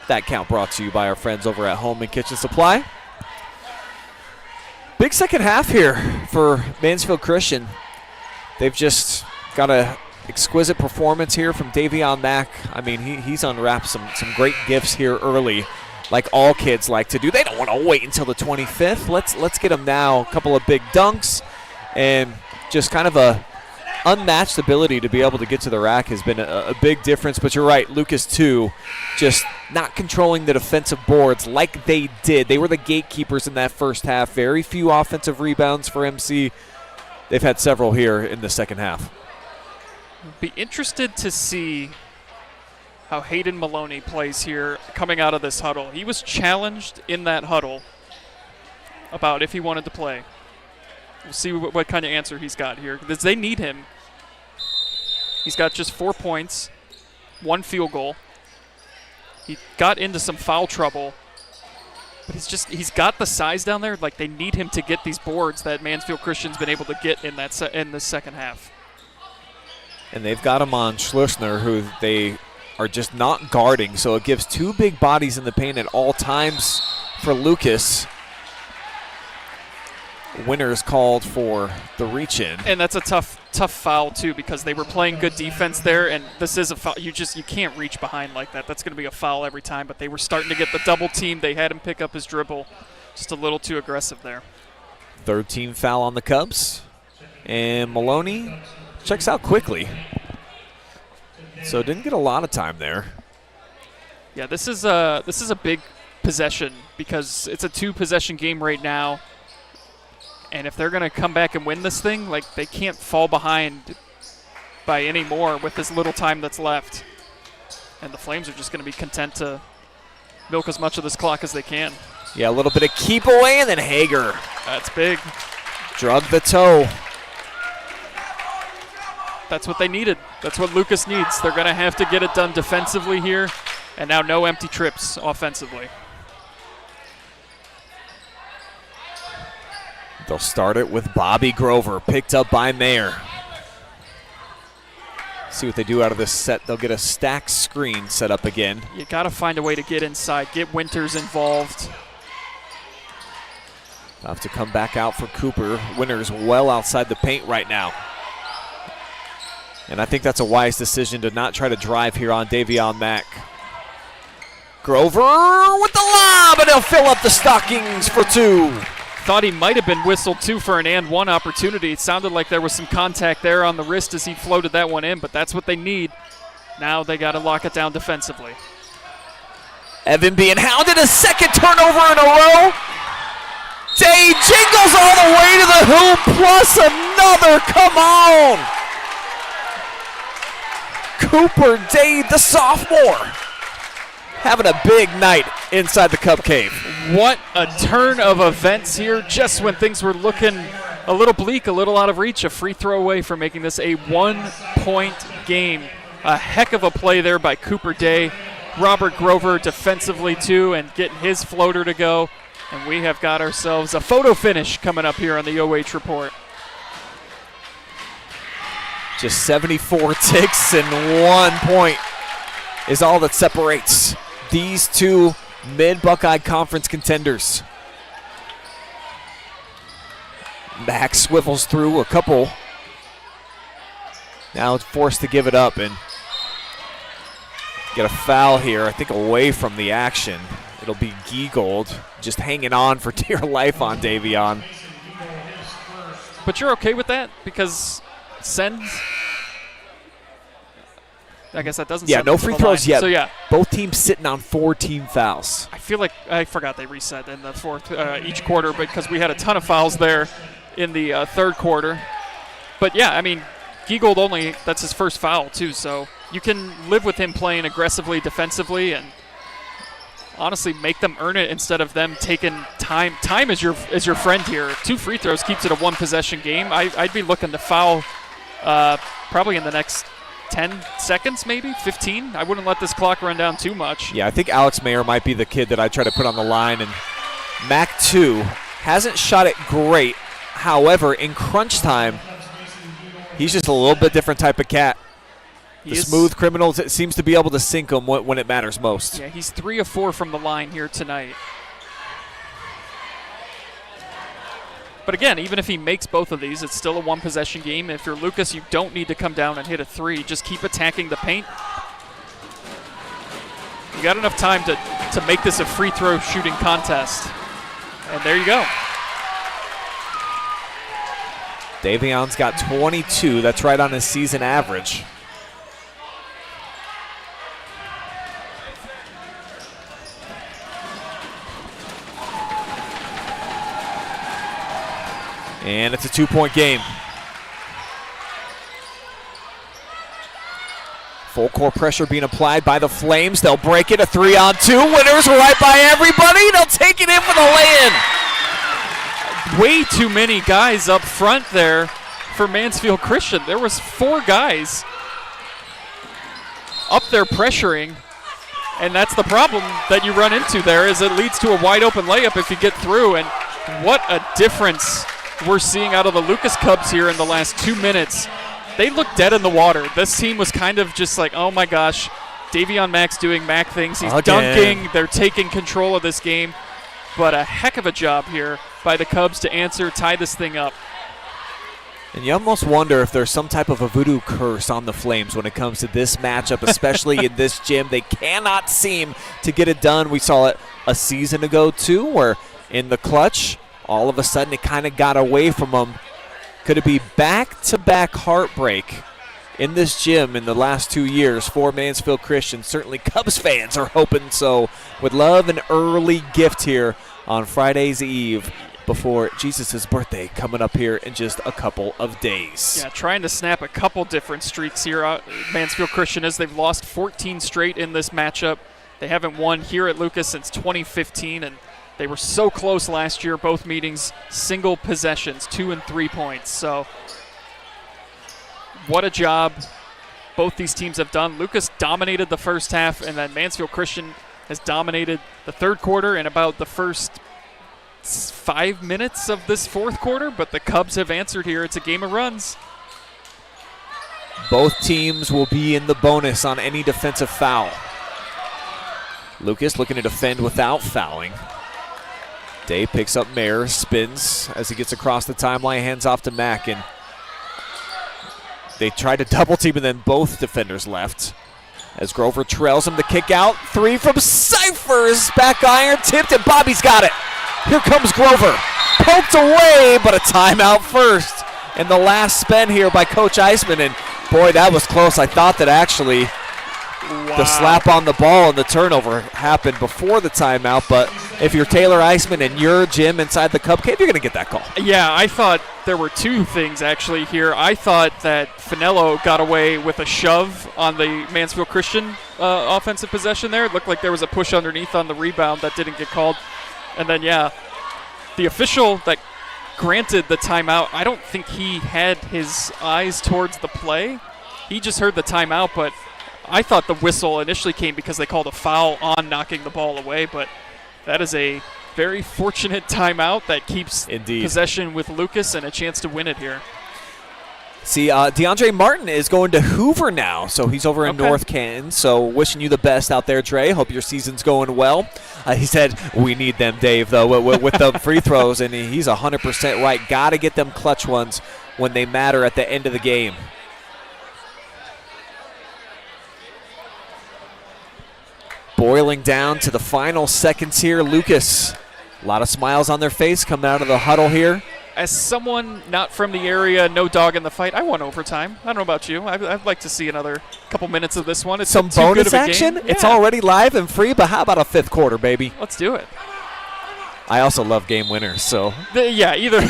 That count brought to you by our friends over at Home and Kitchen Supply. Big second half here for Mansfield Christian. They've just got a exquisite performance here from Davion Mack. I mean, he's unwrapped some great gifts here early, like all kids like to do. They don't want to wait until the 25th. Let's get them now. A couple of big dunks, and just kind of a unmatched ability to be able to get to the rack has been a big difference. But you're right, Lucas too, just not controlling the defensive boards like they did. They were the gatekeepers in that first half. Very few offensive rebounds for MC. They've had several here in the second half. Be interested to see how Hayden Maloney plays here coming out of this huddle. He was challenged in that huddle about if he wanted to play. We'll see what kind of answer he's got here, because they need him. He's got just 4 points, 1 field goal. He got into some foul trouble, but he's got the size down there. Like, they need him to get these boards that Mansfield Christian's been able to get in in the second half. And they've got him on Schlussner, who they are just not guarding, so it gives 2 big bodies in the paint at all times for Lucas. Winters called for the reach-in. And that's a tough foul, too, because they were playing good defense there, and this is a foul. You can't reach behind like that. That's going to be a foul every time, but they were starting to get the double team. They had him pick up his dribble. Just a little too aggressive there. 3rd team foul on the Cubs. And Maloney checks out quickly. So didn't get a lot of time there. Yeah, this is a big possession because it's a 2-possession game right now. And if they're going to come back and win this thing, like, they can't fall behind by any more with this little time that's left. And the Flames are just going to be content to milk as much of this clock as they can. Yeah, a little bit of keep away, and then Hager. That's big. Drug the toe. That's what they needed. That's what Lucas needs. They're going to have to get it done defensively here. And now no empty trips offensively. They'll start it with Bobby Grover, picked up by Mayer. See what they do out of this set. They'll get a stack screen set up again. You got to find a way to get inside, get Winters involved. They'll have to come back out for Cooper. Winters well outside the paint right now. And I think that's a wise decision to not try to drive here on Davion Mack. Grover with the lob, and he'll fill up the stockings for 2. Thought he might have been whistled, too, for an and-one opportunity. It sounded like there was some contact there on the wrist as he floated that one in, but that's what they need. Now they got to lock it down defensively. Evan being hounded, a second turnover in a row. Day jingles all the way to the hoop, plus another. Come on. Cooper Day, the sophomore, having a big night inside the Cub Cave. What a turn of events here, just when things were looking a little bleak, a little out of reach. A free throw away from making this a 1-point game. A heck of a play there by Cooper Day. Robert Grover defensively, too, and getting his floater to go. And we have got ourselves a photo finish coming up here on the OH Report. Just 74 ticks and 1 point is all that separates these two Mid-Buckeye Conference contenders. Max swivels through a couple. Now it's forced to give it up and get a foul here, I think away from the action. It'll be Giegold just hanging on for dear life on Davion. But you're okay with that? Because send, I guess that doesn't Yeah, send no them to free the throws line. yet. So yeah, Both teams sitting on 4 team fouls. I feel like I forgot they reset in the fourth each quarter because we had a ton of fouls there in the third quarter. But yeah, I mean, Giegold only, that's his first foul too, so you can live with him playing aggressively defensively and honestly make them earn it instead of them taking time. Time is your friend here. 2 free throws keeps it a 1-possession game. I'd be looking to foul probably in the next 10 seconds, maybe 15. I wouldn't let this clock run down too much. Yeah, I think Alex Mayer might be the kid that I try to put on the line. And Mac 2 hasn't shot it great. However, in crunch time, he's just a little bit different type of cat. The smooth criminals, it seems to be able to sink them when it matters most. Yeah, he's 3 of 4 from the line here tonight. But again, even if he makes both of these, it's still a 1-possession game. If you're Lucas, you don't need to come down and hit a 3. Just keep attacking the paint. You got enough time to make this a free throw shooting contest. And there you go. Davion's got 22. That's right on his season average. And it's a 2-point game. Full court pressure being applied by the Flames. They'll break it, a 3-on-2. Winners right by everybody. They'll take it in for the lay-in. Way too many guys up front there for Mansfield Christian. There was 4 guys up there pressuring, and that's the problem that you run into there is it leads to a wide open layup if you get through. And what a difference we're seeing out of the Lucas Cubs here in the last 2 minutes. They look dead in the water. This team was kind of just like, oh my gosh, Davion Mack's doing Mac things. He's dunking. They're taking control of this game. But a heck of a job here by the Cubs to answer, tie this thing up. And you almost wonder if there's some type of a voodoo curse on the Flames when it comes to this matchup, especially in this gym. They cannot seem to get it done. We saw it a season ago, too, where in the clutch, all of a sudden it kind of got away from them. Could it be back-to-back heartbreak in this gym in the last 2 years for Mansfield Christian? Certainly Cubs fans are hoping so. Would love an early gift here on Friday's Eve before Jesus' birthday coming up here in just a couple of days. Yeah, trying to snap a couple different streaks here. Mansfield Christian is they've lost 14 straight in this matchup. They haven't won here at Lucas since 2015, and they were so close last year, both meetings, single possessions, 2 and 3 points. So what a job both these teams have done. Lucas dominated the first half, and then Mansfield Christian has dominated the third quarter and about the first 5 minutes of this fourth quarter, but the Cubs have answered here. It's a game of runs. Both teams will be in the bonus on any defensive foul. Lucas looking to defend without fouling. Day picks up Mayer, spins as he gets across the timeline, hands off to Mack, and they tried to double team and then both defenders left. As Grover trails him to kick out. 3 from Cyphers, back iron tipped, and Bobby's got it. Here comes Grover. Poked away, but a timeout first. And the last spin here by Coach Eisman, and boy, that was close. I thought that actually the slap on the ball and the turnover happened before the timeout, but if you're Taylor Eisman and your gym inside the Cub Cave, you're going to get that call. Yeah, I thought there were 2 things actually here. I thought that Finello got away with a shove on the Mansfield Christian offensive possession there. It looked like there was a push underneath on the rebound that didn't get called. And then, yeah, the official that granted the timeout, I don't think he had his eyes towards the play. He just heard the timeout, but I thought the whistle initially came because they called a foul on knocking the ball away, but that is a very fortunate timeout that keeps Indeed. possession with Lucas and a chance to win it here. See, DeAndre Martin is going to Hoover now, so he's over in Okay. North Canton. So wishing you the best out there, Dre. Hope your season's going well. He said, we need them, Dave, though, with the free throws, and he's 100% right. Got to get them clutch ones when they matter at the end of the game. Boiling down to the final seconds here, Lucas. A lot of smiles on their face coming out of the huddle here. As someone not from the area, no dog in the fight, I want overtime. I don't know about you. I'd like to see another couple minutes of this one. It's Some too good bonus of a game. action? Yeah. It's already live and free, but how about a fifth quarter, baby? Let's do it. I also love game winners, so. Yeah, either.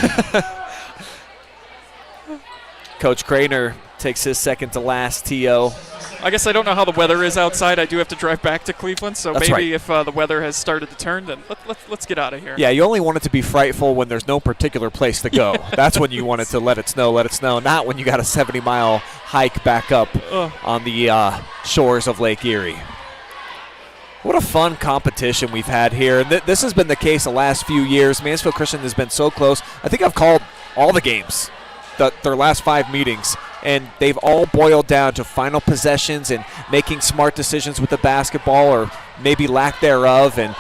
Coach Craner takes his second to last TO. I guess I don't know how the weather is outside. I do have to drive back to Cleveland, so That's maybe right. if the weather has started to turn, then let's get out of here. Yeah, you only want it to be frightful when there's no particular place to go. That's when you want it to let it snow, not when you got a 70-mile hike back up on the shores of Lake Erie. What a fun competition we've had here. This has been the case the last few years. Mansfield Christian has been so close. I think I've called all the games, their last 5 meetings, and they've all boiled down to final possessions and making smart decisions with the basketball or maybe lack thereof. And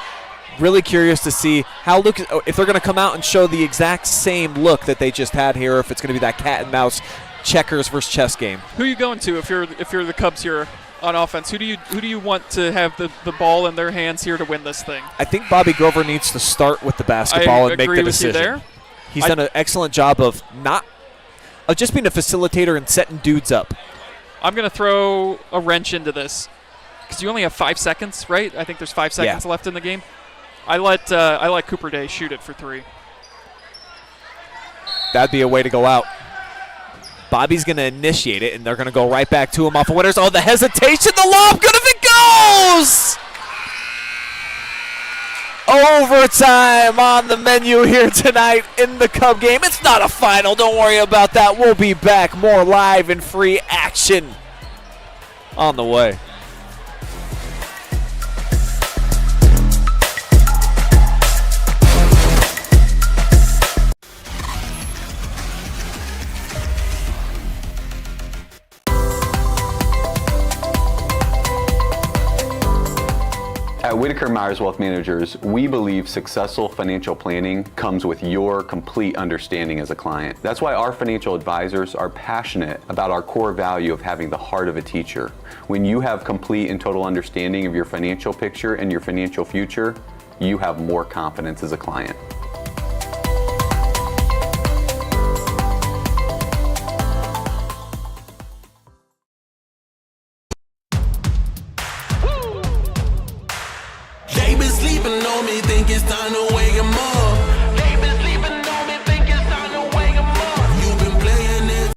really curious to see how Lucas, if they're going to come out and show the exact same look that they just had here, or if it's going to be that cat and mouse checkers versus chess game. Who are you going to if you're the Cubs here on offense? Who do you want to have the ball in their hands here to win this thing? I think Bobby Grover needs to start with the basketball and make the decision. You there. He's done an excellent job of just being a facilitator and setting dudes up. I'm going to throw a wrench into this because you only have 5 seconds, right? I think there's 5 seconds left in the game. I let Cooper Day shoot it for 3. That'd be a way to go out. Bobby's going to initiate it, and they're going to go right back to him off of winners. Oh, the hesitation, the lob, good if it goes! Overtime on the menu here tonight in the Cub game. It's not a final. Don't worry about that. We'll be back. More live and free action on the way. At Whitaker Myers Wealth Managers, we believe successful financial planning comes with your complete understanding as a client. That's why our financial advisors are passionate about our core value of having the heart of a teacher. When you have complete and total understanding of your financial picture and your financial future, you have more confidence as a client. They been sleeping on me, think it's time to wake 'em up. They been sleeping on me, think it's time to wake 'em up. You've been playing it.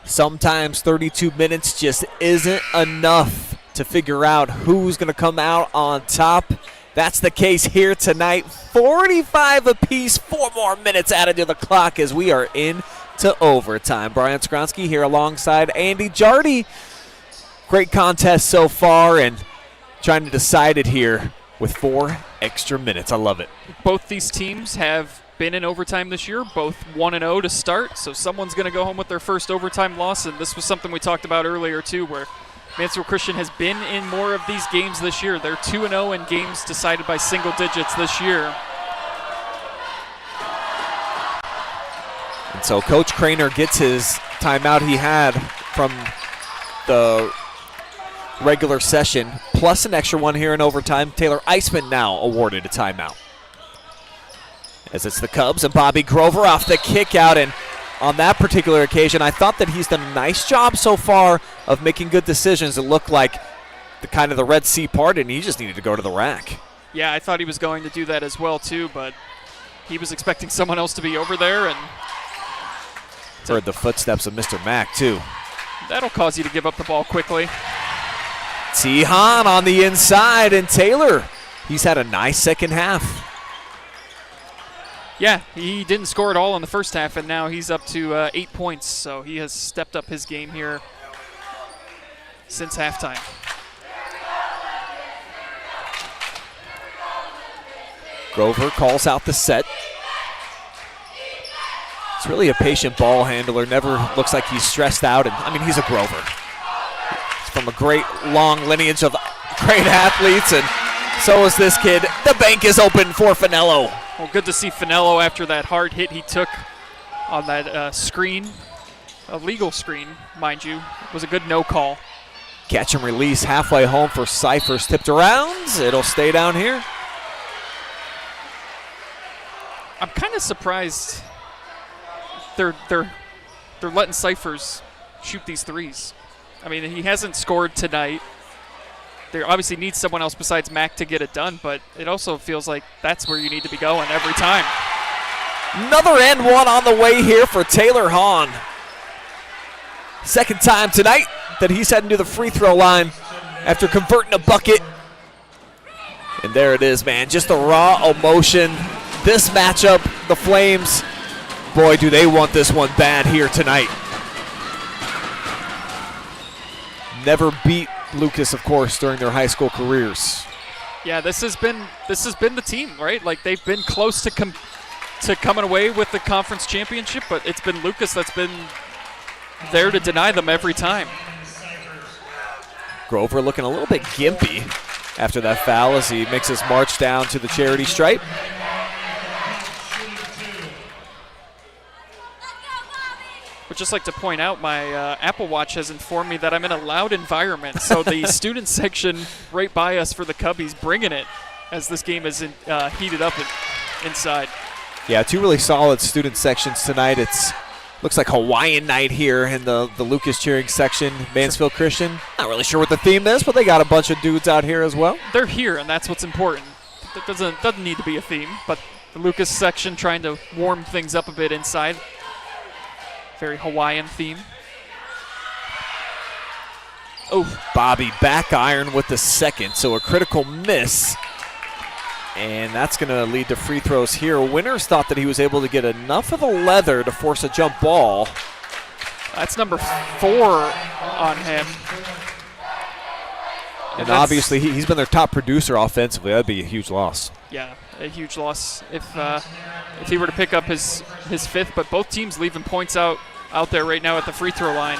Sometimes 32 minutes just isn't enough to figure out who's going to come out on top. That's the case here tonight. 45 apiece, 4 more minutes added to the clock as we are into overtime. Brian Skowronski here alongside Andy Jardy. Great contest so far, and trying to decide it here with 4 extra minutes. I love it. Both these teams have been in overtime this year, both 1-0 to start, so someone's going to go home with their first overtime loss, and this was something we talked about earlier too, where Mansfield Christian has been in more of these games this year. They're 2-0 in games decided by single digits this year. And so Coach Craner gets his timeout he had from the regular session, plus an extra one here in overtime. Taylor Eisman now awarded a timeout. As it's the Cubs and Bobby Grover off the kick out, and on that particular occasion, I thought that he's done a nice job so far of making good decisions. It looked like the Red Sea parted, and he just needed to go to the rack. Yeah, I thought he was going to do that as well too, but he was expecting someone else to be over there, and heard the footsteps of Mr. Mack too. that'll cause you to give up the ball quickly. Tihan on the inside, and Taylor, he's had a nice second half. Yeah, he didn't score at all in the first half, and now he's up to 8 points, so he has stepped up his game here since halftime. Grover calls out the set. He's really a patient ball handler. Never looks like he's stressed out. And I mean, he's a Grover. He's from a great long lineage of great athletes, and so is this kid. The bank is open for Finello. Well, good to see Finello after that hard hit he took on that screen. A legal screen, mind you. It was a good no call. Catch and release halfway home for Cyphers. Tipped around. It'll stay down here. I'm kind of surprised they're letting Cyphers shoot these threes. I mean, he hasn't scored tonight. They obviously need someone else besides Mac to get it done, but it also feels like that's where you need to be going every time. Another and one on the way here for Taylor Hahn. Second time tonight that he's heading to the free throw line after converting a bucket. And there it is, man. Just the raw emotion. This matchup, the Flames, boy, do they want this one bad here tonight. Never beat Lucas, of course, during their high school careers. Yeah, this has been the team, right? Like, they've been close to coming away with the conference championship, but it's been Lucas that's been there to deny them every time. Grover looking a little bit gimpy after that foul as he makes his march down to the charity stripe. Would just like to point out my Apple Watch has informed me that I'm in a loud environment, so the student section right by us for the Cubbies bringing it as this game is heated up inside. Yeah, two really solid student sections tonight. It's looks like Hawaiian night here in the Lucas cheering section, Mansfield Christian. Not really sure what the theme is, but they got a bunch of dudes out here as well. They're here, and that's what's important. It doesn't need to be a theme, but the Lucas section trying to warm things up a bit inside. Very Hawaiian theme. Oh, Bobby back iron with the second, so a critical miss. And that's going to lead to free throws here. Winters thought that he was able to get enough of the leather to force a jump ball. That's number 4 on him. And obviously he's been their top producer offensively. That'd be a huge loss. Yeah, a huge loss if he were to pick up his 5th, but both teams leaving points out there right now at the free throw line.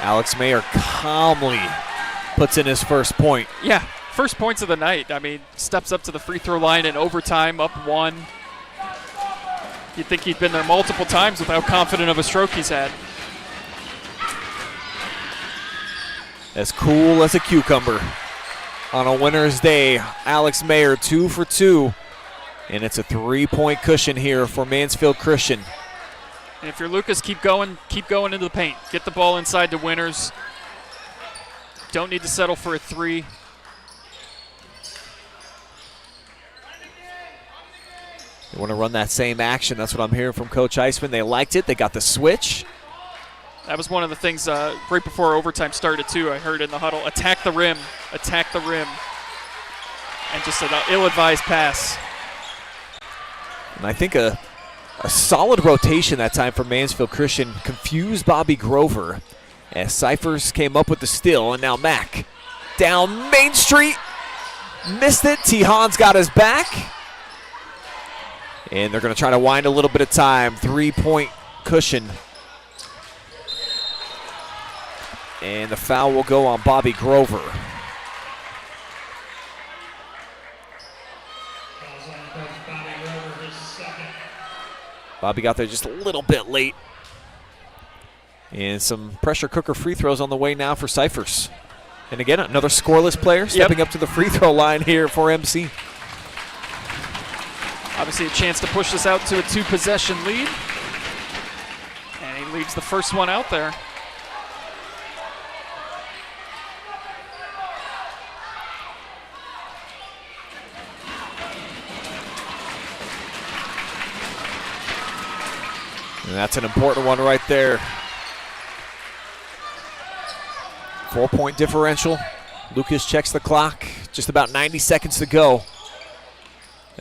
Alex Mayer calmly puts in his first point. Yeah, first points of the night. I mean, steps up to the free throw line in overtime, up 1. You'd think he'd been there multiple times with how confident of a stroke he's had. As cool as a cucumber. On a winter's day, Alex Mayer 2 for 2. And it's a 3-point cushion here for Mansfield Christian. And if you're Lucas, keep going into the paint. Get the ball inside to Winters. Don't need to settle for a 3. They want to run that same action. That's what I'm hearing from Coach Eisman. They liked it. They got the switch. That was one of the things right before overtime started, too. I heard in the huddle, attack the rim. And just an ill-advised pass. And I think a solid rotation that time for Mansfield Christian confused Bobby Grover as Cyphers came up with the steal, and now Mack down Main Street. Missed it. Tihan's got his back. And they're going to try to wind a little bit of time. 3-point cushion. And the foul will go on Bobby Grover. Bobby got there just a little bit late. And some pressure cooker free throws on the way now for Cyphers. And again, another scoreless player stepping up to the free throw line here for MC. Obviously a chance to push this out to a 2-possession lead. And he leaves the first one out there. And that's an important one right there. 4-point differential. Lucas checks the clock. Just about 90 seconds to go.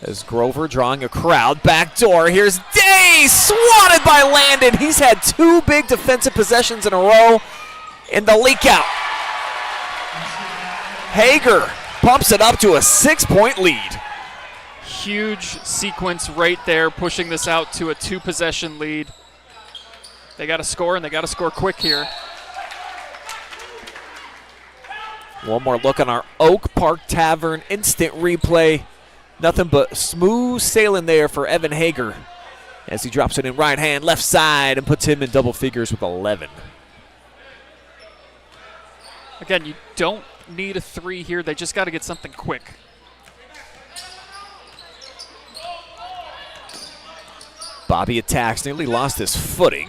As Grover drawing a crowd. Back door. Here's Day. Swatted by Landon. He's had 2 big defensive possessions in a row. And the leak out. Hager pumps it up to a 6-point lead. Huge sequence right there, pushing this out to a 2-possession lead. They got to score, and they got to score quick here. One more look on our Oak Park Tavern instant replay. Nothing but smooth sailing there for Evan Hager as he drops it in right hand, left side, and puts him in double figures with 11. Again, you don't need a 3 here. They just got to get something quick. Bobby attacks, nearly lost his footing.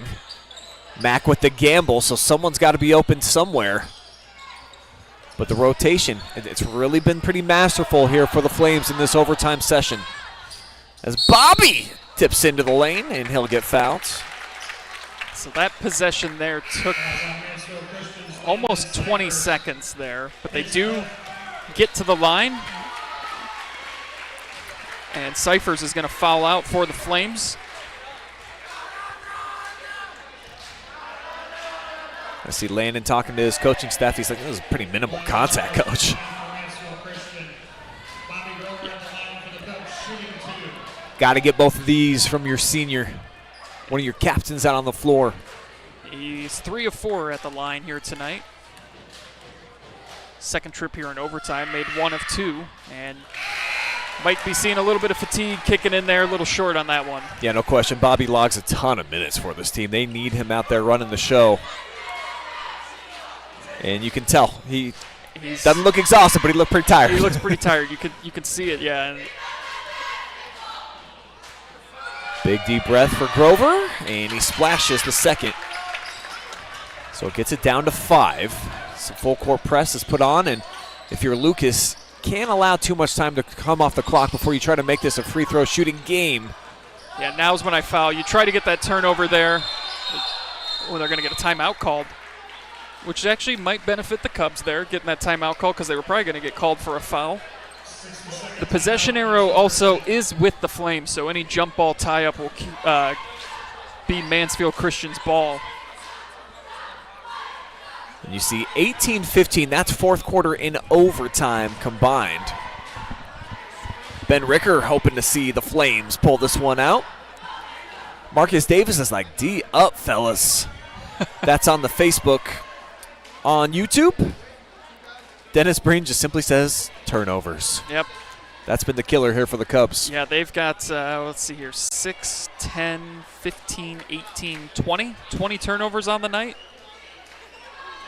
Mack with the gamble, so someone's got to be open somewhere. But the rotation, it's really been pretty masterful here for the Flames in this overtime session. As Bobby tips into the lane, and he'll get fouled. So that possession there took almost 20 seconds there, but they do get to the line. And Cyphers is going to foul out for the Flames. I see Landon talking to his coaching staff. He's like, this is pretty minimal contact, coach. Got to get both of these from your senior, one of your captains out on the floor. He's 3 of 4 at the line here tonight. Second trip here in overtime, made 1 of 2, and might be seeing a little bit of fatigue kicking in there, a little short on that one. Yeah, no question. Bobby logs a ton of minutes for this team. They need him out there running the show. And you can tell he doesn't look exhausted, but he looked pretty tired. He looks pretty tired. You can see it, yeah. Big deep breath for Grover, and he splashes the second. So it gets it down to 5. Some full court press is put on, and if you're Lucas, can't allow too much time to come off the clock before you try to make this a free throw shooting game. Yeah, now's when I foul. You try to get that turnover there, or they're going to get a timeout called, which actually might benefit the Cubs there, getting that timeout call, because they were probably going to get called for a foul. The possession arrow also is with the Flames, so any jump ball tie-up will be Mansfield Christian's ball. And you see 18-15, that's fourth quarter in overtime combined. Ben Ricker hoping to see the Flames pull this one out. Marcus Davis is like, D up, fellas. That's on the Facebook. On YouTube, Dennis Breen just simply says turnovers. Yep. That's been the killer here for the Cubs. Yeah, they've got, let's see here, 6, 10, 15, 18, 20. 20 turnovers on the night,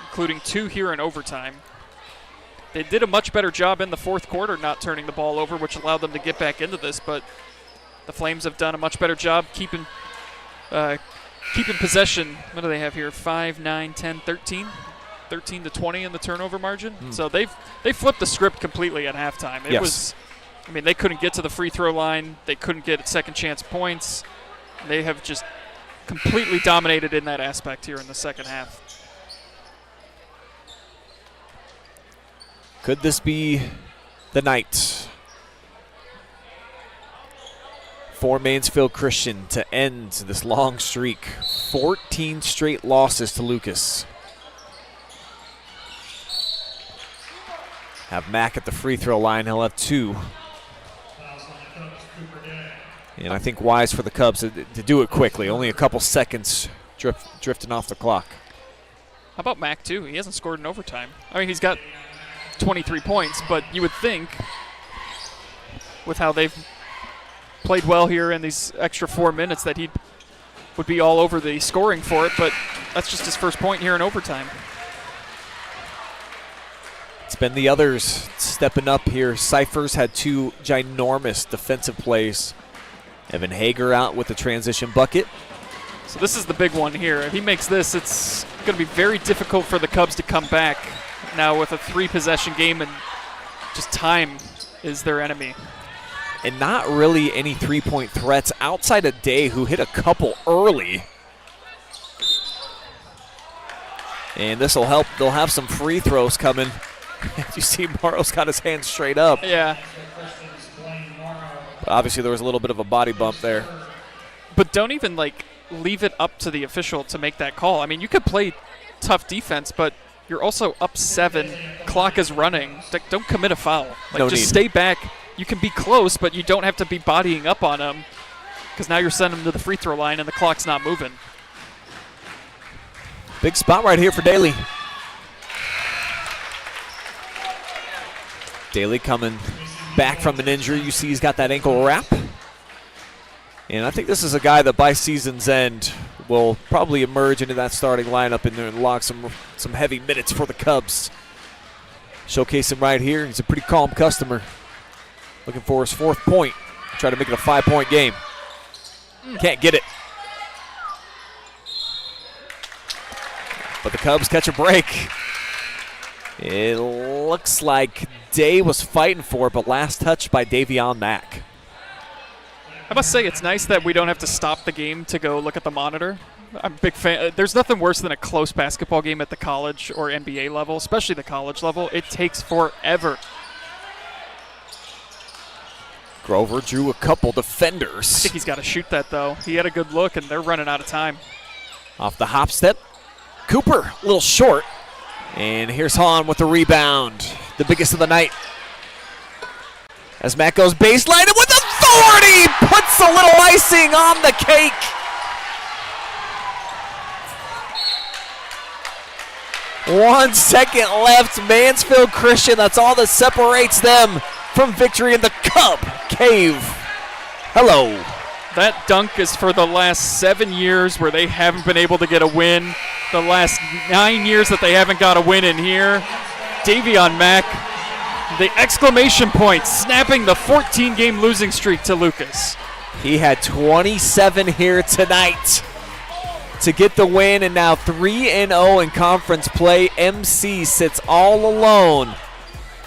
including 2 here in overtime. They did a much better job in the fourth quarter not turning the ball over, which allowed them to get back into this, but the Flames have done a much better job keeping possession. What do they have here? 5, 9, 10, 13? 13 to 20 in the turnover margin. So they flipped the script completely at halftime. It was, I mean, they couldn't get to the free throw line. They couldn't get second chance points. They have just completely dominated in that aspect here in the second half. Could this be the night for Mansfield Christian to end this long streak? 14 straight losses to Lucas. Have Mack at the free throw line. He'll have 2. And I think wise for the Cubs to do it quickly. Only a couple seconds drifting off the clock. How about Mack, too? He hasn't scored in overtime. I mean, he's got 23 points, but you would think with how they've played well here in these extra 4 minutes that he would be all over the scoring for it, but that's just his first point here in overtime. It's been the others stepping up here. Cyphers had 2 ginormous defensive plays. Evan Hager out with the transition bucket. So this is the big one here. If he makes this, it's going to be very difficult for the Cubs to come back now with a 3-possession game, and just time is their enemy. And not really any 3-point threats outside of Day, who hit a couple early. And this will help. They'll have some free throws coming. You see Morrow's got his hands straight up. Yeah. But obviously there was a little bit of a body bump there. But don't even, leave it up to the official to make that call. I mean, you could play tough defense, but You're also up 7. Clock is running. Don't commit a foul. No just need. stay back. You can be close, but you don't have to be bodying up on them because now you're sending them to the free throw line and the clock's not moving. Big spot right here for Daly. Daly coming back from an injury. You see he's got that ankle wrap. And I think this is a guy that by season's end will probably emerge into that starting lineup in there and log some heavy minutes for the Cubs. Showcase him right here. He's a pretty calm customer. Looking for his 4th point. Try to make it a 5-point game. Can't get it. But the Cubs catch a break. It looks like Day was fighting for it, but last touch by Davion Mack. I must say it's nice that we don't have to stop the game to go look at the monitor. I'm a big fan. There's nothing worse than a close basketball game at the college or NBA level, especially the college level. It takes forever. Grover drew a couple defenders. I think he's got to shoot that, though. He had a good look, and they're running out of time. Off the hop step. Cooper, a little short. And here's Hahn with the rebound. The biggest of the night. As Matt goes baseline and with authority puts a little icing on the cake. One second left. Mansfield Christian, that's all that separates them from victory in the Cub Cave. Hello. That dunk is for the last 7 years where they haven't been able to get a win. The last 9 years that they haven't got a win in here. Davion Mack, the exclamation point, snapping the 14-game losing streak to Lucas. He had 27 here tonight to get the win, and now 3-0 in conference play. MC sits all alone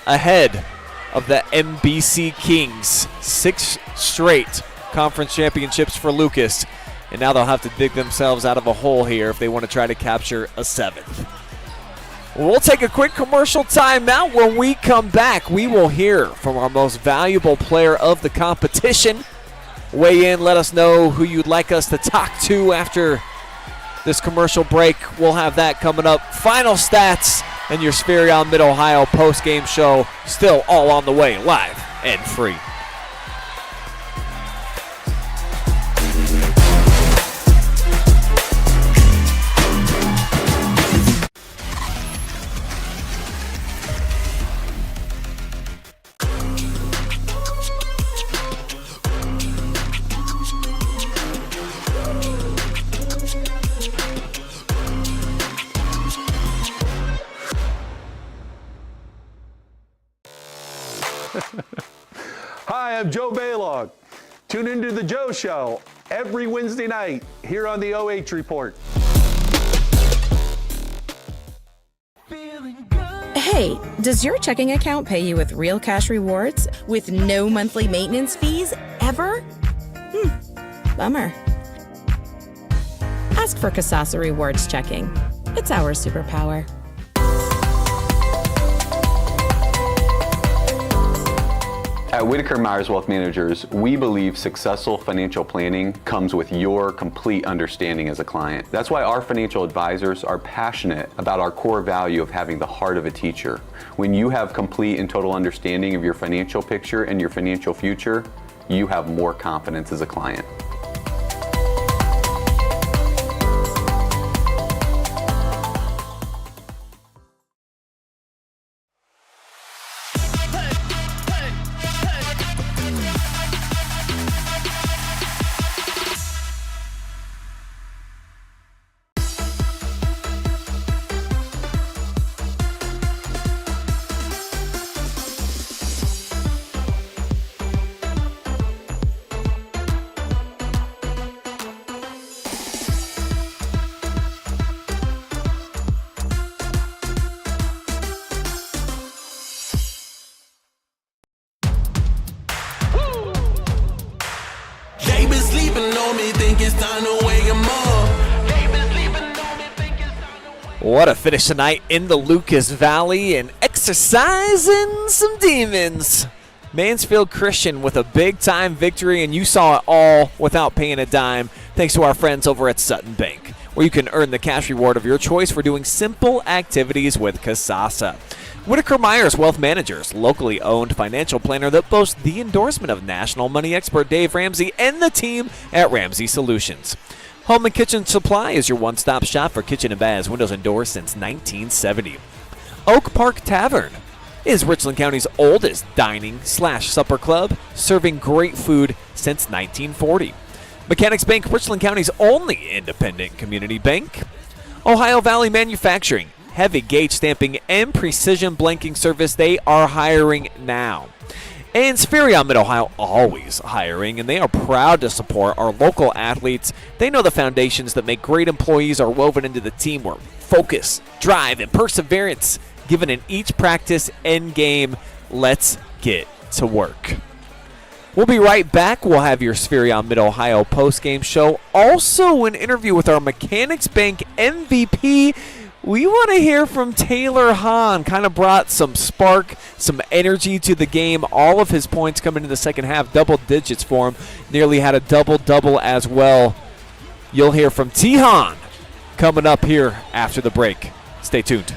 ahead of the MBC Kings. 6 straight conference championships for Lucas, and now they'll have to dig themselves out of a hole here if they want to try to capture a 7th. We'll take a quick commercial timeout. When we come back, we will hear from our most valuable player of the competition. Weigh in, let us know who you'd like us to talk to after this commercial break. We'll have that coming up. Final stats and your Spherion Mid-Ohio post-game show still all on the way, live and free. Hi, I'm Joe Baylog. Tune into The Joe Show every Wednesday night here on the OH Report. Hey, does your checking account pay you with real cash rewards with no monthly maintenance fees ever? Bummer. Ask for Kasasa Rewards Checking. It's our superpower. At Whitaker Myers Wealth Managers, we believe successful financial planning comes with your complete understanding as a client. That's why our financial advisors are passionate about our core value of having the heart of a teacher. When you have complete and total understanding of your financial picture and your financial future, you have more confidence as a client. What a finish tonight in the Lucas Valley and exercising some demons. Mansfield Christian with a big-time victory, and you saw it all without paying a dime, thanks to our friends over at Sutton Bank. where you can earn the cash reward of your choice for doing simple activities with Kasasa. Whitaker Myers Wealth Managers, locally owned financial planner that boasts the endorsement of national money expert Dave Ramsey and the team at Ramsey Solutions. Home and Kitchen Supply is your one-stop shop for kitchen and baths, windows, and doors since 1970. Oak Park Tavern is Richland County's oldest dining/supper club, serving great food since 1940. Mechanics Bank, Richland County's only independent community bank. Ohio Valley Manufacturing, heavy gauge stamping and precision blanking service. They are hiring now. And Spherion Mid-Ohio, always hiring, and they are proud to support our local athletes. They know the foundations that make great employees are woven into the team where focus, drive, and perseverance given in each practice and game. Let's get to work. We'll be right back. We'll have your Spherion Mid-Ohio postgame show. Also an interview with our Mechanics Bank MVP. We want to hear from Taylor Hahn. Kind of brought some spark, some energy to the game. All of his points coming in the second half, double digits for him. Nearly had a double-double as well. You'll hear from T. Hahn coming up here after the break. Stay tuned.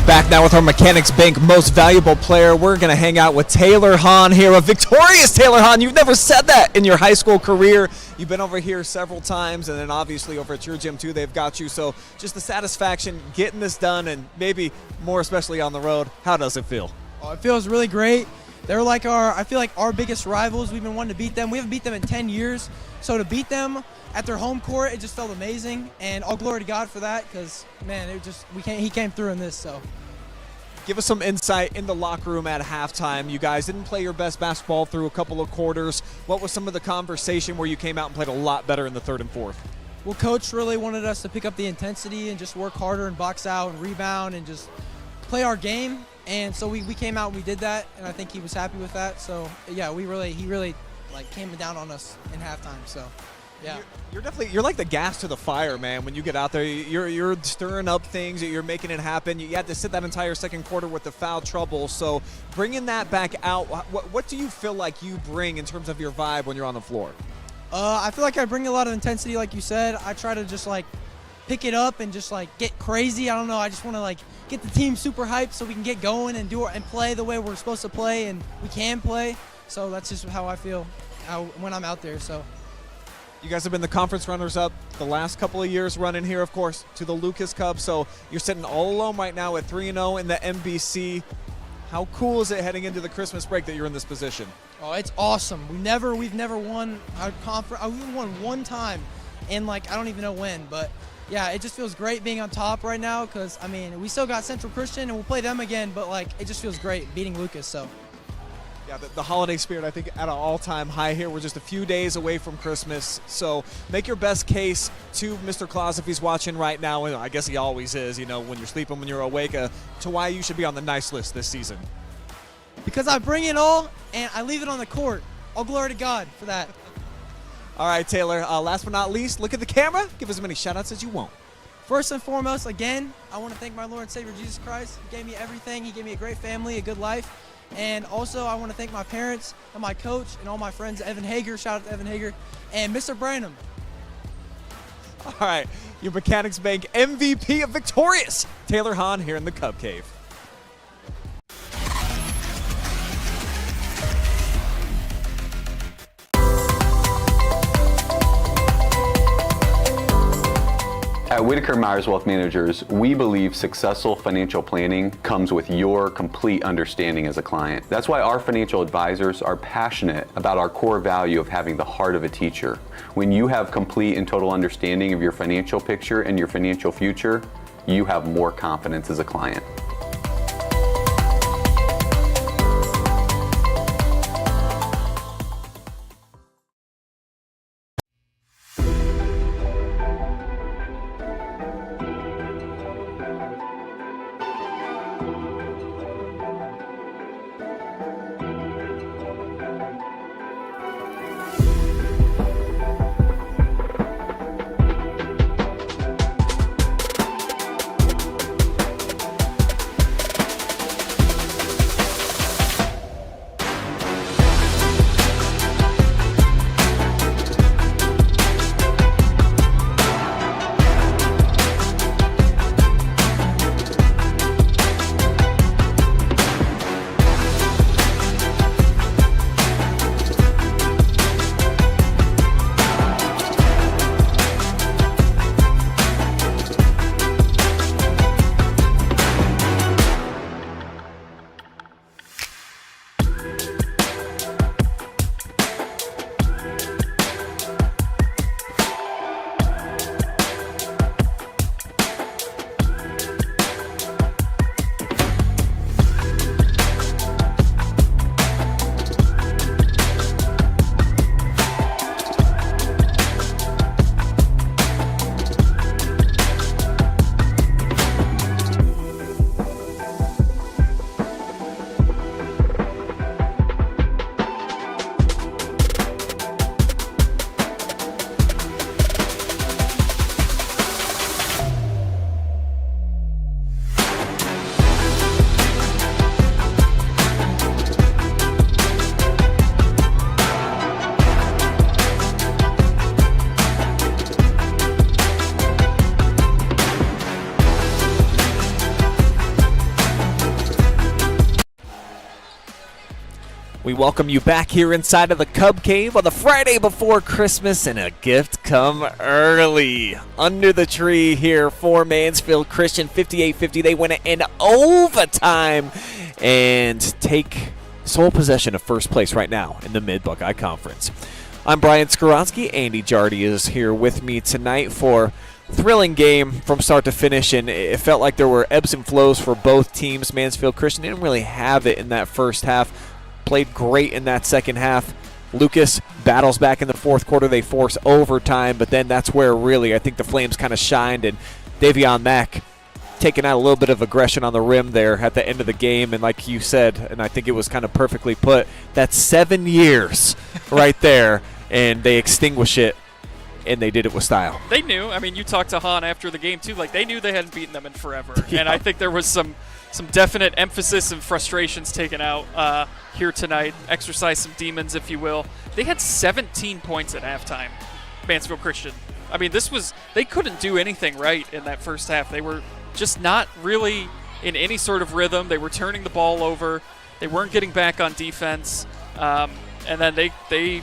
Back now with our Mechanics Bank Most Valuable Player. We're going to hang out with Taylor Hahn here, a victorious Taylor Hahn. You've never said that in your high school career. You've been over here several times, and then obviously over at your gym too, they've got you. So just the satisfaction getting this done, and maybe more especially on the road. How does it feel? Oh, it feels really great. They're like I feel like our biggest rivals. We've been wanting to beat them. We haven't beat them in 10 years. So to beat them at their home court, it just felt amazing. And all glory to God for that, because, man, he came through in this, so. Give us some insight in the locker room at halftime. You guys didn't play your best basketball through a couple of quarters. What was some of the conversation where you came out and played a lot better in the third and fourth? Well, Coach really wanted us to pick up the intensity and just work harder and box out and rebound and just play our game. And so we came out and we did that, and I think he was happy with that. So, yeah, he really like came down on us in halftime. So, yeah. You're like the gas to the fire, man. When you get out there, you're stirring up things, you're making it happen. You had to sit that entire second quarter with the foul trouble. So bringing that back out, what do you feel like you bring in terms of your vibe when you're on the floor? I feel like I bring a lot of intensity, like you said. I try to just like pick it up and just like get crazy. I don't know. I just want to like get the team super hyped so we can get going and play the way we're supposed to play and we can play. So that's just how I feel when I'm out there. So. You guys have been the conference runners-up the last couple of years, running here, of course, to the Lucas Cubs. So you're sitting all alone right now at 3-0 in the MBC. How cool is it heading into the Christmas break that you're in this position? Oh, it's awesome. We've never won our conference. We won one time, and like I don't even know when. But yeah, it just feels great being on top right now because I mean we still got Central Christian and we'll play them again. But like it just feels great beating Lucas. So. Yeah, the holiday spirit, I think, at an all-time high here. We're just a few days away from Christmas, so make your best case to Mr. Claus if he's watching right now, and I guess he always is, when you're sleeping, when you're awake, to why you should be on the nice list this season. Because I bring it all, and I leave it on the court. All glory to God for that. All right, Taylor, last but not least, look at the camera. Give as many shout-outs as you want. First and foremost, again, I want to thank my Lord and Savior Jesus Christ. He gave me everything. He gave me a great family, a good life. And also, I want to thank my parents and my coach and all my friends, Evan Hager, shout out to Evan Hager, and Mr. Branham. All right, your Mechanics Bank MVP of Victorious, Taylor Hahn here in the Cub Cave. At Whitaker Myers Wealth Managers, we believe successful financial planning comes with your complete understanding as a client. That's why our financial advisors are passionate about our core value of having the heart of a teacher. When you have complete and total understanding of your financial picture and your financial future, you have more confidence as a client. We welcome you back here inside of the Cub Cave on the Friday before Christmas, and a gift come early. Under the tree here for Mansfield Christian, 58-50. They win it in overtime and take sole possession of first place right now in the Mid-Buckeye Conference. I'm Brian Skowronski. Andy Jardy is here with me tonight for a thrilling game from start to finish, and it felt like there were ebbs and flows for both teams. Mansfield Christian didn't really have it in that first half, played great in that second half. Lucas battles back in the fourth quarter. They force overtime, but then that's where really I think the Flames kind of shined, and Davion Mack taking out a little bit of aggression on the rim there at the end of the game. And like you said, and I think it was kind of perfectly put, that's 7 years right there, and they extinguish it, and they did it with style. They knew. I mean, you talked to Han after the game, too. Like, they knew they hadn't beaten them in forever. Yeah. And I think there was some definite emphasis and frustrations taken out here tonight. Exercise some demons, if you will. They had 17 points at halftime, Mansfield Christian. I mean, they couldn't do anything right in that first half. They were just not really in any sort of rhythm. They were turning the ball over. They weren't getting back on defense. And then they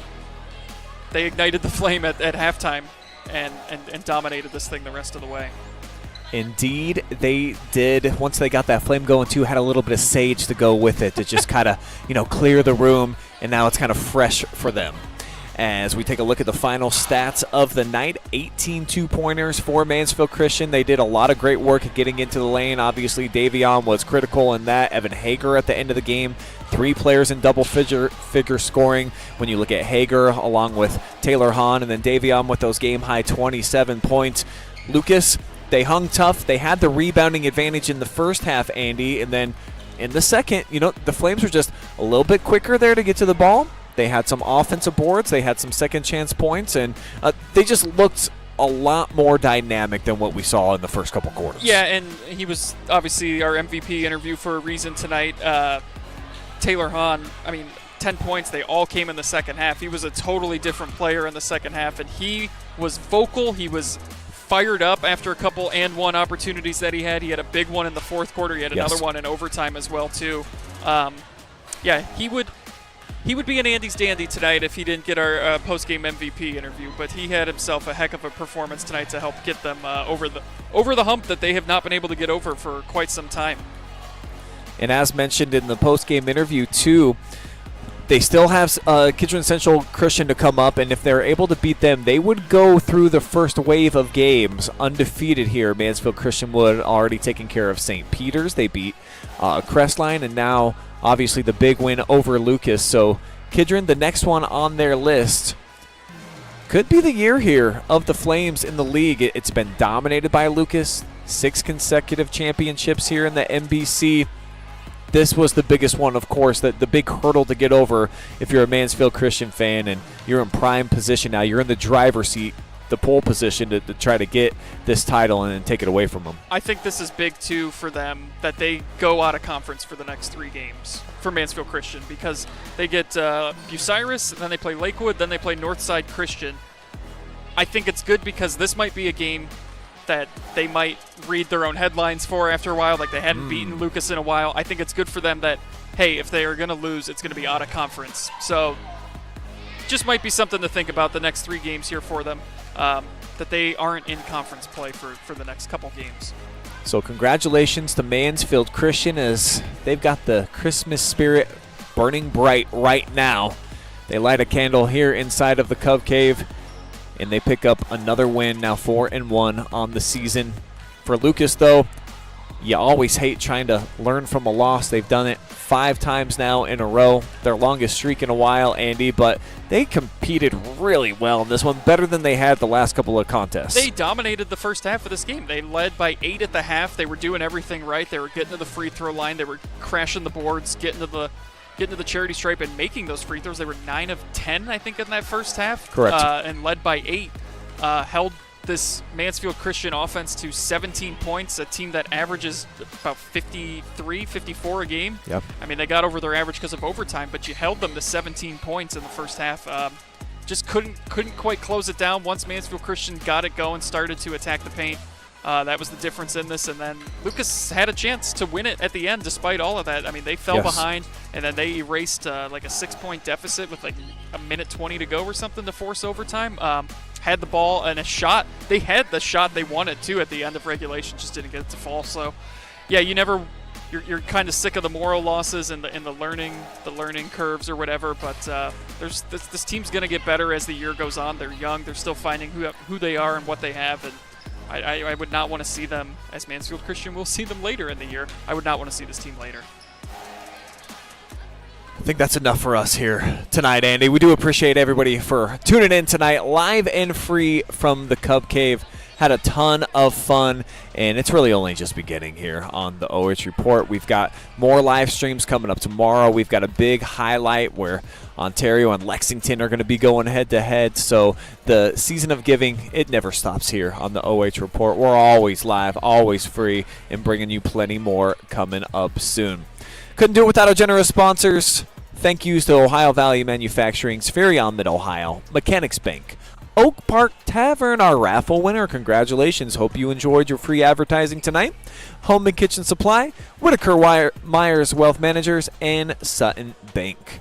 ignited the flame at halftime and dominated this thing the rest of the way. Indeed, they did. Once they got that flame going, too, had a little bit of sage to go with it to just kind of, clear the room, and now it's kind of fresh for them. As we take a look at the final stats of the night, 18 two-pointers for Mansfield Christian. They did a lot of great work at getting into the lane. Obviously, Davion was critical in that. Evan Hager at the end of the game, 3 players in double-figure scoring. When you look at Hager along with Taylor Hahn, and then Davion with those game-high 27 points. Lucas, they hung tough. They had the rebounding advantage in the first half, Andy, and then in the second, the Flames were just a little bit quicker there to get to the ball. They had some offensive boards. They had some second-chance points, and they just looked a lot more dynamic than what we saw in the first couple quarters. Yeah, and he was obviously our MVP interview for a reason tonight. Taylor Hahn, 10 points. They all came in the second half. He was a totally different player in the second half, and he was vocal. He was fired up after a couple and one opportunities that he had. He had a big one in the fourth quarter. He had another one in overtime as well, too. He would be an Andy's dandy tonight if he didn't get our post-game MVP interview, but he had himself a heck of a performance tonight to help get them over the hump that they have not been able to get over for quite some time. And as mentioned in the post-game interview, too, they still have Kitchener Central Christian to come up, and if they're able to beat them, they would go through the first wave of games undefeated here. Mansfield Christian would already taken care of St. Peter's. They beat Crestline, and now obviously the big win over Lucas. So Kidron, the next one on their list, could be the year here of the Flames in the league. It's been dominated by Lucas. 6 consecutive championships here in the MBC. This was the biggest one, of course, the big hurdle to get over if you're a Mansfield Christian fan and you're in prime position now. You're in the driver's seat, the pole position to try to get this title and then take it away from them. I think this is big, too, for them, that they go out of conference for the next 3 games for Mansfield Christian, because they get Bucyrus, and then they play Lakewood, then they play Northside Christian. I think it's good because this might be a game that they might read their own headlines for after a while, like they hadn't beaten Lucas in a while. I think it's good for them that, hey, if they are going to lose, it's going to be out of conference. So just might be something to think about the next 3 games here for them, that they aren't in conference play for the next couple games. So congratulations to Mansfield Christian, as they've got the Christmas spirit burning bright right now. They light a candle here inside of the Cub Cave, and they pick up another win, now 4-1 on the season. For Lucas, though, you always hate trying to learn from a loss. They've done it 5 times now in a row, their longest streak in a while, Andy, but they competed really well in this one, better than they had the last couple of contests. They dominated the first half of this game. They led by 8 at the half. They were doing everything right. They were getting to the free throw line. They were crashing the boards, getting to the charity stripe and making those free throws. They were 9 of 10, I think, in that first half. Correct. And led by 8. Held this Mansfield Christian offense to 17 points, a team that averages about 53, 54 a game. Yep. I mean, they got over their average because of overtime, but you held them to 17 points in the first half. Just couldn't quite close it down. Once Mansfield Christian got it going, started to attack the paint, that was the difference in this. And then Lucas had a chance to win it at the end despite all of that. I mean, they fell behind, and then they erased like a 6-point deficit with like a minute 20 to go or something to force overtime. Had the ball and a shot. They had the shot they wanted to at the end of regulation, just didn't get it to fall. So, yeah, you're you're kind of sick of the moral losses and the learning curves or whatever. But this team's going to get better as the year goes on. They're young. They're still finding who they are and what they have. And I would not want to see them, as Mansfield Christian will see them later in the year. I would not want to see this team later. I think that's enough for us here tonight, Andy. We do appreciate everybody for tuning in tonight, live and free from the Cub Cave. Had a ton of fun, and it's really only just beginning here on the OH Report. We've got more live streams coming up tomorrow. We've got a big highlight where Ontario and Lexington are going to be going head-to-head. So the season of giving, it never stops here on the OH Report. We're always live, always free, and bringing you plenty more coming up soon. Couldn't do it without our generous sponsors. Thank yous to Ohio Valley Manufacturing, Spherion Mid-Ohio, Mechanics Bank, Oak Park Tavern, our raffle winner. Congratulations. Hope you enjoyed your free advertising tonight. Home and Kitchen Supply, Whitaker Myers Wealth Managers, and Sutton Bank.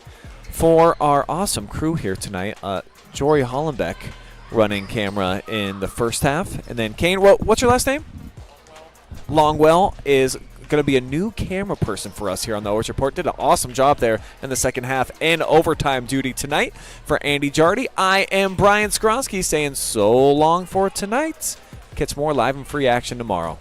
For our awesome crew here tonight, Jory Hollenbeck running camera in the first half. And then Kane, what's your last name? Longwell is going to be a new camera person for us here on the OH Report. Did an awesome job there in the second half and overtime duty tonight. For Andy Jardy, I am Brian Skowronski saying so long for tonight. Catch more live and free action tomorrow.